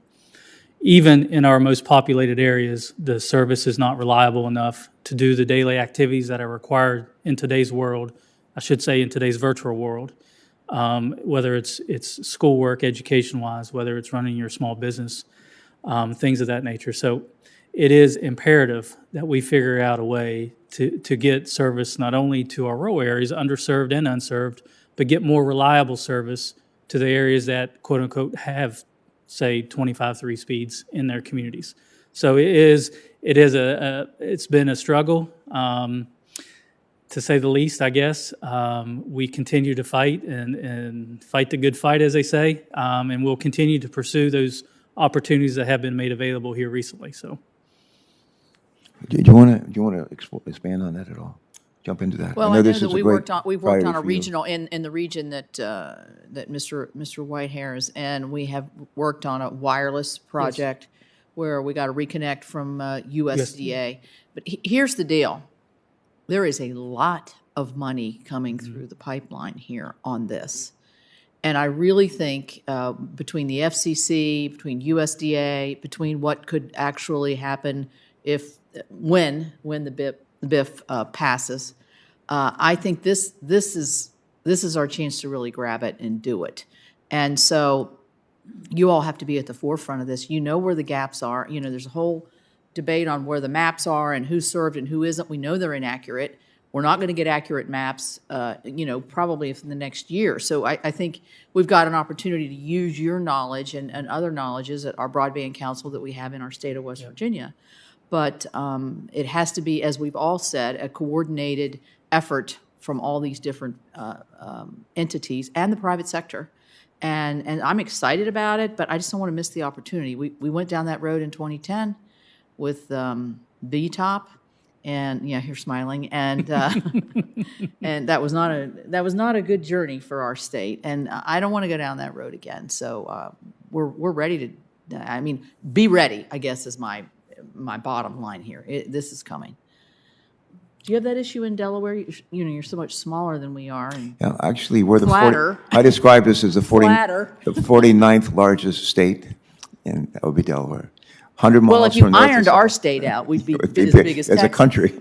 Even in our most populated areas, the service is not reliable enough to do the daily activities that are required in today's world, I should say in today's virtual world, whether it's schoolwork, education-wise, whether it's running your small business, things of that nature. So it is imperative that we figure out a way to get service not only to our rural areas, underserved and unserved, but get more reliable service to the areas that, quote-unquote, have say 25/3 speeds in their communities. So it's been a struggle, to say the least, I guess. We continue to fight and fight the good fight, as they say, and we'll continue to pursue those opportunities that have been made available here recently. So, do you want to expand on that at all? Jump into that. Well, I know this that is we've worked on a you. regional in the region that Mr. Whitehair is, and we have worked on a wireless project where we got to reconnect from USDA. But here's the deal: there is a lot of money coming through the pipeline here on this, and I really think between the FCC, between USDA, between what could actually happen when the BIF passes, I think this is our chance to really grab it and do it. And so you all have to be at the forefront of this. You know where the gaps are. You know, there's a whole debate on where the maps are and who's served and who isn't. We know they're inaccurate. We're not going to get accurate maps, probably in the next year. So I think we've got an opportunity to use your knowledge and other knowledges at our Broadband Council that we have in our state of West Virginia. But it has to be, as we've all said, a coordinated effort from all these different entities and the private sector. And I'm excited about it, but I just don't want to miss the opportunity. We went down that road in 2010 with BTOP, and you're smiling, and and that was not a good journey for our state, and I don't want to go down that road again. So we're ready to. Be ready, I guess, is my bottom line here. This is coming. Do you have that issue in Delaware? You're so much smaller than we are. And Yeah, actually, we're the flatter. I describe this as the Flatter. 49th largest state, and that would be Delaware. 100 miles Well, if you from north to ironed south. our state out, we'd be It would be as big as as a Texas. country.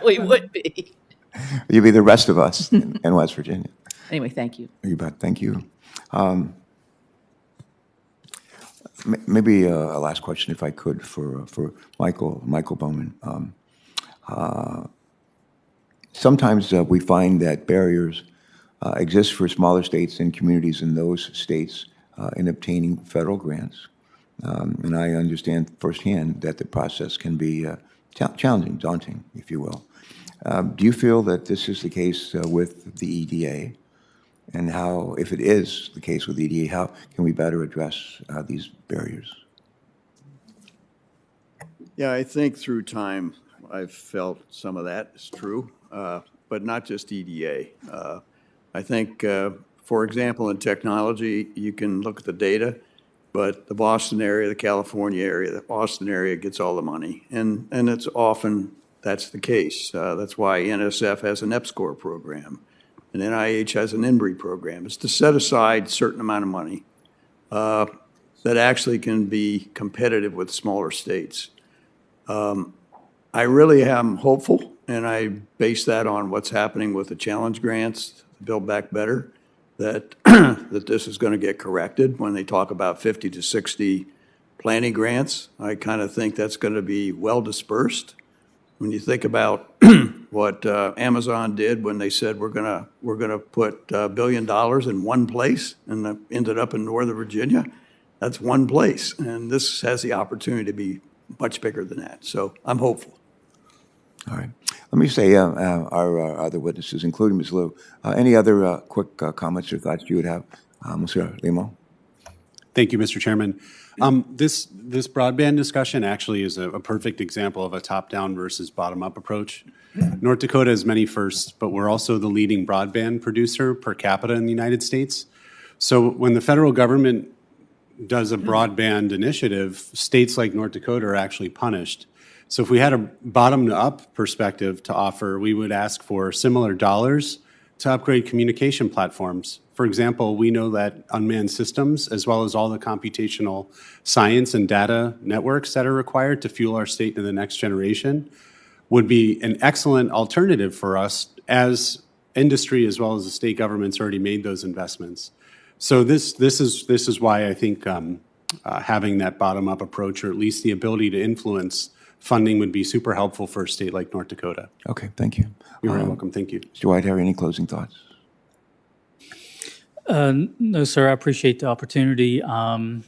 We would be. You'd be the rest of us in West Virginia. Anyway, thank you. You bet. Thank you. Maybe a last question, if I could, for Michael Bowman. Sometimes we find that barriers exist for smaller states and communities in those states in obtaining federal grants. And I understand firsthand that the process can be challenging, daunting, if you will. Do you feel that this is the case with the EDA? And how, if it is the case with EDA, how can we better address these barriers? Yeah, I think through time, I've felt some of that is true, but not just EDA. I think, for example, in technology, you can look at the data, but the Boston area, the California area, the Austin area gets all the money. And it's often, that's the case. That's why NSF has an EPSCoR program. And NIH has an INBRI program. It's to set aside a certain amount of money that actually can be competitive with smaller states. I really am hopeful, and I base that on what's happening with the challenge grants, Build Back Better, that that this is going to get corrected when they talk about 50 to 60 planning grants. I kind of think that's going to be well dispersed. When you think about what Amazon did when they said we're gonna put $1 billion in one place, and ended up in Northern Virginia. That's one place, and this has the opportunity to be much bigger than that. So I'm hopeful. All right. Let me say, our other witnesses, including Ms. Liu, any other quick comments or thoughts you would have? Mr. Layman? Thank you, Mr. Chairman. This broadband discussion actually is a perfect example of a top-down versus bottom-up approach. North Dakota has many firsts, but we're also the leading broadband producer per capita in the United States. So when the federal government does a broadband initiative, states like North Dakota are actually punished. So if we had a bottom-up perspective to offer, we would ask for similar dollars to upgrade communication platforms. For example, we know that unmanned systems, as well as all the computational science and data networks that are required to fuel our state to the next generation, would be an excellent alternative for us as industry, as well as the state governments already made those investments. So this is why I think having that bottom-up approach, or at least the ability to influence funding, would be super helpful for a state like North Dakota. Okay, thank you. You're very welcome. Thank you. Mr. Whitehair, any closing thoughts? No, sir. I appreciate the opportunity, and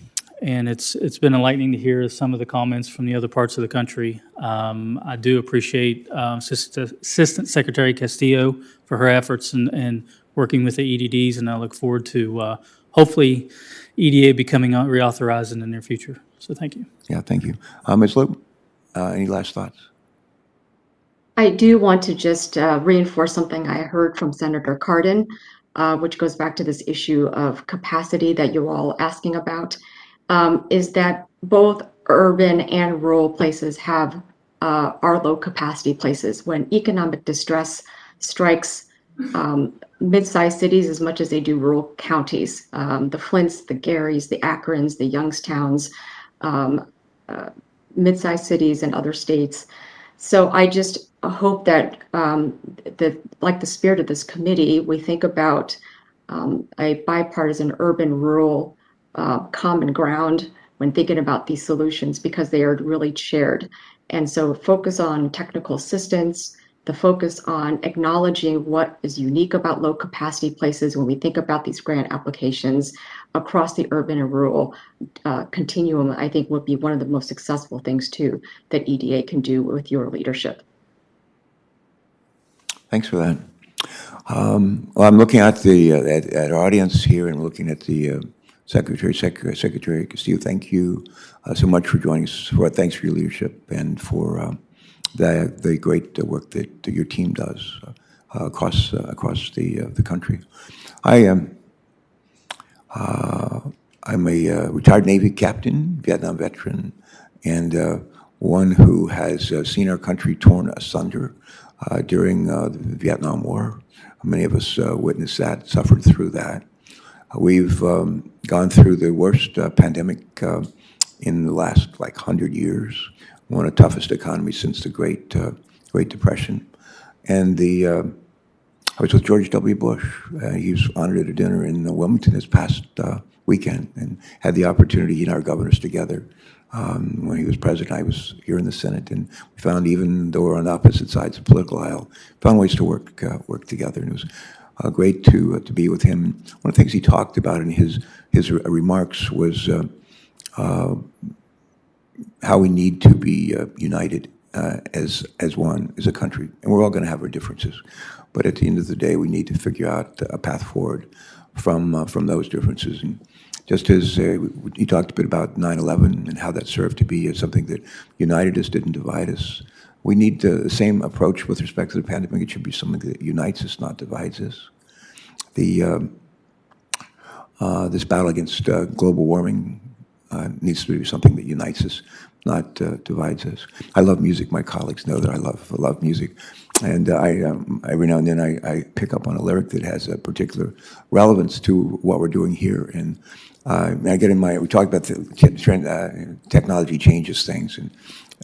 it's been enlightening to hear some of the comments from the other parts of the country. I do appreciate Assistant Secretary Castillo for her efforts in working with the EDDs, and I look forward to hopefully EDA becoming reauthorized in the near future. So thank you. Yeah, thank you. Ms. Liu, any last thoughts? I do want to just reinforce something I heard from Senator Cardin, which goes back to this issue of capacity that you're all asking about, is that both urban and rural places are low capacity places. When economic distress strikes mid-sized cities as much as they do rural counties, the Flints, the Garys, the Akrons, the Youngstowns, mid-sized cities in other states. So I just hope that, like the spirit of this committee, we think about a bipartisan urban-rural common ground when thinking about these solutions, because they are really shared. And so focus on technical assistance, the focus on acknowledging what is unique about low capacity places when we think about these grant applications across the urban and rural continuum, I think would be one of the most successful things too that EDA can do with your leadership. Thanks for that. Well, I'm looking at the at our audience here, and looking at the Secretary Castillo. Thank you so much for joining us. Thanks for your leadership and for the great work that your team does across the country. I'm a retired Navy captain, Vietnam veteran, and one who has seen our country torn asunder during the Vietnam War. Many of us witnessed that, suffered through that. We've gone through the worst pandemic in the last 100 years, one of the toughest economies since the Great Depression. And I was with George W. Bush. He was honored at a dinner in Wilmington this past weekend, and had the opportunity, he and our governors together. When he was president, I was here in the Senate, and we found, even though we're on opposite sides of the political aisle, found ways to work together. And it was great to be with him. One of the things he talked about in his remarks was how we need to be united as one, as a country. And we're all going to have our differences, but at the end of the day, we need to figure out a path forward from those differences. And just as he talked a bit about 9/11 and how that served to be something that united us, didn't divide us, we need the same approach with respect to the pandemic. It should be something that unites us, not divides us. This battle against global warming needs to be something that unites us, not divides us. I love music. My colleagues know that I love music. And every now and then I pick up on a lyric that has a particular relevance to what we're doing here. And I get in we talk about the technology changes things.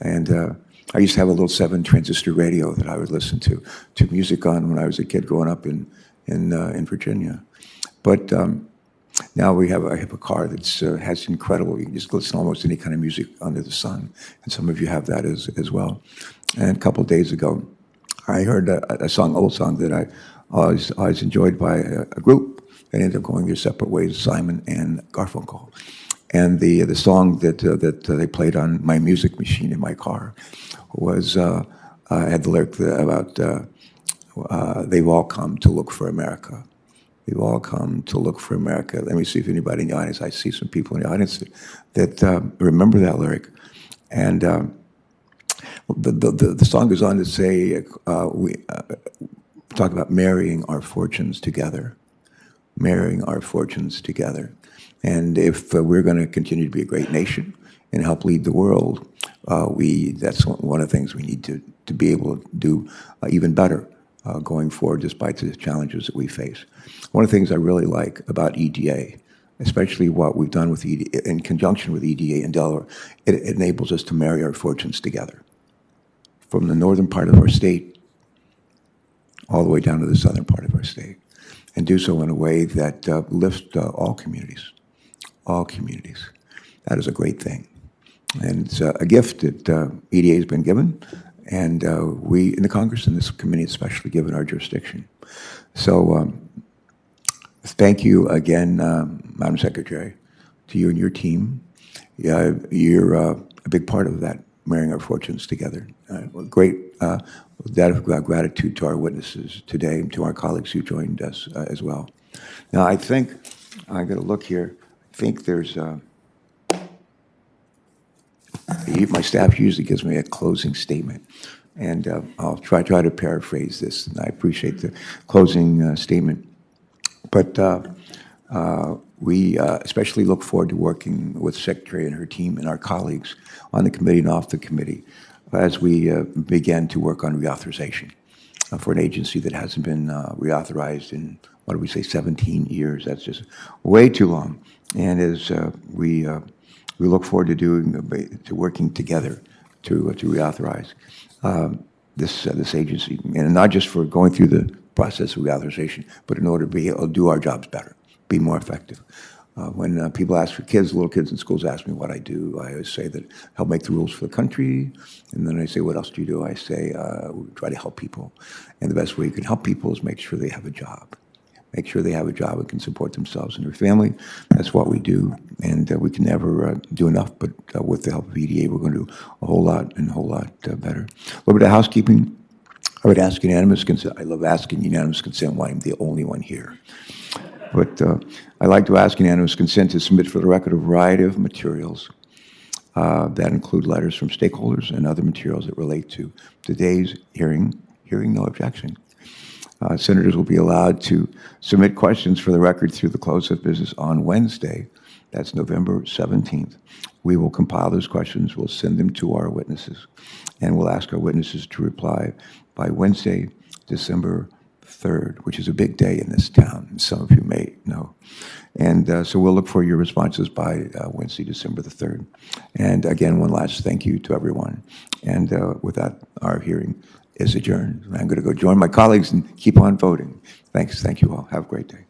And I used to have a little 7-transistor radio that I would listen to music on when I was a kid growing up in Virginia. But now I have a car that has incredible, you can just listen to almost any kind of music under the sun. And some of you have that as well. And a couple of days ago, I heard a song, old song that I always enjoyed by a group that ended up going their separate ways, Simon and Garfunkel. And the song that they played on my music machine in my car was had the lyric about they've all come to look for America. They've all come to look for America. Let me see if anybody in the audience, I see some people in the audience that remember that lyric. And the song goes on to say, we talk about marrying our fortunes together, marrying our fortunes together. And if we're going to continue to be a great nation and help lead the world, that's one of the things we need to be able to do even better going forward, despite the challenges that we face. One of the things I really like about EDA, especially what we've done with EDA, in conjunction with EDA in Delaware, it enables us to marry our fortunes together. From the northern part of our state all the way down to the southern part of our state, and do so in a way that lifts all communities, all communities. That is a great thing. And it's a gift that EDA has been given, and we in the Congress and this committee especially given our jurisdiction. So thank you again, Madam Secretary, to you and your team. You're a big part of that, marrying our fortunes together. Great debt of gratitude to our witnesses today and to our colleagues who joined us as well. Now, I think, I'm going to look here, I think there's, my staff usually gives me a closing statement, and I'll try to paraphrase this, and I appreciate the closing statement. But we especially look forward to working with the Secretary and her team and our colleagues on the committee and off the committee as we begin to work on reauthorization for an agency that hasn't been reauthorized in, what do we say, 17 years. That's just way too long. And as we look forward to working together to reauthorize this agency, and not just for going through the process of reauthorization, but in order to be able to do our jobs better, be more effective. When people ask for little kids in schools ask me what I do, I always say that I help make the rules for the country. And then I say, what else do you do? I say, we try to help people. And the best way you can help people is make sure they have a job. Make sure they have a job and can support themselves and their family. That's what we do. And we can never do enough, but with the help of EDA, we're going to do a whole lot and a whole lot better. A little bit of housekeeping. I would ask unanimous consent. I love asking unanimous consent while I'm the only one here. But I'd like to ask unanimous consent to submit for the record a variety of materials that include letters from stakeholders and other materials that relate to today's hearing. Hearing no objection. Senators will be allowed to submit questions for the record through the close of business on Wednesday. That's November 17th. We will compile those questions. We'll send them to our witnesses, and we'll ask our witnesses to reply by Wednesday, December 3rd, which is a big day in this town, and some of you may know. And so we'll look for your responses by Wednesday, December the 3rd. And again, one last thank you to everyone. And with that, our hearing is adjourned. I'm going to go join my colleagues and keep on voting. Thanks. Thank you all. Have a great day.